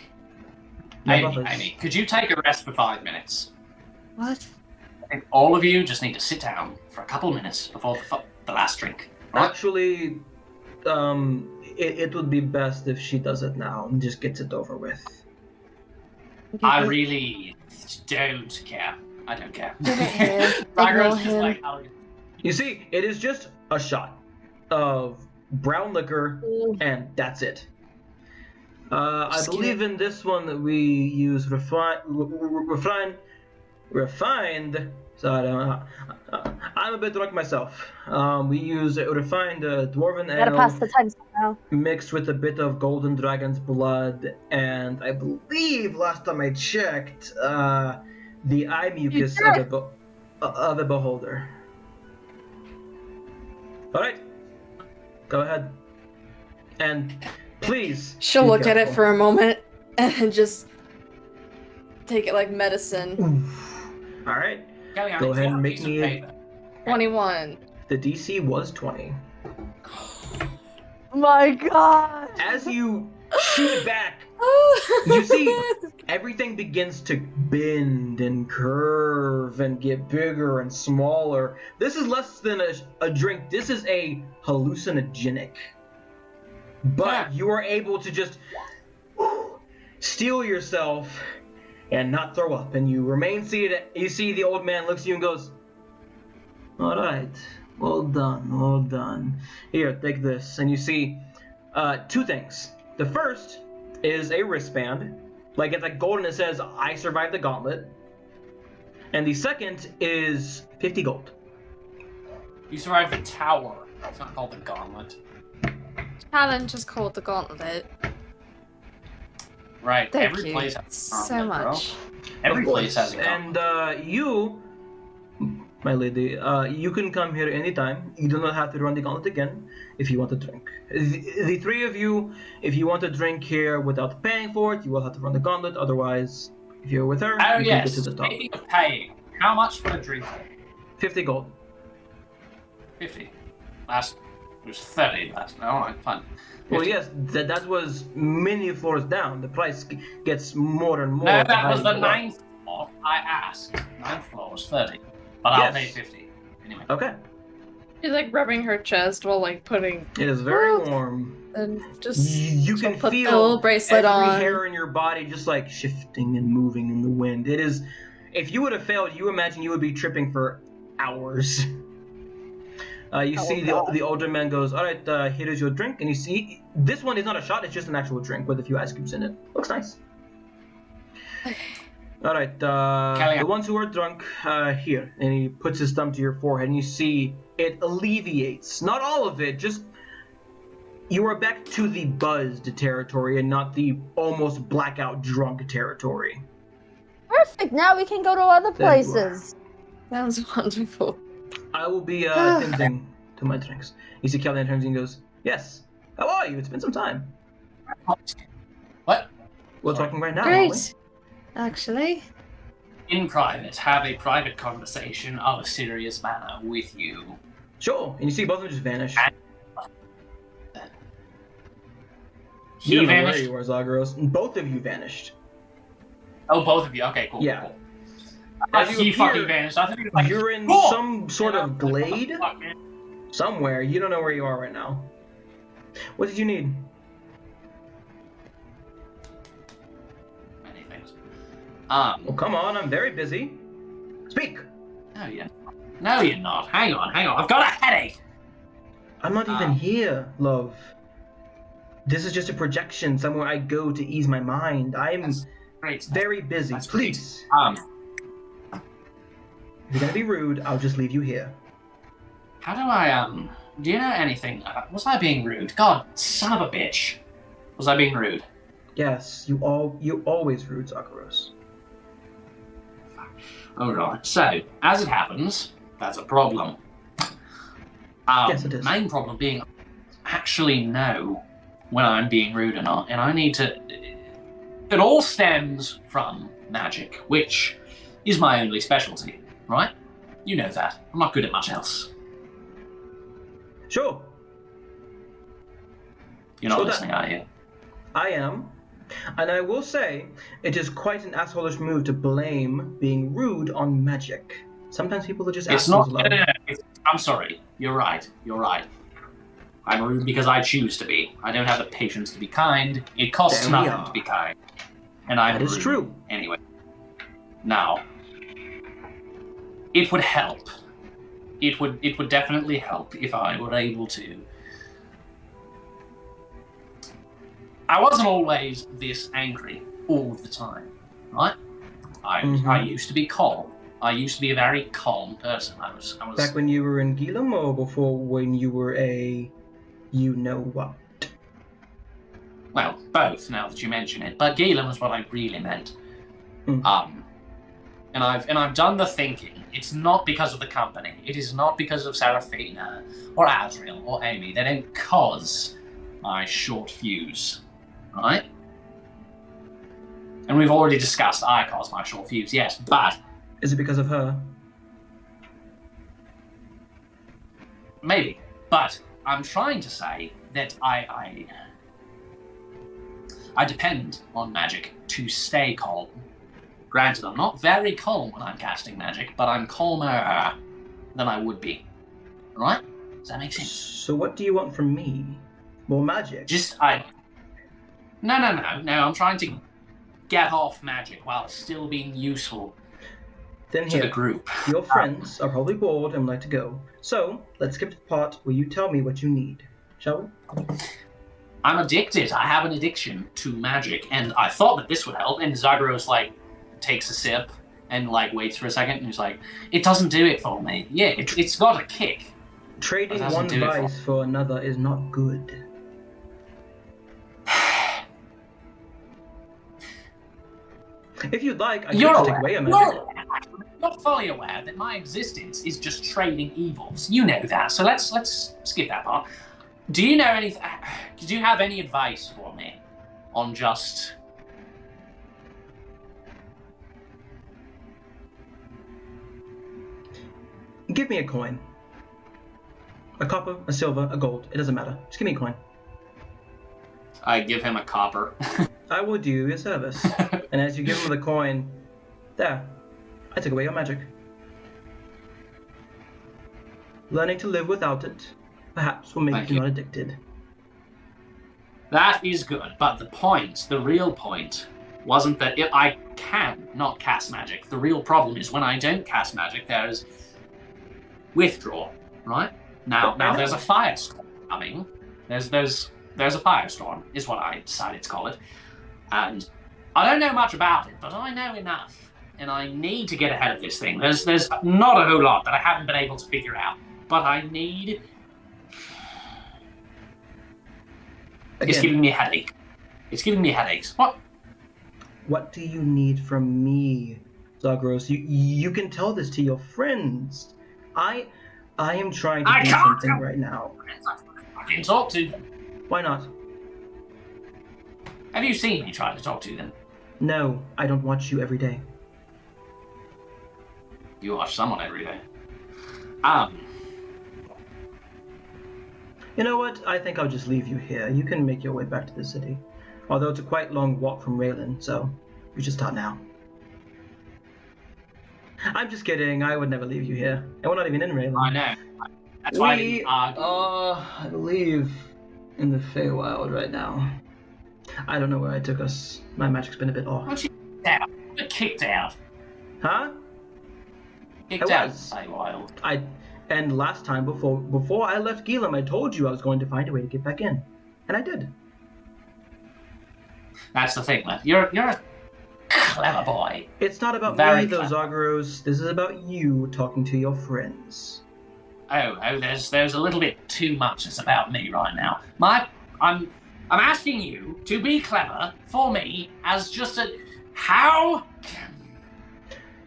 Amy, could you take a rest for 5 minutes? What? I think all of you just need to sit down for a couple of minutes before the last drink. Right? Actually, it would be best if she does it now and just gets it over with. I really don't care. I don't care. Ignore him. You see, it is just a shot of brown liquor, and that's it. I believe in this one that we use refined. So I'm a bit drunk myself. We use refined dwarven ale. Gotta pass the time somehow. Mixed with a bit of golden dragon's blood, and I believe last time I checked, the eye mucus of a beholder. All right, go ahead, and please. She'll look at it for a moment and just take it like medicine. Oof. All right, go ahead and make me a 21. The DC was 20. My God! As you shoot it back, you see everything begins to bend and curve and get bigger and smaller. This is less than a drink. This is a hallucinogenic. But you are able to just steel yourself and not throw up. And you remain seated. You see the old man looks at you and goes, "All right. Well done, well done. Here, take this." And you see two things. The first is a wristband. Like, it's like golden. It says, "I survived the gauntlet." And the second is 50 gold. You survived the tower. It's not called the gauntlet. Challenge is called the gauntlet. Right. Thank Every you place has a so gauntlet, much. bro. Every place has a gauntlet. And you my lady. You can come here anytime. You do not have to run the gauntlet again if you want to drink. The three of you, if you want to drink here without paying for it, you will have to run the gauntlet. Otherwise, if you're with her, Oh you yes. can get to the top. Speaking of paying, how much for a drink? 50 gold. 50. Last it was 30 last. All right, fine. 50. Well, yes, that was many floors down. The price gets more and more. No, that was the 9th floor. I asked. 9th floor was 30, but I'll pay 50 anyway. Okay. She's like rubbing her chest while like putting. It is very warm. And just You can put feel the little bracelet every on. hair in your body just like shifting and moving in the wind. It is. If you would have failed, you imagine you would be tripping for hours. You see the older man goes, all right, here is your drink. And you see, this one is not a shot, it's just an actual drink with a few ice cubes in it. Looks nice. All right, the ones who are drunk, here. And he puts his thumb to your forehead and you see it alleviates. Not all of it, just you are back to the buzzed territory and not the almost blackout drunk territory. Perfect. Now we can go to other places. Sounds wonderful. I will be attending to my drinks. You see Kelly turns and goes, yes. How are you? It's been some time. What? We're talking right now, aren't we? Great. Actually. In private, have a private conversation of a serious manner with you. Sure. And you see both of them just vanish. He You don't know vanished? where you were, Zagros. Both of you vanished. Oh, both of you. Okay, cool. Yeah. Cool. As you He appear, fucking vanished. I think he was like, You're in "Cool!" some sort of glade Fuck, man. somewhere. You don't know where you are right now. What did you need? Many things. Well, come on. I'm very busy. Speak. No, you're not. Hang on. I've got a headache. I'm not even here, love. This is just a projection, somewhere I go to ease my mind. I'm That's great. very busy. That's Please. great. If you're gonna be rude, I'll just leave you here. How do I, do you know anything about, was I being rude? God, son of a bitch. Was I being rude? Yes, you always rude, Zagros. Alright, so, as it happens, that's a problem. Yes, it is. Main problem being, I actually know when I'm being rude or not, and I need to, it all stems from magic, which is my only specialty, right? You know that. I'm not good at much else. Sure. You're not So listening, are you? I am. And I will say, it is quite an asshole-ish move to blame being rude on magic. Sometimes people are just It's assholes. not. No. I'm sorry. You're right. I'm rude because I choose to be. I don't have the patience to be kind. It costs There we nothing are. to be kind. And I'm That is rude. true. Anyway. Now, it would help. It would definitely help if I were able to. I wasn't always this angry all the time, right? I used to be calm. I used to be a very calm person. I was Back when you were in Gilum, or before when you were a you-know-what? Well, both, now that you mention it. But Galen was what I really meant. And I've done the thinking. It's not because of the company. It is not because of Seraphina or Azrael or Amy. They don't cause my short fuse, right? And we've already discussed I cause my short fuse, yes, but Is it because of her? maybe. But I'm trying to say that I depend on magic to stay calm. Granted, I'm not very calm when I'm casting magic, but I'm calmer than I would be. Right? Does that make sense? So what do you want from me? More magic? No, I'm trying to get off magic while still being useful Then to the here, group. your friends are probably bored and would like to go. So, let's skip to the part where you tell me what you need. Shall we? I'm addicted. I have an addiction to magic, and I thought that this would help. And Zagros takes a sip and waits for a second, and he's like, "It doesn't do it for me. Yeah, it's got a kick. Trading What doesn't one do it vice for another is not good. If you'd like, I can take away a magic. You're fully aware that my existence is just trading evils. You know that, so let's skip that part. Do you know anything? Do you have any advice for me on just? Give me a coin. A copper, a silver, a gold. It doesn't matter. Just give me a coin. I give him a copper. I will do you a service. And as you give him the coin, there, I took away your magic. Learning to live without it, perhaps will make Thank you you. not addicted. That is good, but the real point, wasn't that if I can not cast magic. The real problem is when I don't cast magic, there is withdrawal, right? Now there's a firestorm coming. There's a firestorm, is what I decided to call it. And I don't know much about it, but I know enough. And I need to get ahead of this thing. There's not a whole lot that I haven't been able to figure out. But I need... It's giving me a headache. It's giving me headaches. What? What do you need from me, Zagros? You can tell this to your friends. I am trying to do something right now. I can talk to them. Why not? Have you seen me try to talk to them? No, I don't watch you every day. You watch someone every day. You know what? I think I'll just leave you here. You can make your way back to the city. Although it's a quite long walk from Raylan, so we should start now. I'm just kidding. I would never leave you here. And we're not even in Raylan. I know. That's why I didn't argue. I believe in the Feywild right now. I don't know where I took us. My magic's been a bit off. Aren't you out? You're kicked out. Huh? Kicked out of the Feywild. And last time before I left Gilam, I told you I was going to find a way to get back in. And I did. That's the thing, man. You're a clever boy. It's not about Very me, though, clever. Zagros. This is about you talking to your friends. Oh, there's a little bit too much that's about me right now. I'm asking you to be clever for me as just a how.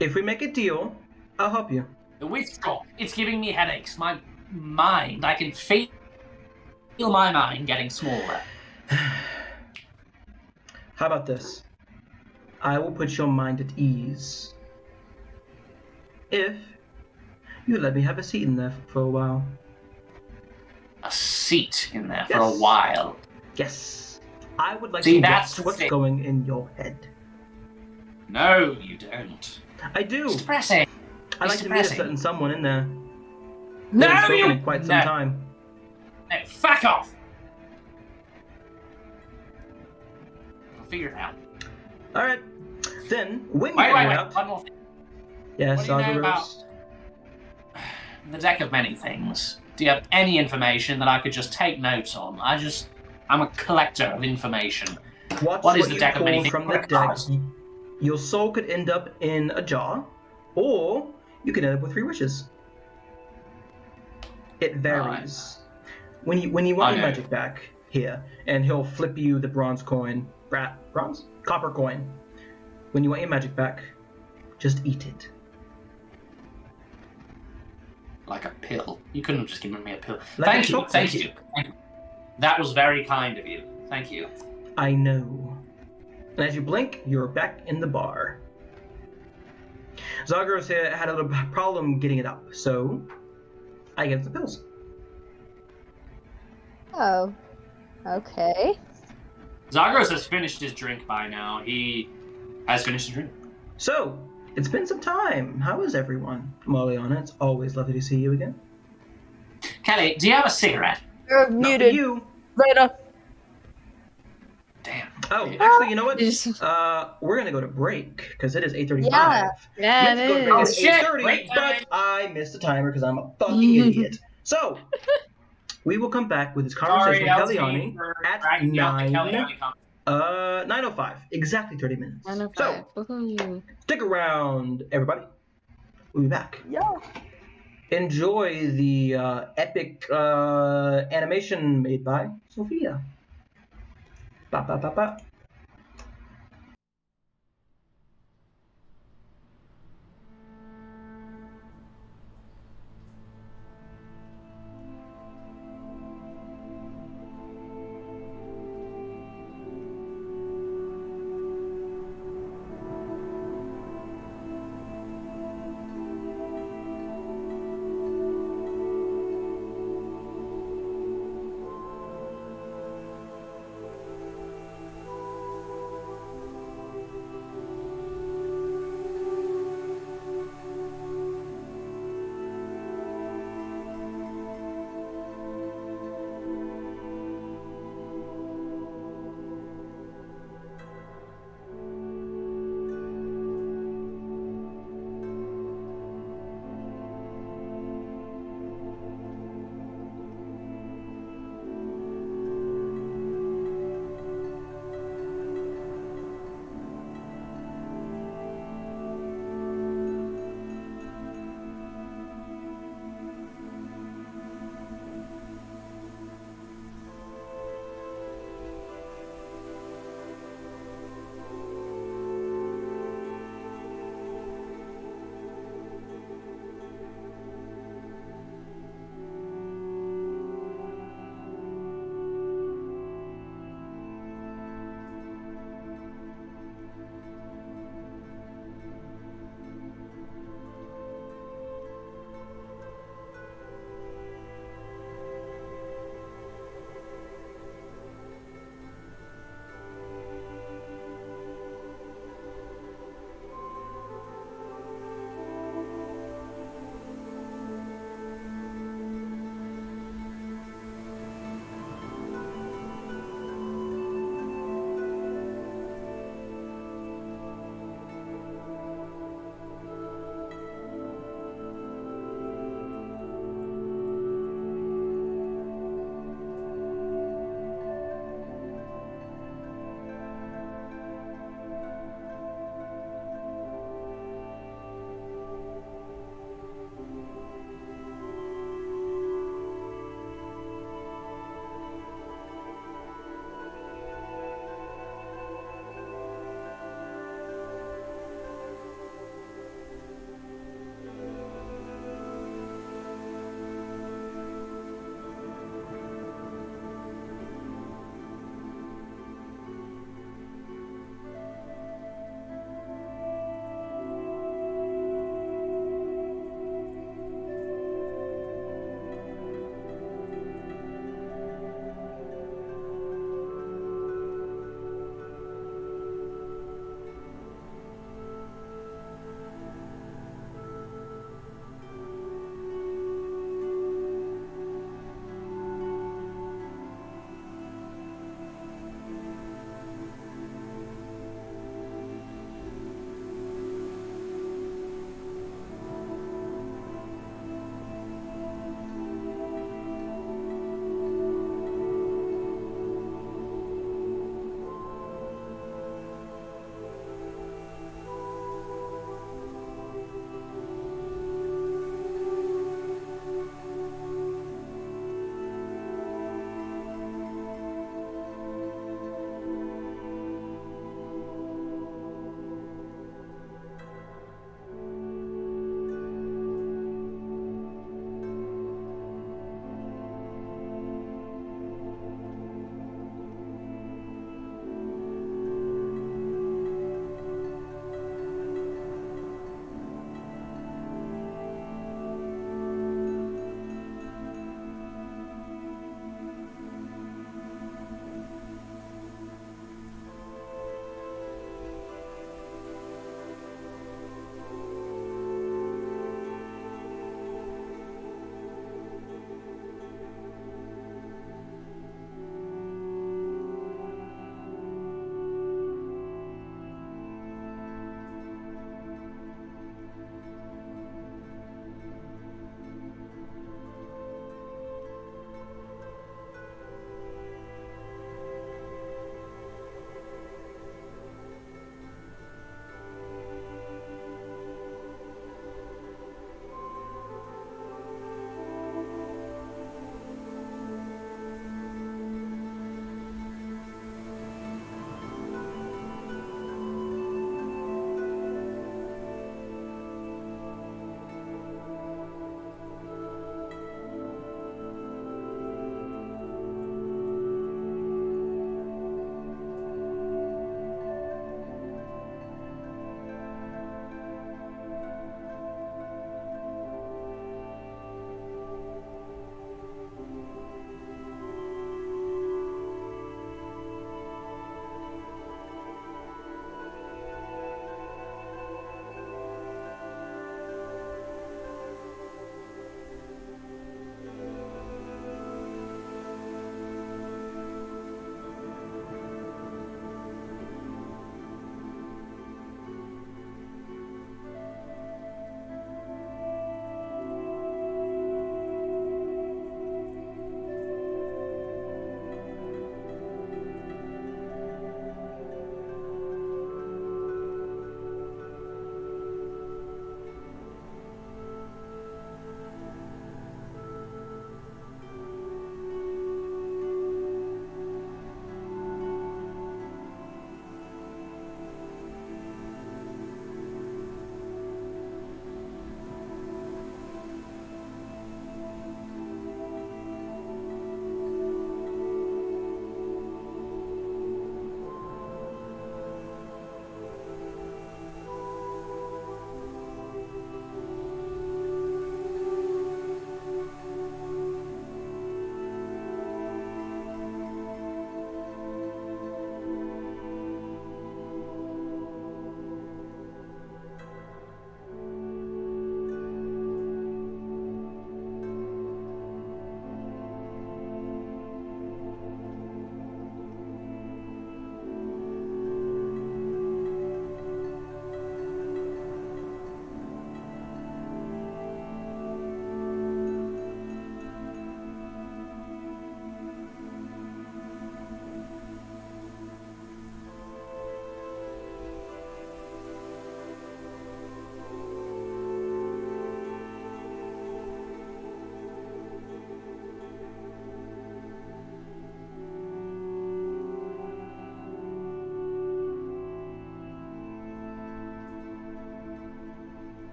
If we make a deal, I'll help you. The withdrawal, it's giving me headaches. My mind, I can feel my mind getting smaller. How about this? I will put your mind at ease. If you let me have a seat in there for a while. A seat in there for Yes. a while. Yes. I would like See, to that's guess what's the thing. going in your head. No, you don't. I do. It's depressing. I like to meet a certain someone in there. No, Haven't spoken you in quite some time. No, fuck off. I'll figure it out. All right. Then, when you Wait, figure it wait. out, One more thing. yes, What do you know Zagros. about the deck of many things? Do you have any information that I could just take notes on? I'm a collector of information. Watch What is the you deck of many pull things? from the deck. Your soul could end up in a jar, or you could end up with 3 wishes. It varies. When you want your Okay. magic back here, and he'll flip you the bronze coin, copper coin. When you want your magic back, just eat it. Like a pill. You couldn't have just given me a pill. Like Thank a you. chocolate. Thank you. That was very kind of you. Thank you. I know. And as you blink, you're back in the bar. Zagros had a little problem getting it up, so I get the pills. Oh. Okay. Zagros has finished his drink by now. He has finished his drink. So, it's been some time. How is everyone? Moliana, it's always lovely to see you again. Kelly, do you have a cigarette? You're Not for muted. you. Right up. Damn. Oh, actually, you know what? Just- We're gonna go to break because it is 8:35. Yeah. Yeah, Meant to go to it break at Oh, is. shit. 8:30, Break but time. I missed the timer because I'm a fucking idiot. So, we will come back with this conversation Sorry, with LT, Kellyani for at dragging you out the 9. Kellyani conversation. 9:05. Exactly 30 minutes. 9:05. So, Woohoo. stick around, everybody. We'll be back. Yeah. Enjoy the epic animation made by Sophia. Ba ba ba ba.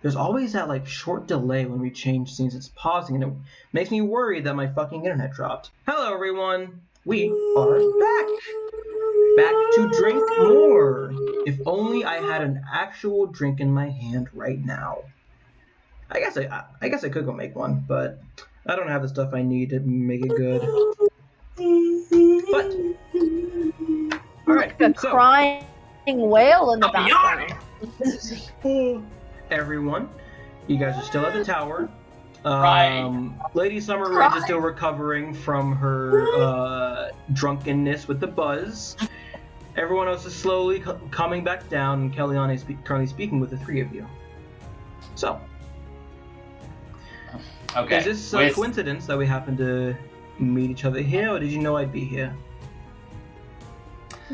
there's always that like short delay when we change scenes. It's pausing, and it makes me worried that my fucking internet dropped. Hello, everyone. We are back to drink more. If only I had an actual drink in my hand right now. I guess I could go make one, but I don't have the stuff I need to make it good. But all right, a crying whale in the background. Everyone, you guys are still at the tower. Right. Lady Summerridge is still recovering from her drunkenness with the buzz. Everyone else is slowly coming back down, and Kellyanne is currently speaking with the three of you. So, okay. Is this a coincidence that we happen to meet each other here, or did you know I'd be here?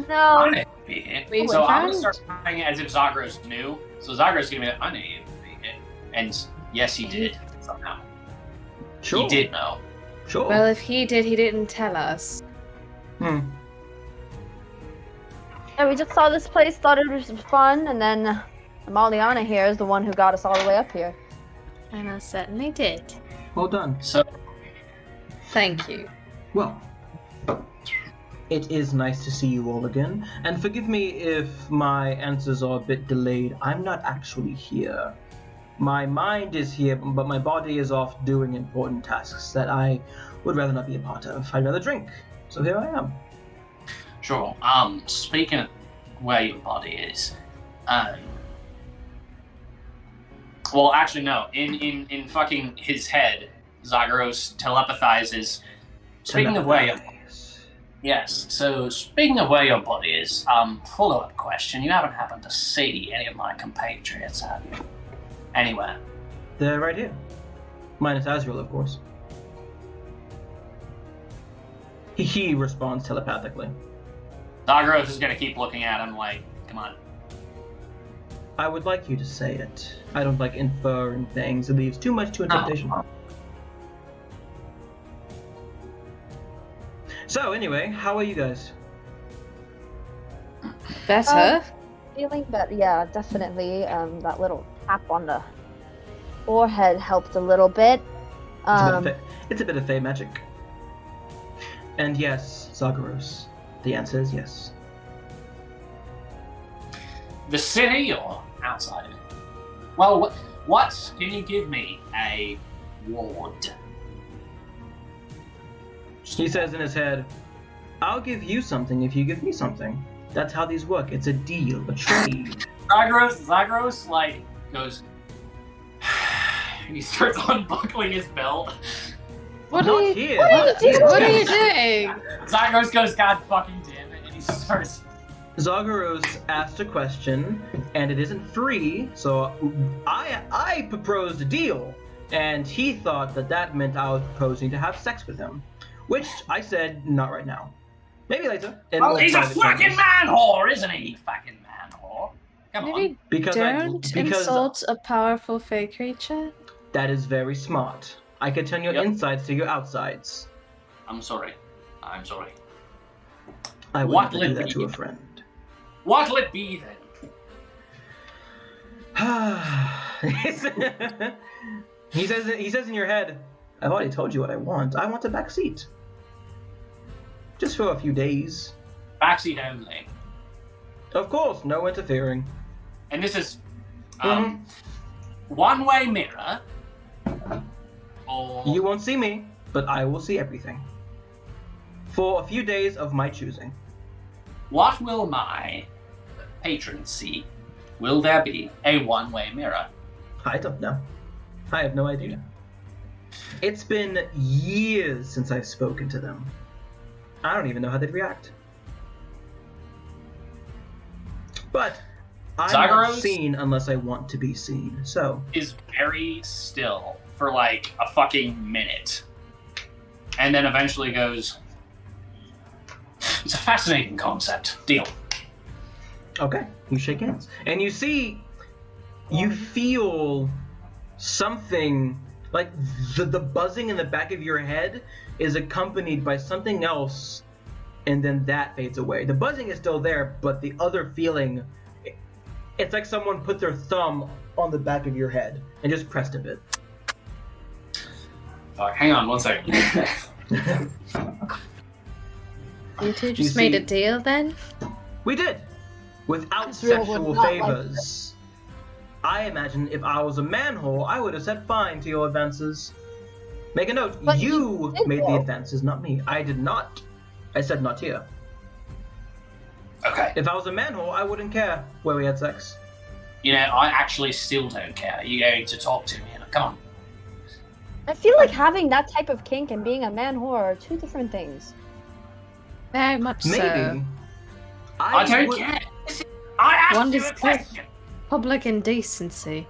No. So I'm gonna start playing as if Zagros knew. So Zagros gonna be like, I knew you'd be here. And yes, he did somehow. Sure. He did know. Sure. Well, if he did, he didn't tell us. Yeah, we just saw this place, thought it was fun, and then Amaliana here is the one who got us all the way up here. And I certainly did. Well done. So, thank you. Well, it is nice to see you all again, and forgive me if my answers are a bit delayed. I'm not actually here. My mind is here, but my body is off doing important tasks that I would rather not be a part of. I'd rather drink. So here I am. sure. Speaking of where your body is, well, actually, no. In fucking his head, Zagros telepathizes. Speaking of where your Yes, so speaking of where your body is, follow-up question. You haven't happened to see any of my compatriots, have you? Anywhere? They're right here. Minus Azrael, of course. He responds telepathically. Zagros is gonna keep looking at him like, come on. I would like you to say it. I don't like inferring things. It leaves too much to interpretation. So anyway, how are you guys? Better? Feeling better, yeah, definitely. That little tap on the forehead helped a little bit. It's a bit of fey magic. And yes, Zagros. The answer is yes. The city or outside of it? Well, what can you give me a ward? He says in his head, I'll give you something if you give me something. That's how these work. It's a deal, a trade. Zagros, like, goes... and he starts unbuckling his belt. What are you doing? Zagros goes, God fucking damn it, and he starts... Zagros asked a question, and it isn't free, so I proposed a deal, and he thought that meant I was proposing to have sex with him. Which I said, not right now. Maybe later. Oh, he's a fucking man whore, isn't he? Fucking man whore. Come on. Because insult a powerful fey creature. That is very smart. I can turn your insides to your outsides. I'm sorry. I wouldn't do that to a friend. What'll it be then? He says in your head, I've already told you what I want. I want a back seat. Just for a few days. Backseat only. Of course, no interfering. And this is one-way mirror. Or you won't see me, but I will see everything. For a few days of my choosing. What will my patrons see? Will there be a one-way mirror? I don't know. I have no idea. It's been years since I've spoken to them. I don't even know how they'd react. But I'm not seen unless I want to be seen, so... is very still for like a fucking minute. And then eventually goes, it's a fascinating concept. Deal. Okay, you shake hands. And you feel something... like the buzzing in the back of your head is accompanied by something else, and then that fades away. The buzzing is still there, but the other feeling It's like someone put their thumb on the back of your head and just pressed a bit. Fuck, hang on 1 second. You two just made a deal then? We did. Without Azrael sexual would not favors. I imagine if I was a manhole, I would have said fine to your advances. Make a note, But you you did, made the though. advances, not me. I did not. I said not here. Okay. If I was a manhole, I wouldn't care where we had sex. You know, I actually still don't care. Are you going to talk to me? Come on. I feel like having that type of kink and being a man whore are two different things. Very much so. Maybe. I don't would- care. I asked One you is a question. public indecency.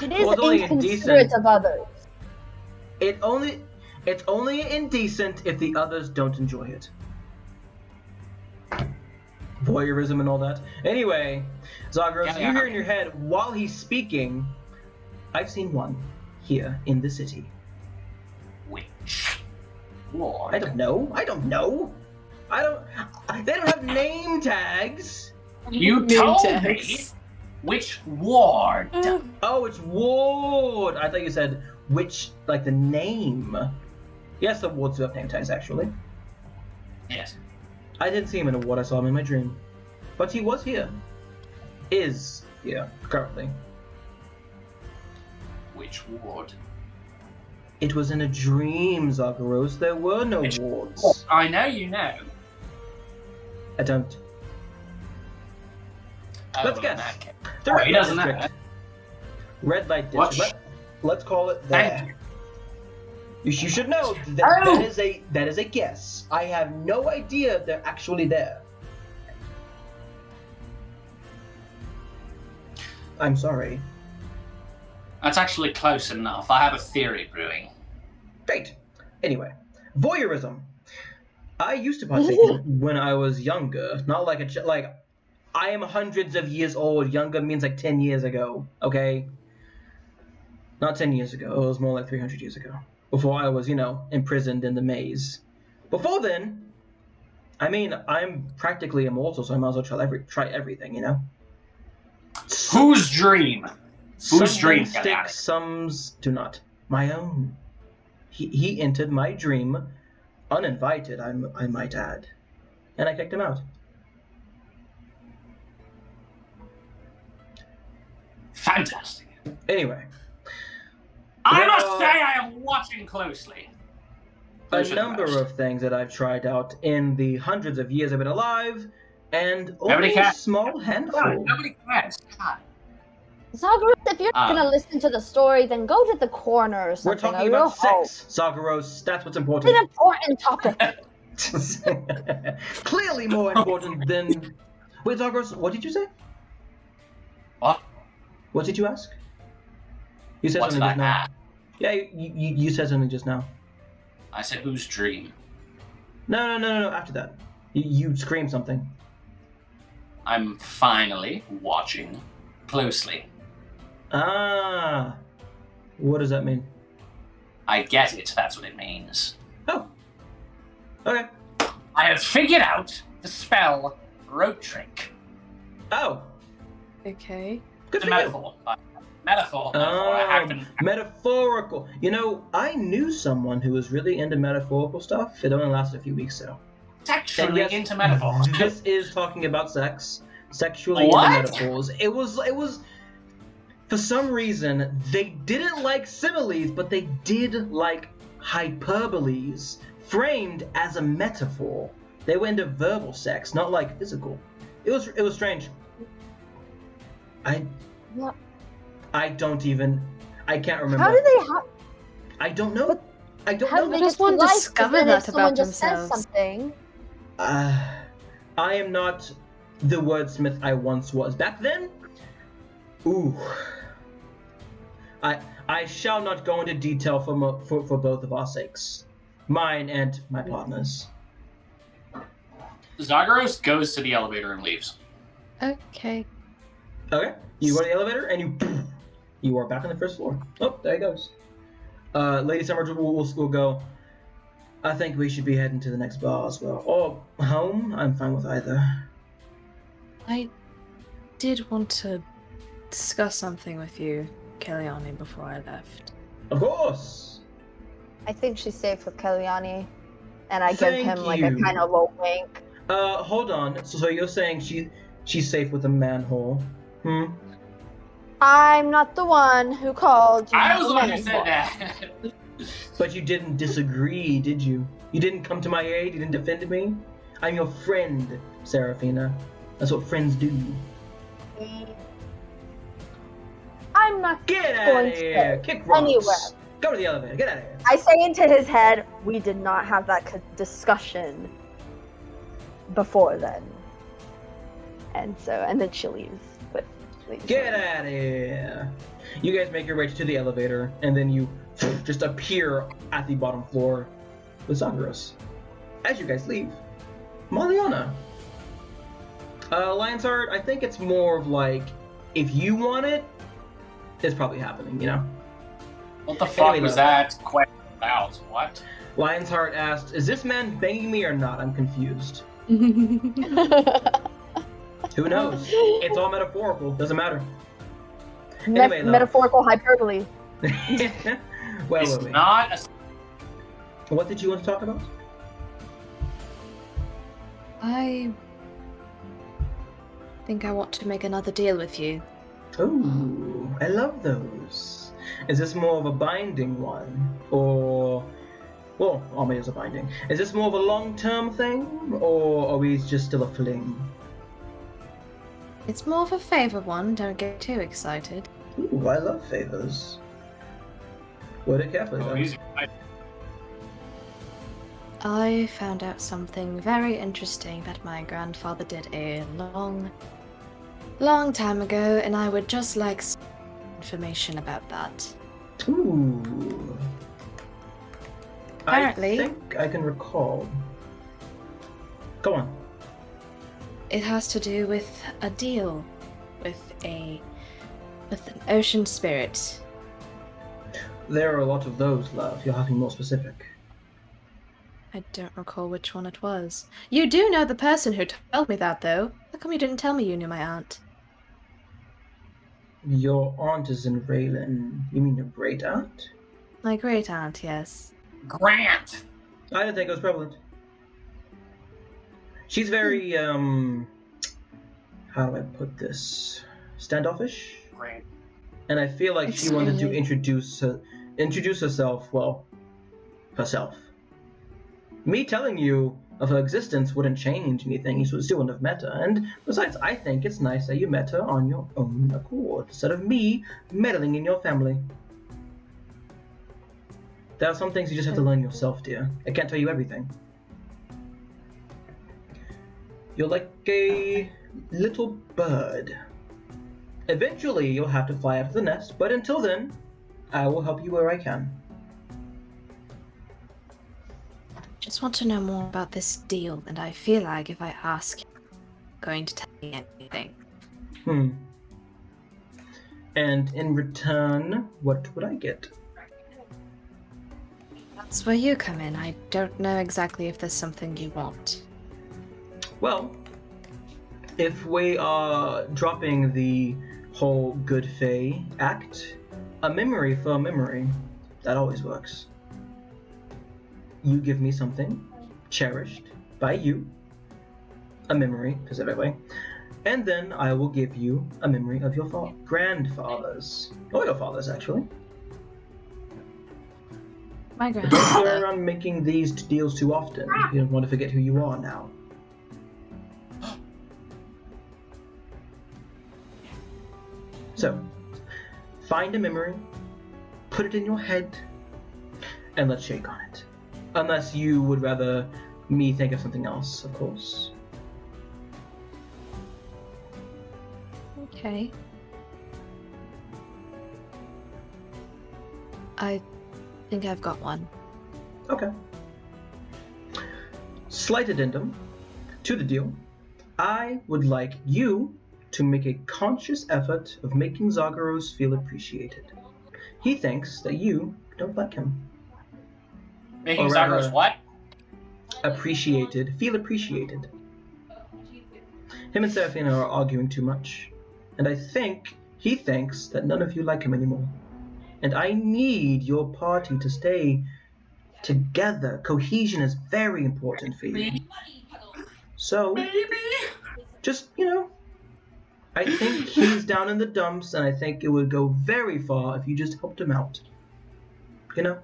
It is Well, it's only inconsiderate indecent. of others. It's only indecent if the others don't enjoy it. Voyeurism and all that. Anyway, Zagros, Yeah. you hear in your head while he's speaking, I've seen one here in the city. Which? Lord. I don't know. They don't have name tags. You told me which ward. Oh, it's Ward. I thought you said which, like the name. Yes, the wards do have name tags, actually. Yes. I didn't see him in a ward, I saw him in my dream. But he was here. Is here, currently. Which ward? It was in a dream, Zagros. There were no wards. I know you know. I don't. Oh, Let's in guess. that case. The Oh, red he light doesn't know. district. Red light What? district. Let's call it there. Thank you. You should know that, Oh! that is a guess. I have no idea if they're actually there. I'm sorry. That's actually close enough. I have a theory brewing. Great. Anyway, voyeurism. I used to partake in it when I was younger. Not like like I am hundreds of years old. Younger means like 10 years ago. Okay. Not 10 years ago. It was more like 300 years ago. Before I was, imprisoned in the maze. Before then, I mean, I'm practically immortal, so I might as well try everything, Whose dream? Whose Some dream? stick, some do not. My own. He entered my dream, uninvited, I might add, and I kicked him out. Fantastic. Anyway, I There must are- say I am watching closely. a Those are the number most. of things that I've tried out in the hundreds of years I've been alive, and Nobody only a cares. small handful. God, nobody cares. God. Zagros, if you're Ah. gonna listen to the story, then go to the corner or We're something. talking a real about sex, Zagros. That's what's It's important. an important topic. Clearly more important than... Wait, Zagros, what did you say? What? What did you ask? You said What's something that? just now. Yeah, you said something just now. I said, whose dream? No, after that. You screamed something. I'm finally watching closely. Ah. What does that mean? I get it. That's what it means. Oh. Okay. I have figured out the spell rope trick. Oh. Okay. Good It's for a you. metaphor. Metaphor. I have been. Metaphorical. I knew someone who was really into metaphorical stuff. It only lasted a few weeks, though. Actually And yes, into metaphors. This is talking about sex. Sexually What? into metaphors. It was... For some reason, they didn't like similes, but they did like hyperboles, framed as a metaphor. They went into verbal sex, not like physical. It was strange. What? I can't remember. How do they have? I don't know. But I don't How know. do they Does get one to life? 'Cause discover then that if someone about just says themselves? something. I am not the wordsmith I once was. Back then? Ooh. I shall not go into detail for both of our sakes. Mine and my partner's. Zagros goes to the elevator and leaves. Okay. Okay. You go to the elevator and you are back on the first floor. Oh, there he goes. Lady Summerridge will go, I think we should be heading to the next bar as well. Or home. I'm fine with either. did want to discuss something with you, Kellyanne, before I left. Of course. I think she's safe with Kellyanne, and I give Thank him like a you. kind of low wink. Hold on. So you're saying she's safe with a manhole? Hmm. I'm not the one who called you. I was a the one who man said boy. that. But you didn't disagree, did you? You didn't come to my aid. You didn't defend me. I'm your friend, Seraphina. That's what friends do. I'm not Get out going of to here! go Kick rocks! anywhere. Go to the elevator. Get out of here! I say into his head, we did not have that discussion before then. And then she leaves with Lady Get Summerridge. out of here! You guys make your way to the elevator, and then you just appear at the bottom floor with Zagros. As you guys leave, Maliana. Lionheart, I think it's more of like, if you want it, it's probably happening, you know? What the fuck Anyway, was that question about? What? Lionheart asked, is this man banging me or not? I'm confused. Who knows? It's all metaphorical. Doesn't matter. Anyway, though. Metaphorical hyperbole. It's wait. not a... What did you want to talk about? I think I want to make another deal with you. Oh, I love those. Is this more of a binding one? Or... Well, Army is a binding. Is this more of a long-term thing? Or are we just still a fling? It's more of a favor one, don't get too excited. Ooh, I love favors. Word it carefully, Oh, though. he's... I found out something very interesting that my grandfather did a long time ago, and I would just like some information about that. Ooh. Apparently- I think I can recall. Go on. It has to do with a deal with an ocean spirit. There are a lot of those, love. You're having more specific. I don't recall which one it was. You do know the person who told me that, though. How come you didn't tell me you knew my aunt? Your aunt is in Raylan. You mean your great aunt? My great aunt, yes. Grant! I didn't think it was prevalent. She's very, how do I put this? Standoffish? Grant. And I feel like she wanted to Extremely. introduce herself, well, herself. Me telling you of her existence wouldn't change anything. You still wouldn't have met her. And besides, I think it's nice that you met her on your own accord, instead of me meddling in your family. There are some things you just have to learn yourself, dear. I can't tell you everything. You're like a little bird. Eventually, you'll have to fly out of the nest, but until then, I will help you where I can. Just want to know more about this deal, and I feel like if I ask, I'm going to tell me anything. And in return, what would I get? That's where you come in. I don't know exactly if there's something you want. Well, if we are dropping the whole good fae act, a memory for a memory, that always works. You give me something cherished by you, a memory specifically, and then I will give you a memory of your grandfathers, or your fathers actually. My But don't grandfather. go around making these deals too often. You don't want to forget who you are now. So, find a memory, put it in your head, and let's shake on it. Unless you would rather me think of something else, of course. Okay. I think I've got one. Okay. Slight addendum to the deal. I would like you to make a conscious effort of making Zagros feel appreciated. He thinks that you don't like him. Making Or rather- Zagros what? Feel appreciated. Him and Seraphina are arguing too much. And I think he thinks that none of you like him anymore. And I need your party to stay together. Cohesion is very important for you. So, just, I think he's down in the dumps, and I think it would go very far if you just helped him out. Right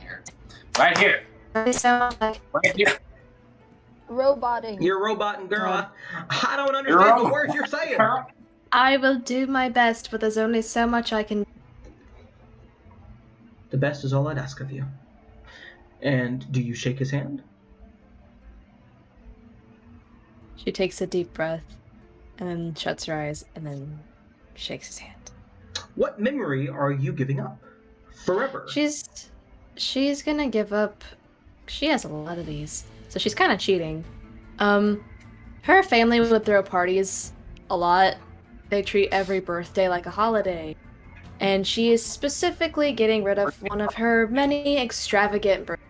here. Right here. Right here. Roboting. You're roboting, girl. I don't understand the words you're saying. I will do my best, but there's only so much I can. The best is all I'd ask of you. And do you shake his hand? She takes a deep breath and shuts her eyes and then shakes his hand. What memory are you giving up? Forever. She's gonna give up. She has a lot of these, so she's kind of cheating. Her family would throw parties a lot. They treat every birthday like a holiday. And she is specifically getting rid of one of her many extravagant birthdays.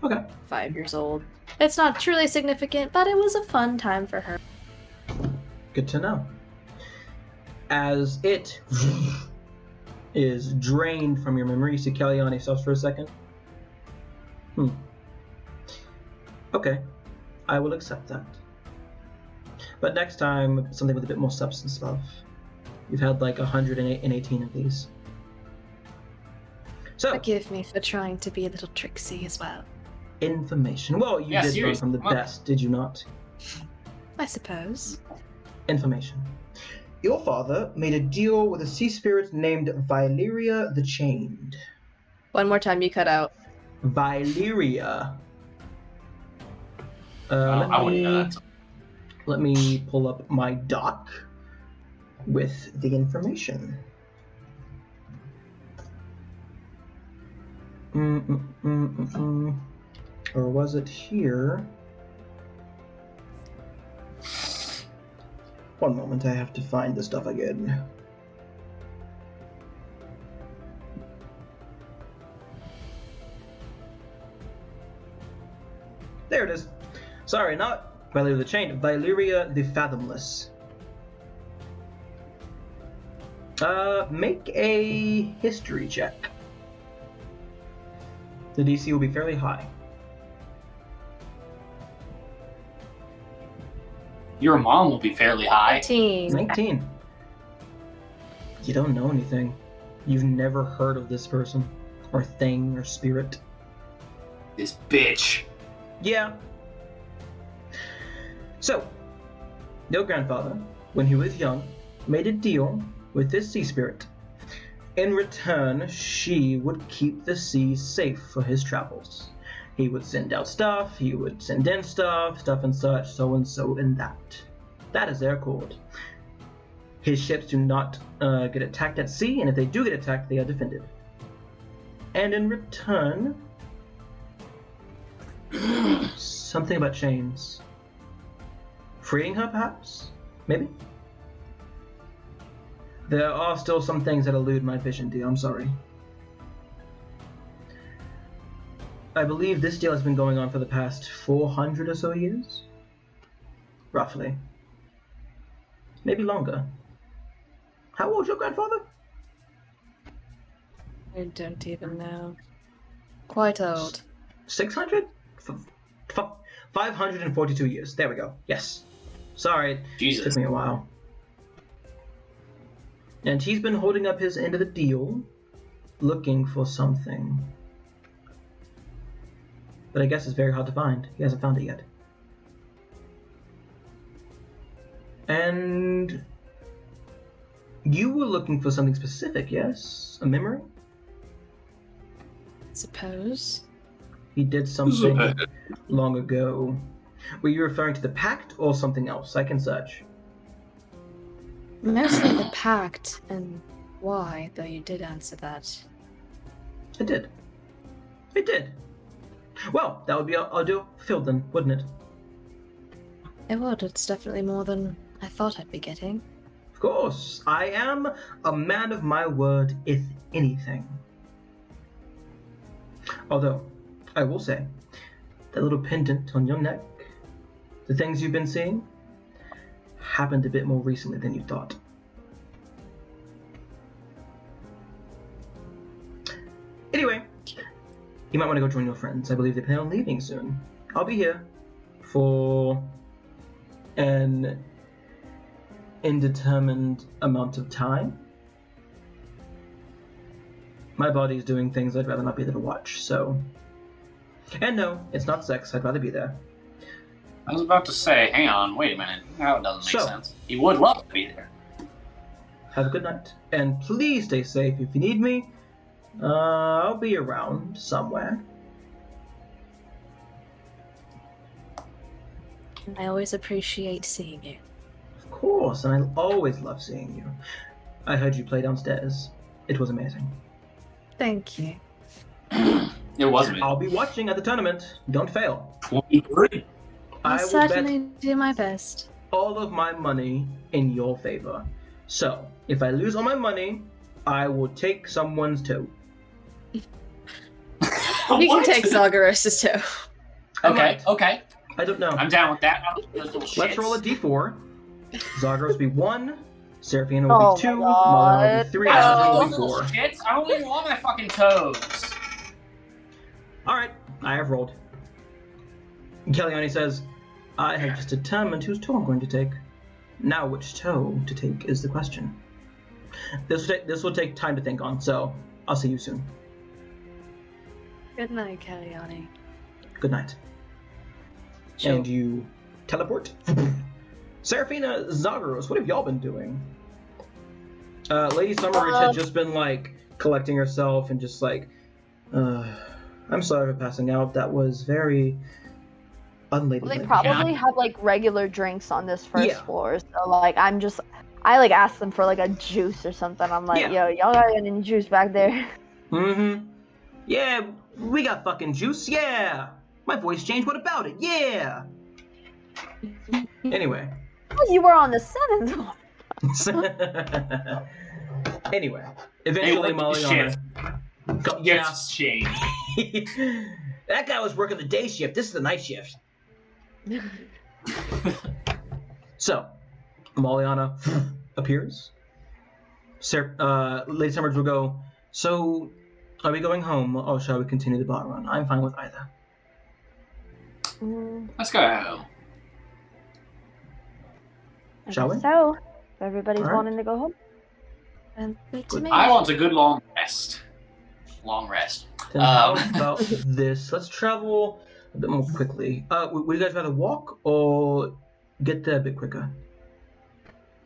Okay. 5 years old. It's not truly significant, but it was a fun time for her. Good to know. As it is drained from your memory, see Kellyanne stops for a second. Okay. I will accept that. But next time, something with a bit more substance, love. You've had like 118 of these. So, Forgive me for trying to be a little tricksy as well. Information. Well, you did learn from the best, did you not? I suppose. Information. Your father made a deal with a sea spirit named Valyria the Chained. One more time, you cut out. Valyria. I wouldn't know that. Let me pull up my doc with the information. Or was it here? One moment, I have to find the stuff again. There it is. Sorry, not Valyria the Chained, Valyria the Fathomless. Make a history check. The DC will be fairly high. Your mom will be fairly high. 19. You don't know anything. You've never heard of this person, or thing, or spirit. This bitch. Yeah. So, your grandfather, when he was young, made a deal with this sea spirit. In return, she would keep the sea safe for his travels. He would send out stuff, he would send in stuff and such, so and that. That is their accord. His ships do not get attacked at sea, and if they do get attacked, they are defended. And in return, something about chains. Freeing her, perhaps? Maybe? There are still some things that elude my vision, dear. I'm sorry. I believe this deal has been going on for the past 400 or so years? Roughly. Maybe longer. How old's your grandfather? I don't even know. Quite old. 600? 542 years. There we go. Yes. Sorry. Jesus. It took me a while. And he's been holding up his end of the deal, looking for something. But I guess it's very hard to find. He hasn't found it yet. And you were looking for something specific, yes? A memory? Suppose. He did something long ago. Were you referring to the pact or something else? I can search. Mostly the pact, and why, though you did answer that. It did. It did. Well, that would be our deal fulfilled then, wouldn't it? It would. It's definitely more than I thought I'd be getting. Of course. I am a man of my word, if anything. Although, I will say, that little pendant on your neck, the things you've been seeing, happened a bit more recently than you thought. Anyway, you might want to go join your friends. I believe they plan on leaving soon. I'll be here for an indeterminate amount of time. My body's doing things I'd rather not be there to watch, so... And no, it's not sex, I'd rather be there. I was about to say, hang on, wait a minute. Now it doesn't make sense. He would love to be there. Have a good night. And please stay safe. If you need me, I'll be around somewhere. I always appreciate seeing you. Of course, and I always love seeing you. I heard you play downstairs. It was amazing. Thank you. It wasn't. I'll be watching at the tournament. Don't fail. 23. I'll I will certainly bet do my best. all of my money in your favor. So, if I lose all my money, I will take someone's toe. You can take Zagoros's toe. Okay, okay. I don't know. I'm down with that. Those little Let's shits. roll a d4. Zagros will be 1, Seraphina will be 2, my Molly will be God. 3, I and don't Azrael need will those be little 4. shits. I don't even want my fucking toes. Alright, I have rolled. Kellyanne says, I have just determined whose toe I'm going to take. Now which toe to take is the question. This will take time to think on, so I'll see you soon. Good night, Kellyanne. Good night. Sure. And you teleport? Seraphina, Zagros, what have y'all been doing? Lady Summerridge had just been, like, collecting herself and just, like, I'm sorry for passing out. That was very unladylike. They probably have like regular drinks on this first floor, so like I like asked them for like a juice or something. I'm like, yo, y'all got any juice back there? Mm-hmm. Yeah, we got fucking juice. Yeah. My voice changed. What about it? Yeah. Anyway. You were on the 7th. Anyway, eventually Molly Gifts change. That guy was working the day shift. This is the night shift. So, Maliana appears. Lady Summerridge will go, so, are we going home or shall we continue the bar run? I'm fine with either. Let's go home. Shall we? So, if everybody's Alright. wanting to go home. And good to me. I want a good long rest. Long rest. Then how about this? Let's travel a bit more quickly. Would you guys rather walk or get there a bit quicker?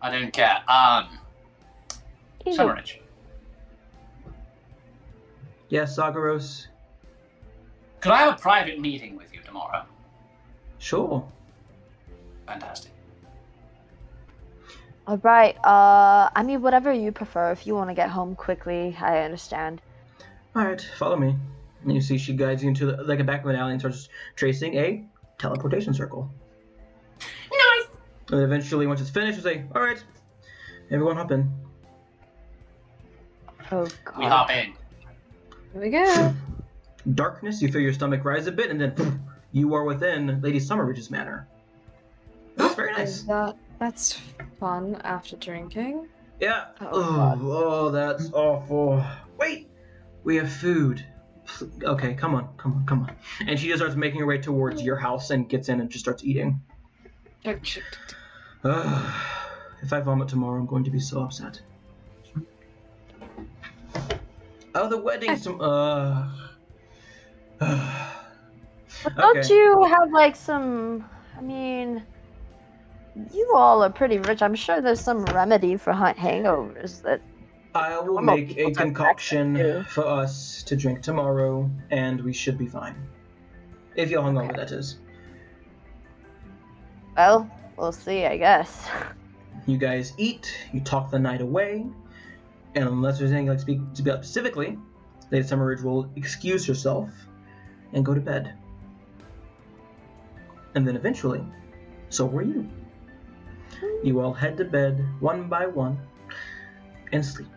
I don't care. Summerridge. Yes, Zagros. Could I have a private meeting with you tomorrow? Sure. Fantastic. Alright, I mean, whatever you prefer. If you want to get home quickly, I understand. Alright, follow me. And you see she guides you into like a back of an alley and starts tracing a teleportation circle. Nice! And eventually, once it's finished, you say, alright, everyone hop in. Oh, God. We hop in. Here we go. Darkness, you feel your stomach rise a bit, and then poof, you are within Lady Summerridge's manor. That's very nice. That's fun after drinking. Yeah. Oh, Oh, that's awful. Wait, we have food. Okay, come on. And she just starts making her way towards your house and gets in and just starts eating. If I vomit tomorrow, I'm going to be so upset. Oh, the wedding's But don't you have like some, I mean, you all are pretty rich. I'm sure there's some remedy for hangovers that... I will normal make a people have concoction access to. for us to drink tomorrow, and we should be fine. If you're hungover, that is. Well, we'll see, I guess. You guys eat, you talk the night away, and unless there's anything like speak about specifically, Lady Summerridge will excuse herself and go to bed. And then eventually, so will you. You all head to bed one by one and sleep.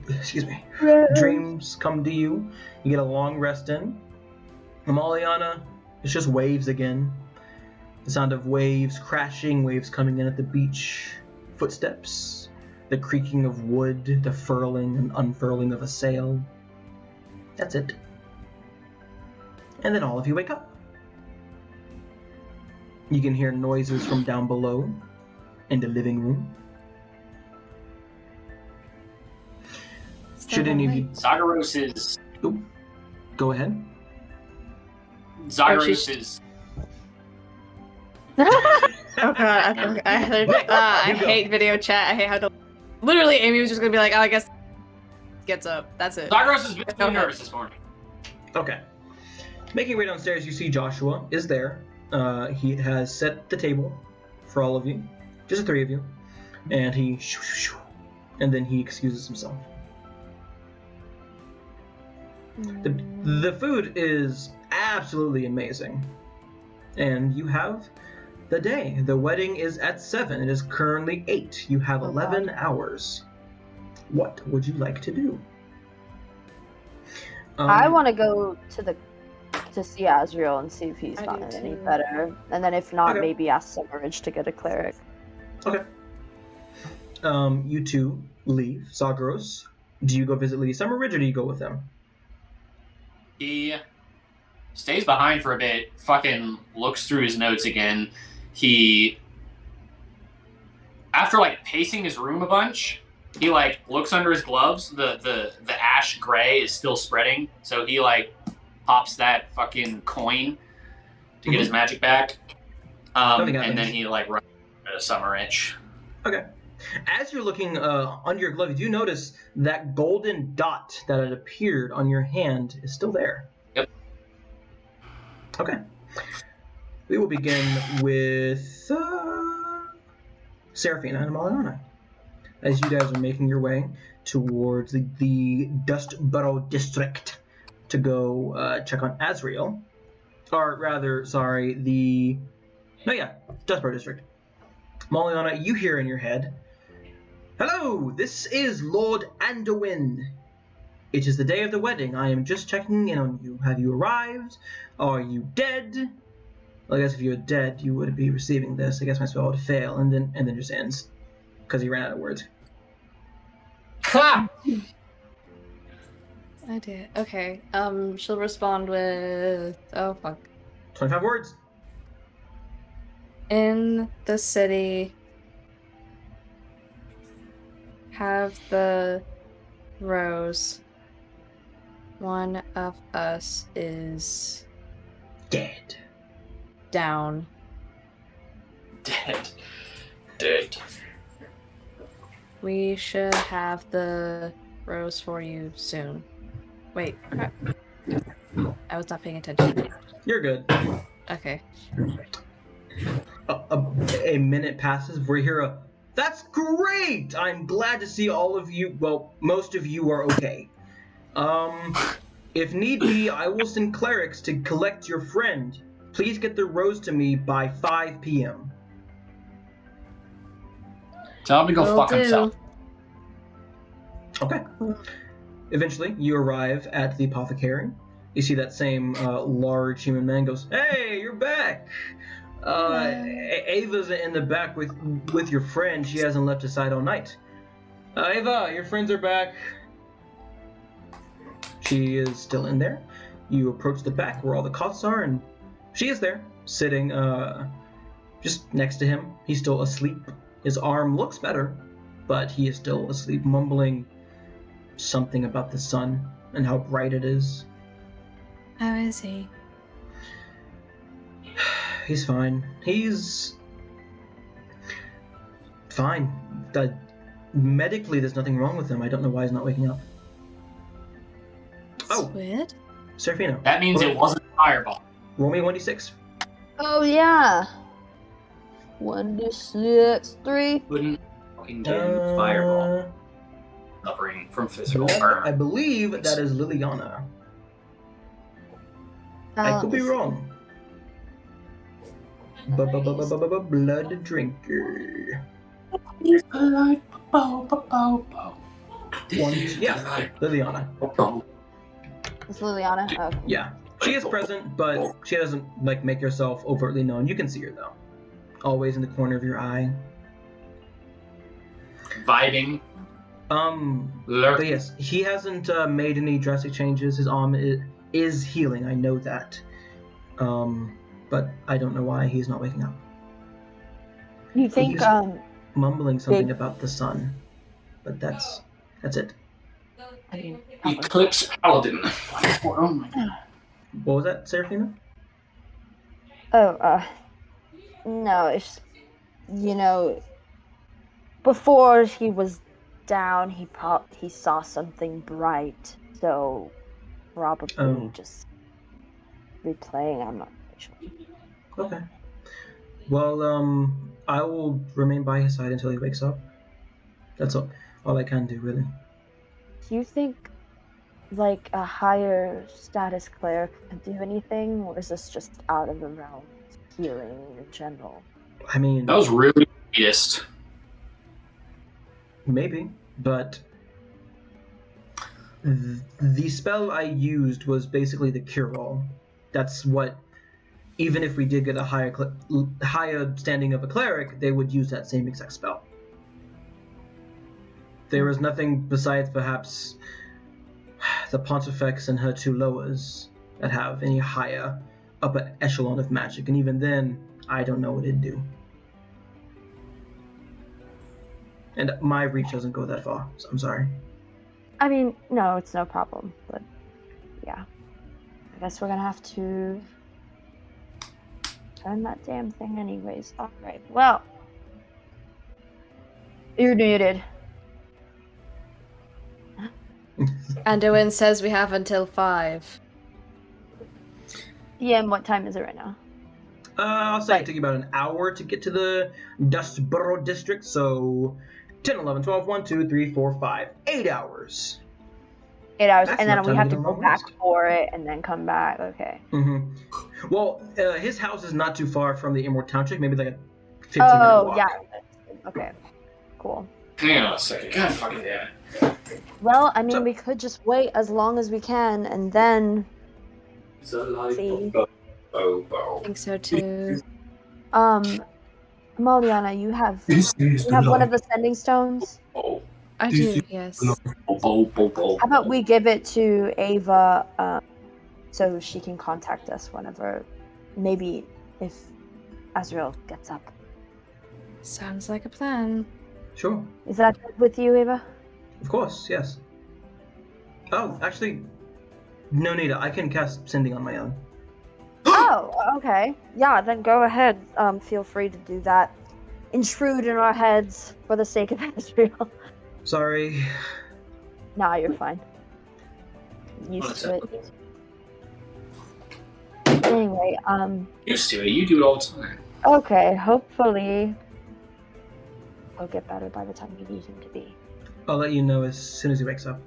Excuse me. Dreams come to you. You get a long rest in. Amaliana, it's just waves again. The sound of waves crashing, waves coming in at the beach, footsteps, the creaking of wood, the furling and unfurling of a sail. That's it. And then all of you wake up. You can hear noises from down below in the living room. Should any of you... Zagreus is... Ooh. Go ahead. Zagreus is... Oh god, I hate video chat. I hate how to... Literally, Amy was just gonna be like, oh, I guess gets up. That's it. Zagreus has been nervous this morning. Okay. Making way downstairs, you see Joshua is there. He has set the table for all of you, just the three of you, and and then he excuses himself. The food is absolutely amazing, and you have the day. The wedding is at 7. It is currently 8. You have 11 hours. What would you like to do? I want to go to see Azrael and see if he's I gotten do any too. better, and then if not, Okay. maybe ask Summerridge to get a cleric. Okay. You two leave Zagros. Do you go visit Lady Summerridge, or do you go with them? He stays behind for a bit, fucking looks through his notes again. He, after like pacing his room a bunch, he like looks under his gloves. The ash gray is still spreading, so he like pops that fucking coin to get his magic back. Nothing And then happens. he like runs to Summerridge. Okay. As you're looking under your glove, you do notice that golden dot that had appeared on your hand is still there. Yep. Okay. We will begin with Seraphina and Maliana. As you guys are making your way towards the Dustborough district to go check on Azrael. Or rather, sorry, Dustborough district. Maliana, you hear in your head, "Hello, this is Lord Anduin. It is the day of the wedding. I am just checking in on you. Have you arrived? Are you dead?" Well, I guess if you were dead, you would be receiving this. I guess my spell would fail, and then just ends. Because he ran out of words. Ha! I did. Okay. She'll respond with, oh fuck. 25 words. In the city, have the rose. One of us is Dead. down. Dead. We should have the rose for you soon. Wait, crap. I was not paying attention. You're good. Okay. A minute passes before you hear a, "That's great! I'm glad to see all of you, well, most of you are okay. If need be, I will send clerics to collect your friend. Please get the rose to me by 5 p.m. Tell him to go Will fuck do. himself. Okay. Eventually, you arrive at the apothecary. You see that same large human man goes, "Hey, you're back! Ava's in the back with your friend. She hasn't left his side all night. Ava, your friends are back." She is still in there. You approach the back where all the cots are, and she is there, sitting just next to him. He's still asleep. His arm looks better, but he is still asleep, mumbling something about the sun and how bright it is. How is he? He's fine. He's fine. Medically, there's nothing wrong with him. I don't know why he's not waking up. That's weird. Seraphina, That means it wasn't a fireball. roll me 1d6. Oh yeah. 1d6, 3. Couldn't fucking do fireball. Suffering from physical burn. I believe that is Liliana. I could be wrong. Blood drinker. Liliana. It's Liliana. Okay. Yeah. She is present, but she doesn't like make herself overtly known. You can see her though, always in the corner of your eye. Vibing. But yes, he hasn't made any drastic changes. His arm is healing. I know that. But I don't know why he's not waking up. You think He's mumbling something about the sun, but that's it. I mean, Eclipse Paladin. Oh my god. What was that, Seraphina? No, it's, before he was down, he saw something bright, so probably just replaying. I'm not sure. Okay. Well, I will remain by his side until he wakes up. That's all I can do, really. Do you think, like, a higher status cleric could do anything, or is this just out of the realm of healing in general? I mean, That was really elitist. maybe, but the spell I used was basically the cure-all. That's what, even if we did get a higher standing of a cleric, they would use that same exact spell. There was nothing besides perhaps the Pontifex and her two lowers that have any higher upper echelon of magic, and even then, I don't know what it'd do. And my reach doesn't go that far, so I'm sorry. I mean, no, it's no problem, but yeah. I guess we're gonna have to turn that damn thing anyways. Alright, well. You're muted. Anduin says we have until 5. DM, what time is it right now? I'll say it took you about an hour to get to the Dustboro district, so 10, 11, 12, 1, 2, 3, 4, 5, 8 hours. 8 hours, That's and then enough we time have to to get a go long back rest. for it and then come back. Okay. Mm-hmm. Well, his house is not too far from the Emerald Township, maybe like a 15-minute walk. Yeah. Okay. Cool. Hang on a second. God fucking damn it. Well, I mean, So- we could just wait as long as we can and then It's a light see. I think so too. Maliana, you have one of the sending stones. I do, yes. How about we give it to Ava, so she can contact us whenever, maybe if Azrael gets up. Sounds like a plan. Sure. Is that good with you, Ava? Of course, yes. Oh, actually, no need. I can cast Sending on my own. Oh, okay. Yeah, then go ahead. Feel free to do that. Intrude in our heads for the sake of Azrael. Sorry. Nah, you're fine. Used to it. Anyway, Used to it. You do it all the time. okay, hopefully he'll get better by the time you need him to be. I'll let you know as soon as he wakes up.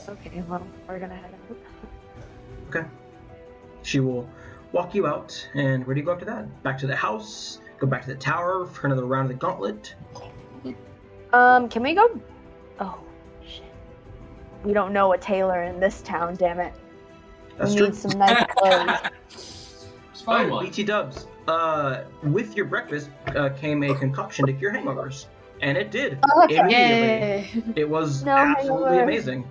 Okay, well, we're gonna head out. Okay. She will walk you out, and where do you go after that? Back to the house? Go back to the tower for another round of the gauntlet? Can we go? Oh, shit. We don't know a tailor in this town, damn it. That's We true. need some nice clothes. It's fine Oh, one. BT Dubs. With your breakfast came a concoction to cure hangovers. And it did. Oh, okay. Immediately. Yay! It was No absolutely hangover. amazing.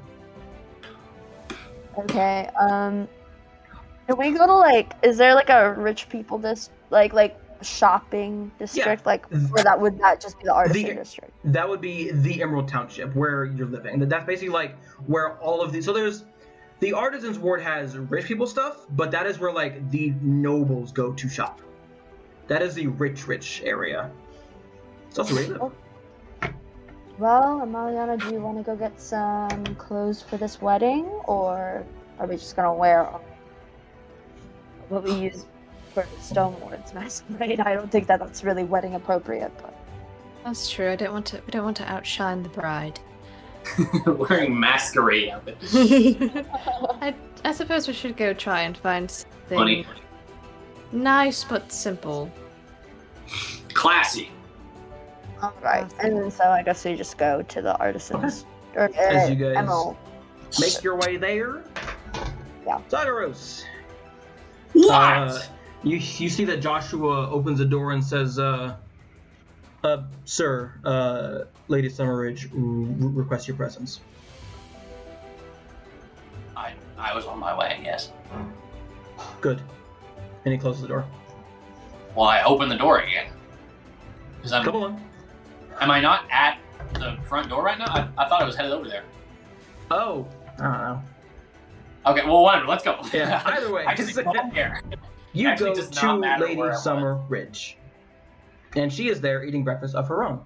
Okay, can we go to, like, is there, like, a rich people like shopping district? Like, or would that just be the artisan district? That would be the Emerald Township, where you're living. That's basically, like, where all of these... So there's... The Artisans Ward has rich people stuff, but that is where, like, the nobles go to shop. That is the rich area. It's also where you live. Well, Amaliana, do you want to go get some clothes for this wedding, or are we just gonna wear what we use for Stoneward's masquerade? I don't think that's really wedding appropriate, but That's true. We don't want to outshine the bride. Wearing masquerade outfit. I suppose we should go try and find something Funny. nice but simple. Classy. all right. And then so I guess we just go to the artisans or As you guys Emerald. make your way there. Zagaros. What? You see that Joshua opens the door and says, "Sir, Lady Summerridge requests your presence." I was on my way, yes. Good. And he closes the door. Well, I open the door again. Because Come on. Am I not at the front door right now? I thought I was headed over there. Oh, I don't know. Okay, well, whatever. Let's go. Yeah, either way. I just don't care. You Actually, go does to not matter Lady where I was. Summerridge. And she is there eating breakfast of her own.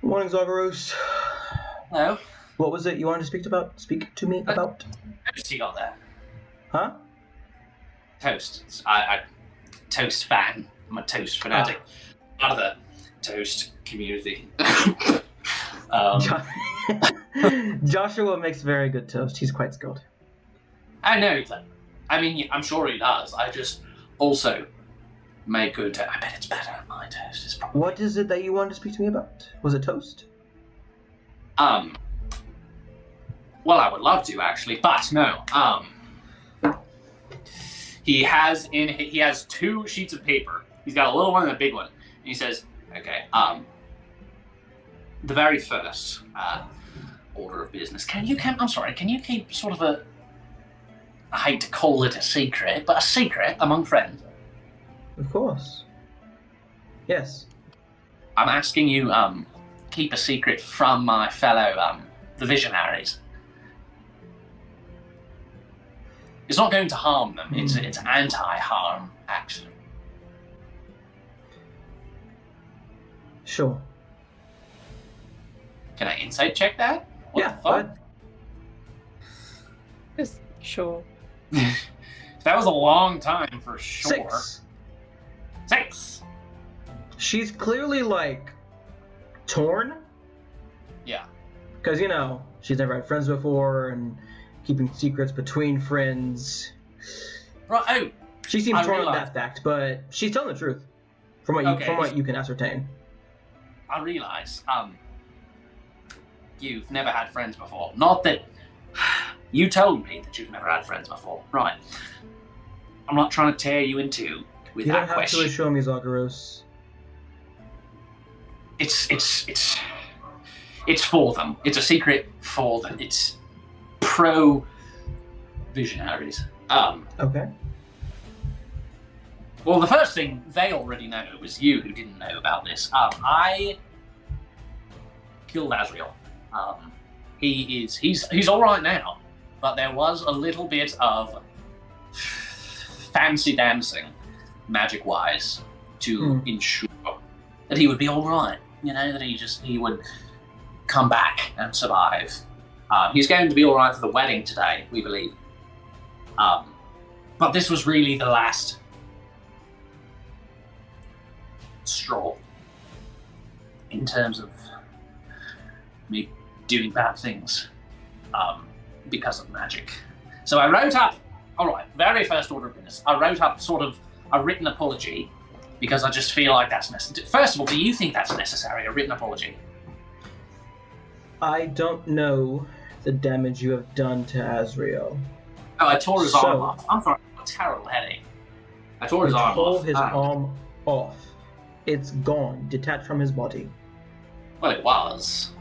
Morning, Zagaros. Hello. What was it you wanted to speak to me about? Toast you got there. Huh? Toast. I toast fan. I'm a toast fanatic. Part of the toast community. Joshua makes very good toast. He's quite skilled. I know he does. I mean, I'm sure he does. I just also make good toast. I bet it's better than my toast. Is probably. What is it that you wanted to speak to me about? Was it toast? Well, I would love to actually, but no. He has 2 sheets of paper. He's got a little one and a big one. And he says, "Okay, the very first order of business. Can you keep sort of a, I hate to call it a secret, but a secret among friends?" Of course. Yes. I'm asking you, keep a secret from my fellow, the Visionaries. It's not going to harm them. It's anti-harm, actually. Sure. Can I insight check that? What Yeah, the fuck? Just sure. That was a long time for sure. 6. 6. She's clearly, like, torn. Yeah. Because, she's never had friends before, and keeping secrets between friends. Right. Oh. She seems I torn on realize- that fact, but she's telling the truth. From what you can ascertain. I realise, you've never had friends before. Not that you told me that you've never had friends before. Right. I'm not trying to tear you in two with You that don't have question. to assure me, Zagaros. It's for them. It's a secret for them. It's pro-visionaries. Okay. Well, the first thing they already know was you who didn't know about this. I killed Azrael. He's all right now, but there was a little bit of fancy dancing, magic-wise, to ensure that he would be all right. That he would come back and survive. He's going to be all right for the wedding today, we believe. But this was really the last straw in terms of me doing bad things because of magic. So I wrote up, very first order of business, I wrote up sort of a written apology because I just feel like that's necessary. First of all, do you think that's necessary, a written apology? I don't know the damage you have done to Azrael. Oh, I tore his arm off. I'm sorry, I have a terrible headache. I tore his arm off. His arm off. It's gone, detached from his body. Well, it was.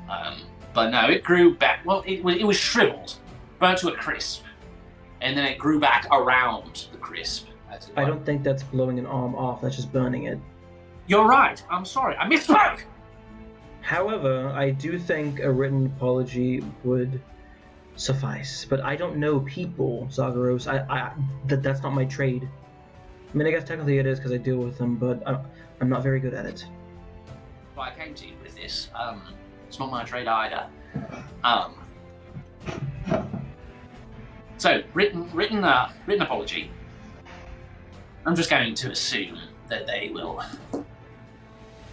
But no, it grew back. Well, it was shriveled, burnt to a crisp. And then it grew back around the crisp. I don't think that's blowing an arm off, that's just burning it. You're right. I'm sorry. I misspoke! However, I do think a written apology would suffice. But I don't know people, Zagaros. That's not my trade. I mean, I guess technically it is because I deal with them, but I'm not very good at it. Well, I came to you with this. It's not my trade either. So, written apology. I'm just going to assume that they will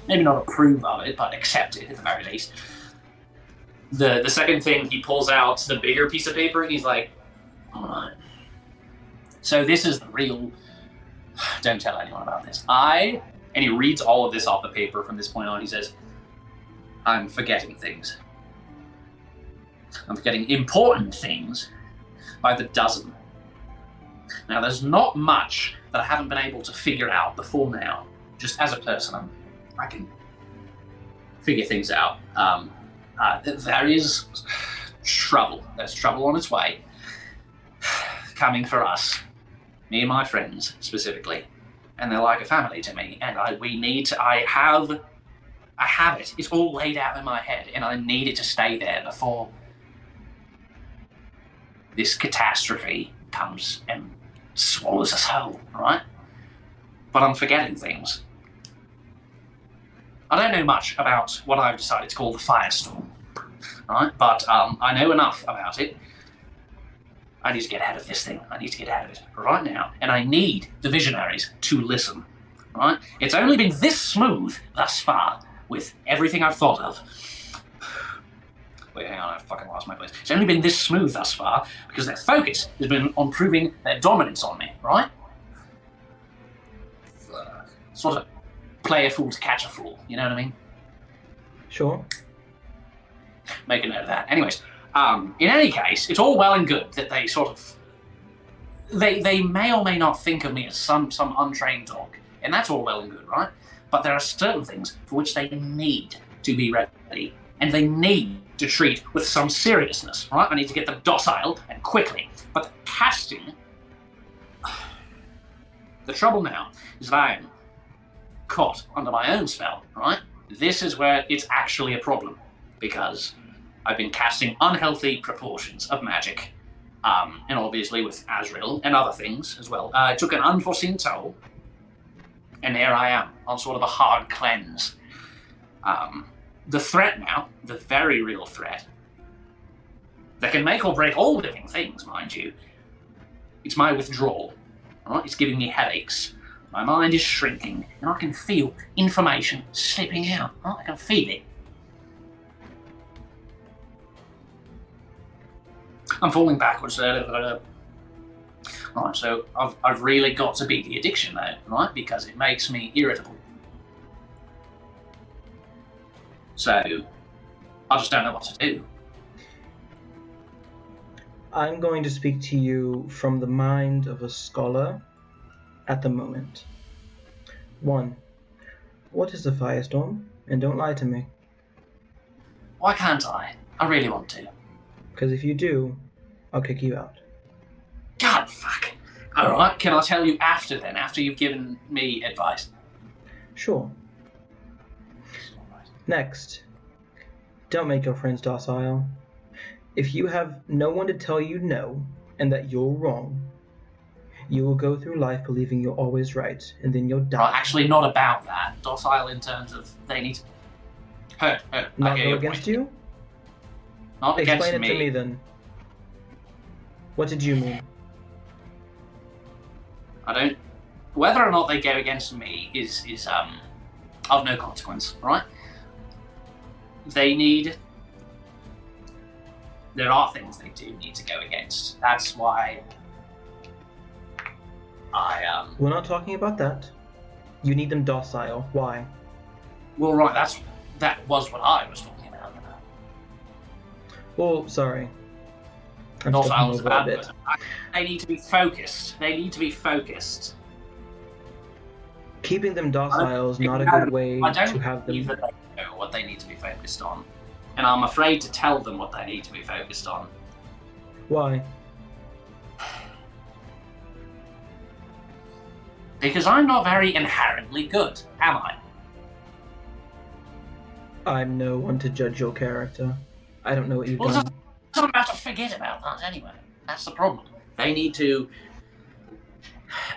maybe not approve of it, but accept it at the very least. The second thing, he pulls out the bigger piece of paper and he's like, alright. So this is the real, don't tell anyone about this. And he reads all of this off the paper from this point on. He says, I'm forgetting things. I'm forgetting important things by the dozen. Now, there's not much that I haven't been able to figure out before now. Just as a person, I can figure things out. There is trouble. There's trouble on its way. Coming for us. Me and my friends, specifically. And they're like a family to me. And I have it. It's all laid out in my head. And I need it to stay there before this catastrophe comes and swallows us whole, right? But I'm forgetting things. I don't know much about what I've decided to call the firestorm, right? But I know enough about it. I need to get ahead of this thing. I need to get ahead of it right now. And I need the visionaries to listen, right? It's only been this smooth thus far with everything I've thought of. Wait, hang on, I fucking lost my place. It's only been this smooth thus far because their focus has been on proving their dominance on me, right? Sort of play a fool to catch a fool, you know what I mean? Sure. Make a note of that. Anyways, in any case, it's all well and good that they sort of... They may or may not think of me as some untrained dog, and that's all well and good, right? But there are certain things for which they need to be ready, and they need to treat with some seriousness, right? I need to get them docile and quickly. But the casting... The trouble now is that I am caught under my own spell, right? This is where it's actually a problem, because I've been casting unhealthy proportions of magic, and obviously with Azrael and other things as well. It took an unforeseen toll, and here I am on sort of a hard cleanse. The threat now, the very real threat, that can make or break all living things, mind you, it's my withdrawal. Right? It's giving me headaches. My mind is shrinking, and I can feel information slipping out. Right? I can feel it. I'm falling backwards there. Right, so I've really got to beat the addiction though, right? Because it makes me irritable. So, I just don't know what to do. I'm going to speak to you from the mind of a scholar at the moment. 1. What is a firestorm? And don't lie to me. Why can't I? I really want to. Because if you do, I'll kick you out. God, fuck. Alright, can I tell you after then, after you've given me advice? Sure. Next, don't make your friends docile. If you have no one to tell you no, and that you're wrong, you will go through life believing you're always right, and then you'll die. Right, actually not about that. Docile in terms of they need to... Hurt. Not go against you? Not against me. Explain it to me then. What did you mean? I don't... Whether or not they go against me is of no consequence, right? They need... There are things they do need to go against. That's why We're not talking about that. You need them docile. Why? Well, right, that was what I was talking about. Well, sorry. Docile was bad, but they need to be focused. They need to be focused. Keeping them docile is not a good way to have them... I don't believe that they know what they need to be focused on. And I'm afraid to tell them what they need to be focused on. Why? Because I'm not very inherently good, am I? I'm no one to judge your character. I don't know what you've done. I'm about to forget about that anyway. That's the problem. They need to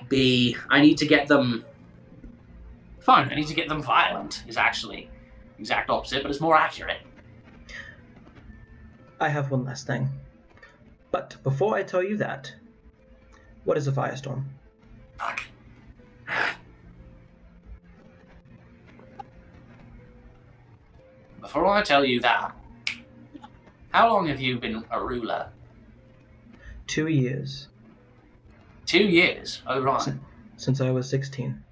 be... I need to get them... Fine, I need to get them violent, is actually the exact opposite, but it's more accurate. I have one last thing. But before I tell you that, what is a firestorm? Fuck. Before I tell you that, how long have you been a ruler? 2 years. 2 years? Oh, right. Since I was 16,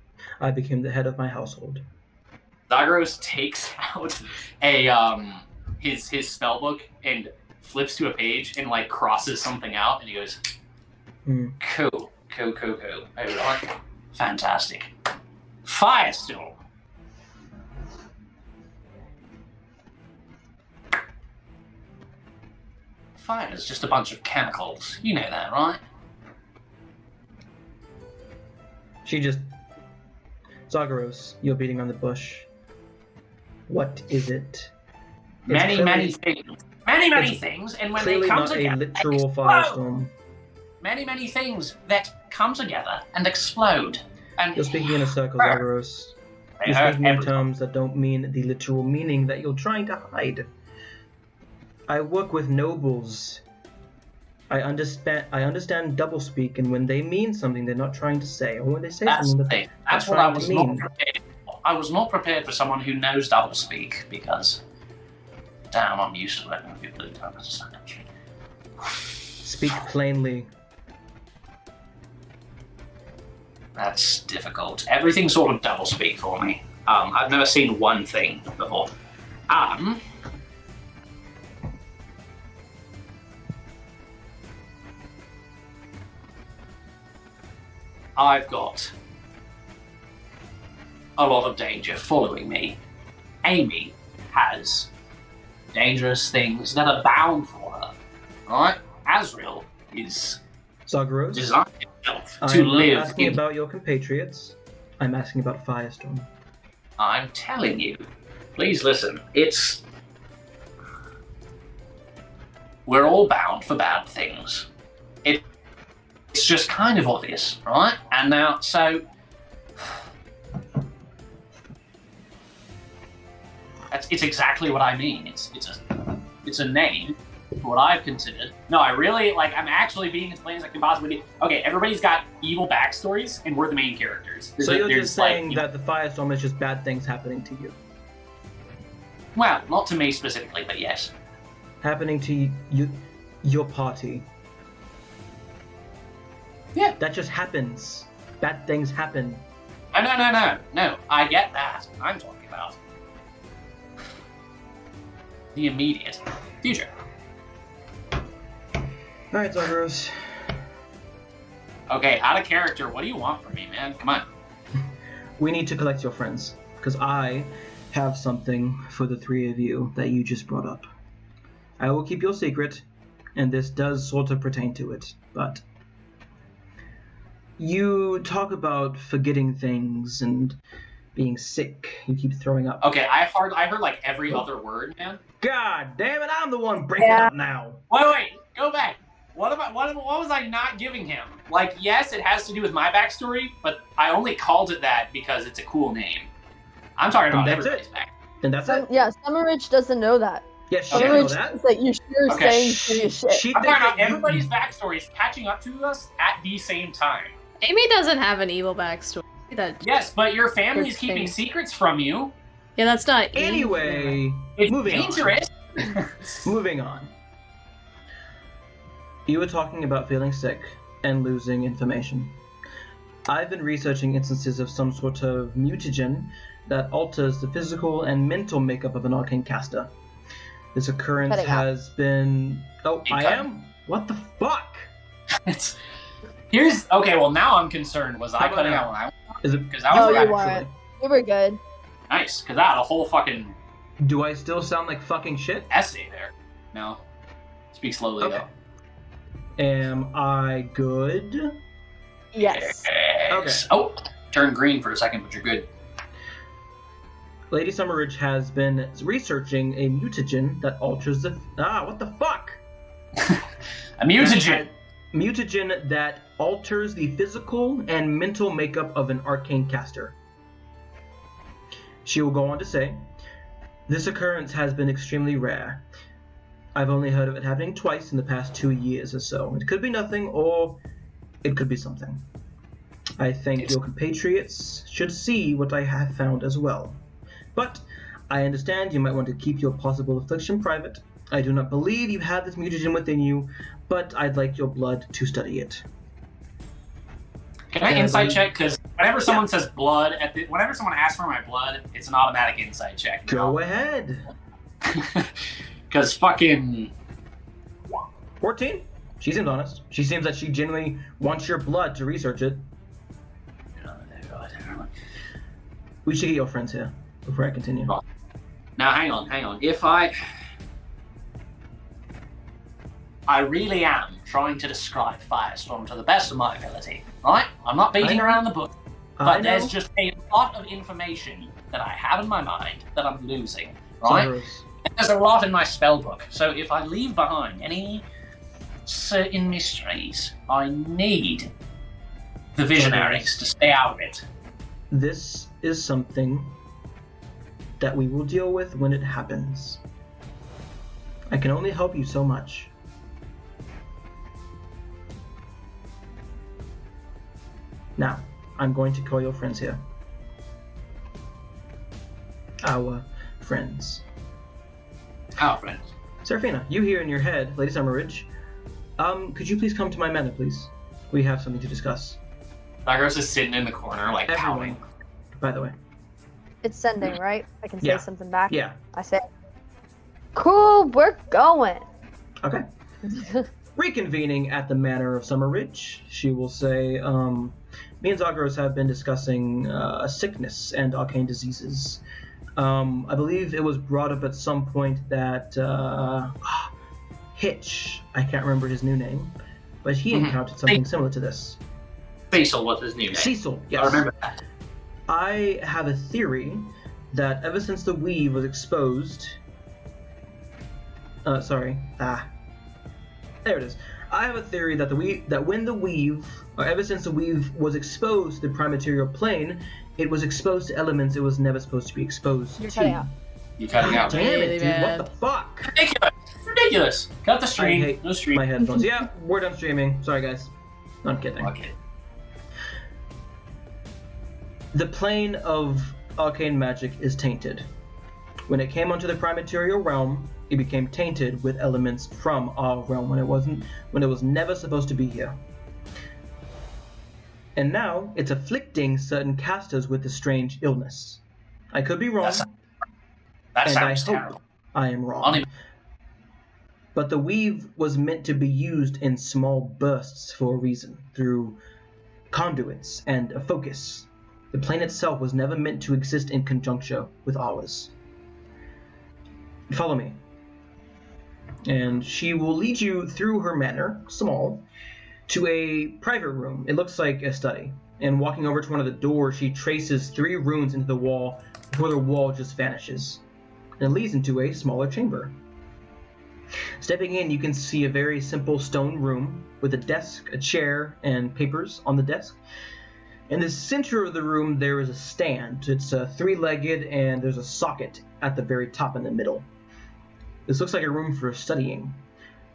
I became the head of my household. Zagros takes out a his spellbook and flips to a page and like crosses something out, and he goes, "Cool. Alright. Fantastic. Firestorm. Fire is just a bunch of chemicals. You know that, right?" She just... Zagros, you're beating on the bush. What is it? Many things. Many things, and when they come together, a literal firestorm. Many things that come together and explode. And You're speaking in a circle, Zagros. You're speaking in terms that don't mean the literal meaning that you're trying to hide. I work with nobles. I understand doublespeak, and when they mean something they're not trying to say, or when they say something that that's what I was not prepared for. I was not prepared for someone who knows doublespeak, because damn, I'm used to working with people who don't understand it. Speak plainly. That's difficult. Everything's sort of doublespeak for me. I've never seen one thing before. I've got a lot of danger following me. Amy has dangerous things that are bound for her. Alright? Azrael is Zagros, designed itself to live. I'm not asking about your compatriots. I'm asking about Firestorm. I'm telling you. Please listen. We're all bound for bad things. It's just kind of obvious, right? And now, so... It's exactly what I mean. It's a name for what I've considered. No, I'm actually being as plain as I can possibly be. Okay, everybody's got evil backstories, and we're the main characters. So you're just saying that the Firestorm is just bad things happening to you? Well, not to me specifically, but yes. Happening to your party? Yeah. That just happens. Bad things happen. No, I get that. I'm talking about the immediate future. Alright, Zagros. Okay, out of character, what do you want from me, man? Come on. We need to collect your friends, because I have something for the three of you that you just brought up. I will keep your secret, and this does sort of pertain to it, but... You talk about forgetting things and being sick. You keep throwing up. Okay, I heard like every other word, man. God damn it! I'm the one breaking up now. Wait, go back. What was I not giving him? Like, yes, it has to do with my backstory, but I only called it that because it's a cool name. I'm talking about everybody's back. And that's it. Yeah, Summerridge doesn't know that. Yeah, she didn't know that. It's like you're saying serious shit. I'm talking about everybody's backstory is catching up to us at the same time. Amy doesn't have an evil backstory. Yes, but your family's keeping secrets from you. Yeah, that's not. Anyway, it's moving dangerous. Moving on. You were talking about feeling sick and losing information. I've been researching instances of some sort of mutagen that alters the physical and mental makeup of an arcane caster. This occurrence has been... Oh, I am? What the fuck? Okay, well now I'm concerned. Was I cutting out when I was? Because I was you weren't. You were good. Nice, because I had a whole fucking... Do I still sound like fucking shit? Essay there. No. Speak slowly, though. Am I good? Yes. Okay. Oh, turned green for a second, but you're good. Lady Summerridge has been researching a mutagen that alters the... what the fuck? A mutagen! Mutagen that alters the physical and mental makeup of an arcane caster. She will go on to say, this occurrence has been extremely rare. I've only heard of it happening twice in the past 2 years or so. It could be nothing, or it could be something. I think your compatriots should see what I have found as well. But I understand you might want to keep your possible affliction private. I do not believe you have this mutagen within you, but I'd like your blood to study it. Can I insight check? Because whenever someone says blood, whenever someone asks for my blood, it's an automatic insight check. Go ahead. Because fucking... 14. She seems honest. She seems that she genuinely wants your blood to research it. We should get your friends here before I continue. Now, hang on. If I really am trying to describe Firestorm to the best of my ability, right? I'm not beating around the bush, but there's just a lot of information that I have in my mind that I'm losing, right? And there's a lot in my spell book, so if I leave behind any certain mysteries, I need the visionaries to stay out of it. This is something that we will deal with when it happens. I can only help you so much. Now, I'm going to call your friends here. Our friends. Our friends. Seraphina, you hear in your head, Lady Summerridge. Could you please come to my manor, please? We have something to discuss. Lagros is sitting in the corner, like, pouting. By the way. It's sending, right? I can say something back? Yeah. I say, cool, we're going. Okay. Reconvening at the manor of Summerridge, she will say, me and Zagros have been discussing sickness and arcane diseases. I believe it was brought up at some point that Hitch, I can't remember his new name, but he encountered something similar to this. Cecil was his new name. Cecil, yes. I remember that. I have a theory that ever since the weave was exposed... there it is. I have a theory that ever since the weave was exposed to the prime-material plane, it was exposed to elements it was never supposed to be exposed You're to. cutting out. You're cutting out. Damn it, dude, what the fuck? Ridiculous. Cut the stream. I hate No stream. my headphones. Yeah, we're done streaming. Sorry, guys. No, I'm kidding. Okay. The plane of arcane magic is tainted. When it came onto the prime-material realm, it became tainted with elements from our realm when it was never supposed to be here. And now it's afflicting certain casters with a strange illness. I could be wrong. That sounds and I terrible. hope I am wrong. But the weave was meant to be used in small bursts for a reason, through conduits and a focus. The plane itself was never meant to exist in conjuncture with ours. Follow me. And she will lead you through her manor, small, to a private room. It looks like a study. And walking over to one of the doors, she traces 3 runes into the wall before the wall just vanishes. And it leads into a smaller chamber. Stepping in, you can see a very simple stone room with a desk, a chair, and papers on the desk. In the center of the room, there is a stand. It's 3-legged, and there's a socket at the very top in the middle. This looks like a room for studying,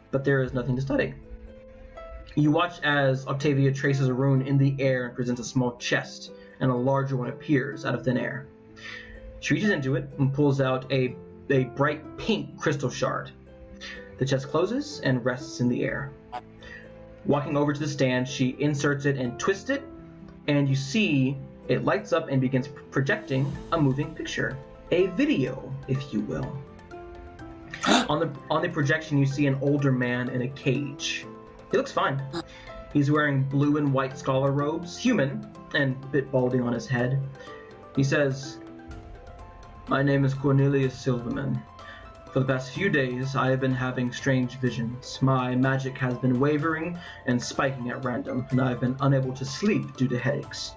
but there is nothing to study. You watch as Octavia traces a rune in the air and presents a small chest, and a larger one appears out of thin air. She reaches into it and pulls out a bright pink crystal shard. The chest closes and rests in the air. Walking over to the stand, she inserts it and twists it, and you see it lights up and begins projecting a moving picture. A video, if you will. On the projection, you see an older man in a cage. He looks fine. He's wearing blue and white scholar robes, human, and a bit balding on his head. He says, "My name is Cornelius Silverman. For the past few days, I have been having strange visions. My magic has been wavering and spiking at random, and I have been unable to sleep due to headaches.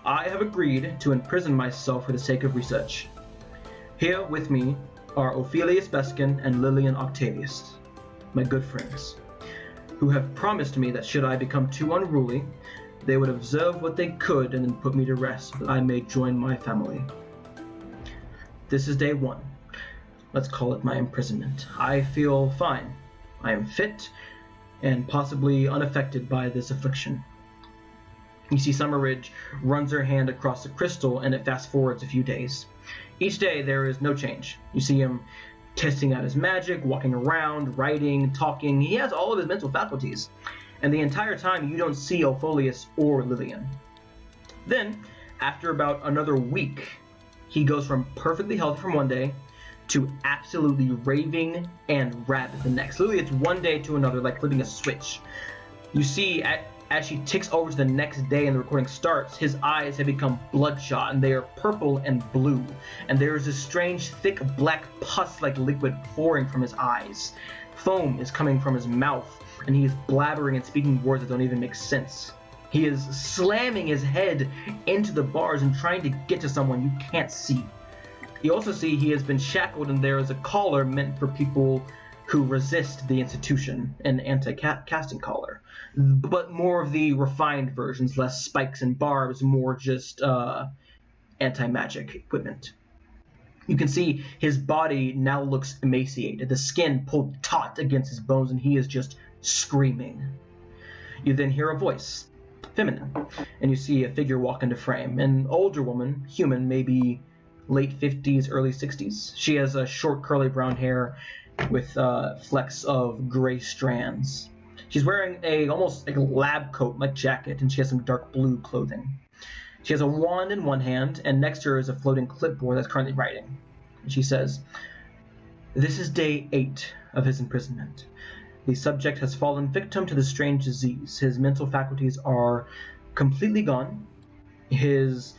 I have agreed to imprison myself for the sake of research. Here with me are Ophelius Beskin and Lillian Octavius, my good friends, who have promised me that should I become too unruly, they would observe what they could and then put me to rest so that I may join my family. This is day 1. Let's call it my imprisonment. I feel fine. I am fit and possibly unaffected by this affliction." You see Summerridge runs her hand across the crystal and it fast forwards a few days. Each day there is no change. You see him testing out his magic, walking around, writing, talking. He has all of his mental faculties. And the entire time you don't see Ophelius or Lillian. Then, after about another week, he goes from perfectly healthy from one day to absolutely raving and rabid the next. Literally, it's one day to another, like flipping a switch. You see, as she ticks over to the next day and the recording starts, his eyes have become bloodshot, and they are purple and blue. And there is a strange, thick, black pus-like liquid pouring from his eyes. Foam is coming from his mouth, and he is blabbering and speaking words that don't even make sense. He is slamming his head into the bars and trying to get to someone you can't see. You also see he has been shackled, and there is a collar meant for people who resist the institution, an anti-casting collar. But more of the refined versions, less spikes and barbs, more just anti-magic equipment. You can see his body now looks emaciated, the skin pulled taut against his bones, and he is just screaming. You then hear a voice, feminine, and you see a figure walk into frame. An older woman, human, maybe late 50s, early 60s. She has a short curly brown hair with flecks of gray strands. She's wearing almost like a lab coat like jacket, and she has some dark blue clothing. She has a wand in one hand, and next to her is a floating clipboard that's currently writing. And she says, "This is day 8 of his imprisonment. The subject has fallen victim to the strange disease. His mental faculties are completely gone. His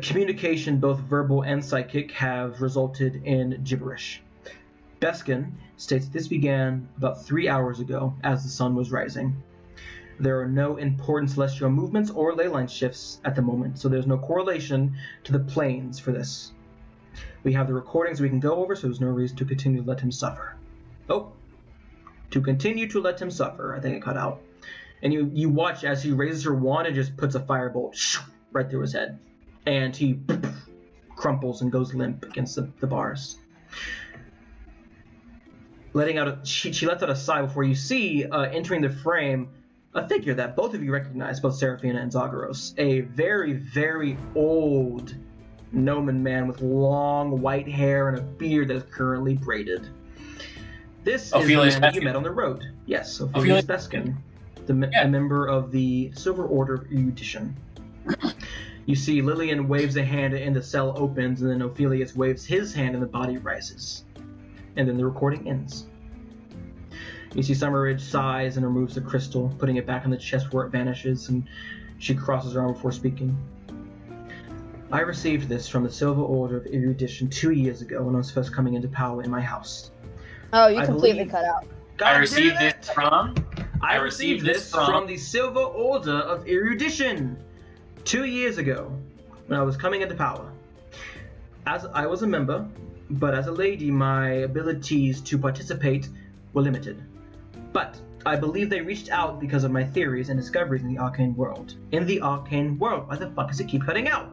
communication, both verbal and psychic, have resulted in gibberish. Beskin states this began about 3 hours ago as the sun was rising. There are no important celestial movements or ley line shifts at the moment, so there's no correlation to the planes for this. We have the recordings we can go over, so there's no reason to continue to let him suffer." Oh, to continue to let him suffer. I think it cut out. And you watch as he raises her wand and just puts a firebolt right through his head. And he crumples and goes limp against the bars. She lets out a sigh before you see, entering the frame, a figure that both of you recognize, both Seraphina and Zagreus. A very, very old gnomon man with long white hair and a beard that is currently braided. This is the man that you met on the road. Yes, Ophelius Beskin, a member of the Silver Order of Erudition. You see Lillian waves a hand and the cell opens, and then Ophelius waves his hand and the body rises. And then the recording ends. You see Summerridge sighs and removes the crystal, putting it back on the chest where it vanishes, and she crosses her arm before speaking. "I received this from the Silver Order of Erudition 2 years ago when I was first coming into power in my house. Oh, you completely cut out. I received this from the Silver Order of Erudition 2 years ago when I was coming into power. As I was a member, but as a lady, my abilities to participate were limited. But I believe they reached out because of my theories and discoveries in the arcane world. In the arcane world. Why the fuck does it keep cutting out?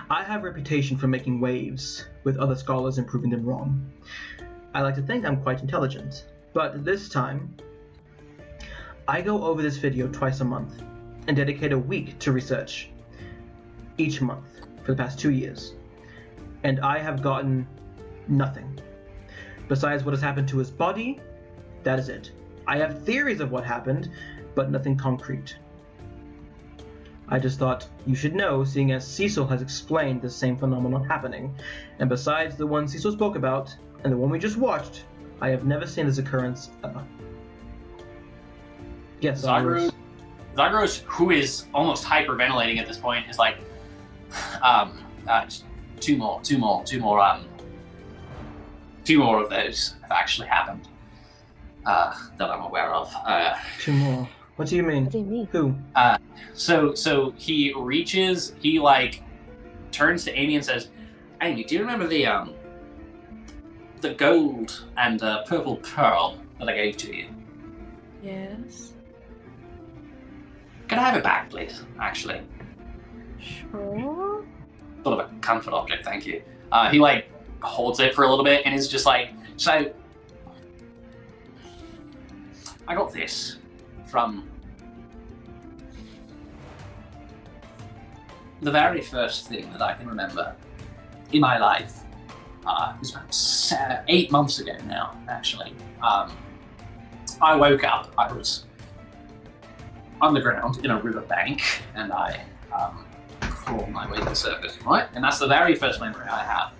I have a reputation for making waves with other scholars and proving them wrong. I like to think I'm quite intelligent, but this time, I go over this video twice a month and dedicate a week to research each month for the past 2 years, and I have gotten nothing. Besides what has happened to his body, that is it. I have theories of what happened, but nothing concrete. I just thought you should know, seeing as Cecil has explained the same phenomenon happening, and besides the one Cecil spoke about, and the one we just watched, I have never seen this occurrence ever." Yes, Zagreus, who is almost hyperventilating at this point, is like, two more of those have actually happened that I'm aware of. 2 more. What do you mean? What do you mean? Who? So he reaches, he like turns to Amy and says, "Amy, do you remember the gold and purple pearl that I gave to you?" Yes. Can I have it back, please? Actually, Sure. sort of a comfort object, thank you. He like holds it for a little bit and is just like, "So I got this from the very first thing that I can remember in my life. It was about 8 months ago now, actually. I woke up, I was underground in a riverbank, and I crawl my way to the surface, right? And that's the very first memory I have.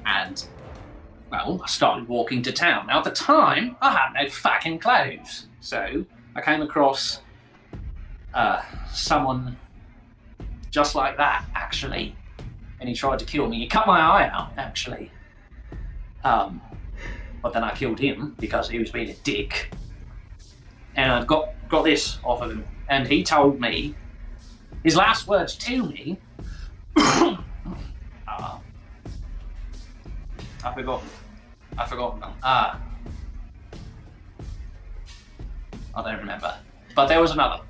And, well, I started walking to town. Now, at the time, I had no fucking clothes. So, I came across someone just like that, actually. And he tried to kill me. He cut my eye out, actually. But then I killed him because he was being a dick. And I got this off of him. And he told me, his last words to me, I've forgotten them. I don't remember. But there was another.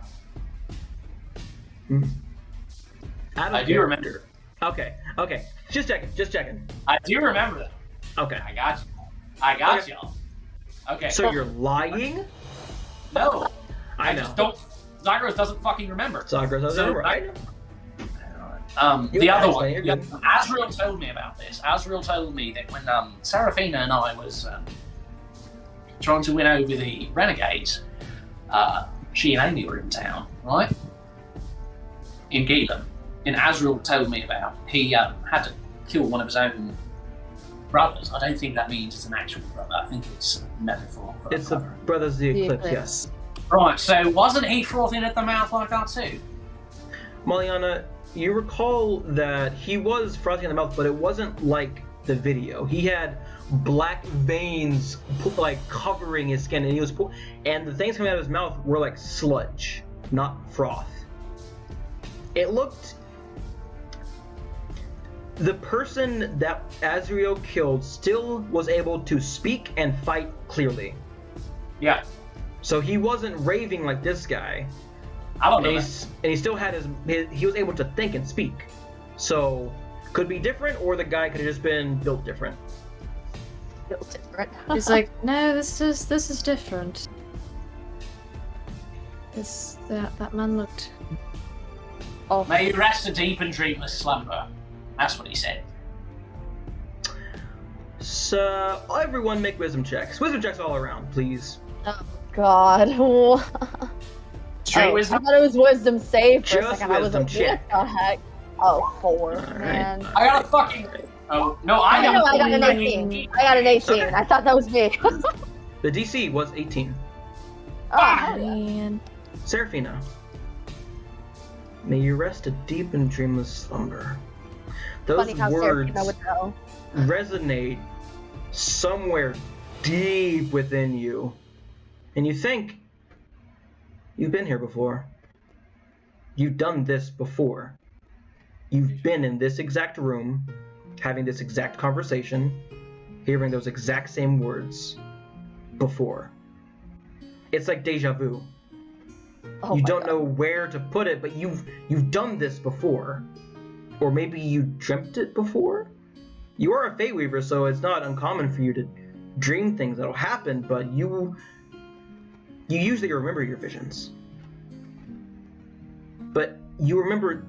I do remember. Okay. Just checking. I do remember them. Okay. I got y'all. Okay. So you're lying? No. I know. Just don't. Zagros doesn't fucking remember. Zagros doesn't remember. I know. The other one. Azrael told me about this. Azrael told me that when Seraphina and I was trying to win over the renegades, she and Amy were in town, right? In Gilum. And Azrael told me about he had to kill one of his own brothers. I don't think that means it's an actual brother. I think it's a metaphor for it's the brothers the Eclipse, yes. Right, so wasn't he frothing at the mouth like that too? Maliana, you recall that he was frothing in the mouth, but it wasn't like the video. He had black veins like covering his skin, and and the things coming out of his mouth were like sludge, not froth. It looked. The person that Azrael killed still was able to speak and fight clearly. Yeah. So he wasn't raving like this guy. I don't know. And he still had he was able to think and speak. So could be different, or the guy could have just been built different. He's like, no, this is different. That man looked awful. May you rest a deep and dreamless slumber. That's what he said. So everyone make wisdom checks. Wisdom checks all around, please. Oh God. Straight wisdom? I thought it was wisdom save for Just a second. I was like, check. what the heck? Oh, 4, All man. right. I got a fucking... Oh, no, I I got got an 18. I got an 18. I thought that was me. The DC was 18. Oh, hell yeah. Man. Seraphina, may you rest a deep and dreamless slumber. Those Funny how words Seraphina would know. resonate somewhere deep within you, and you think you've been here before. You've done this before. You've been in this exact room, having this exact conversation, hearing those exact same words before. It's like deja vu. Oh You my don't God. know where to put it, but you've done this before. Or maybe you dreamt it before? You are a Fey Weaver, so it's not uncommon for you to dream things that'll happen, but you usually remember your visions. But you remember...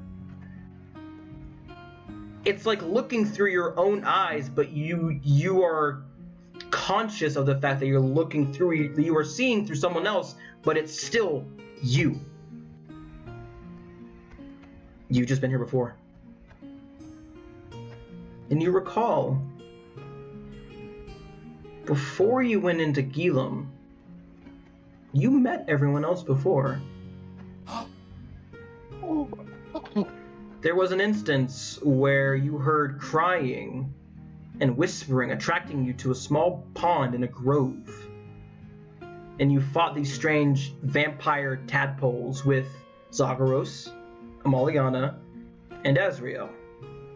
It's like looking through your own eyes, but you are conscious of the fact that you're looking through, you are seeing through someone else, but it's still you. You've just been here before. And you recall, before you went into Gilum, you met everyone else before. There was an instance where you heard crying and whispering, attracting you to a small pond in a grove. And you fought these strange vampire tadpoles with Zagros, Amaliana, and Azrael.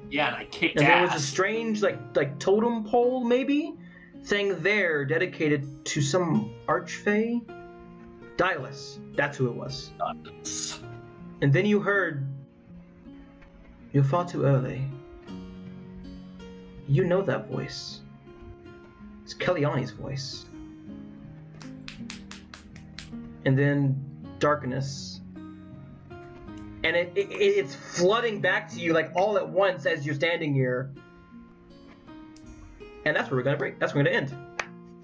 Yeah, and I kicked And ass. there was a strange, like totem pole, maybe, thing there dedicated to some archfey? Dylus, that's who it was. And then you heard, "You fought too early." You know that voice. It's Kellyanne's voice. And then darkness. And it's flooding back to you like all at once as you're standing here. And that's where we're gonna break. That's where we're gonna end.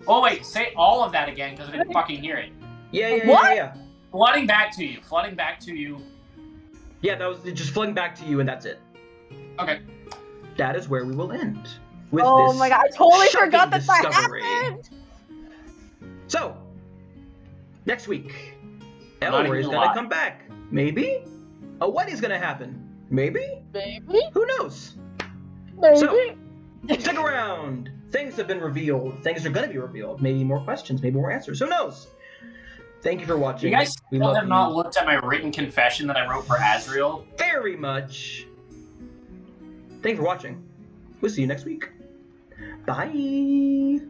Oh wait, say all of that again because I didn't fucking hear it. Yeah. What? Yeah. Flooding back to you. Yeah, that was just flooding back to you, and that's it. Okay. That is where we will end. With Oh this my god, I totally shocking forgot that discovery. happened! So, next week, I'm not Elroy even is gonna gonna lie. come back. Maybe a wedding's gonna happen. Maybe. Maybe? Who knows? Maybe? So, stick around. Things have been revealed. Things are gonna be revealed. Maybe more questions. Maybe more answers. Who knows? Thank you for watching. You guys We still love have you not looked at my written confession that I wrote for Azrael. very much. Thank you for watching. We'll see you next week. Bye.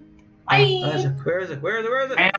Bye. Where is it? Where is it? Where is it? Where is it? And